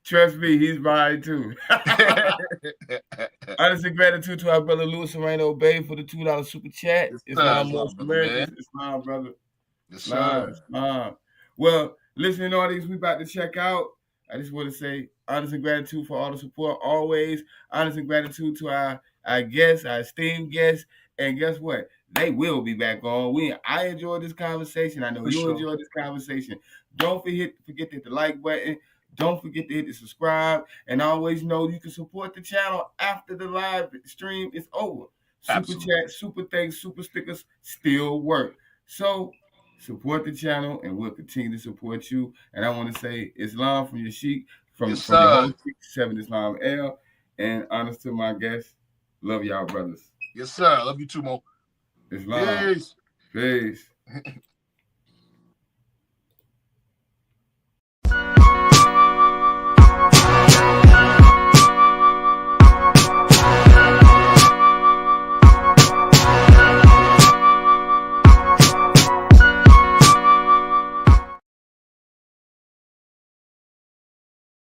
Trust me, he's mine too. Honest gratitude to our brother Louis Anael-Bey for the $2 super chat. Islam Moorish-American. Islam, brother. Islam. Well, listening audience, we about to check out. I just want to say honest and gratitude for all the support always. Honest and gratitude to our guests, our esteemed guests. And guess what? They will be back on. I enjoyed this conversation. I know you enjoyed this conversation. Don't forget to hit the like button. Don't forget to hit the subscribe. And always know you can support the channel after the live stream is over. Super chat, super thanks, super stickers still work. So support the channel, and we'll continue to support you. And I want to say Islam from your Sheikh, from your host, 7 Islam L. And honest to my guests, love y'all brothers. Yes, sir. Love you too, Mo. Islam. Peace.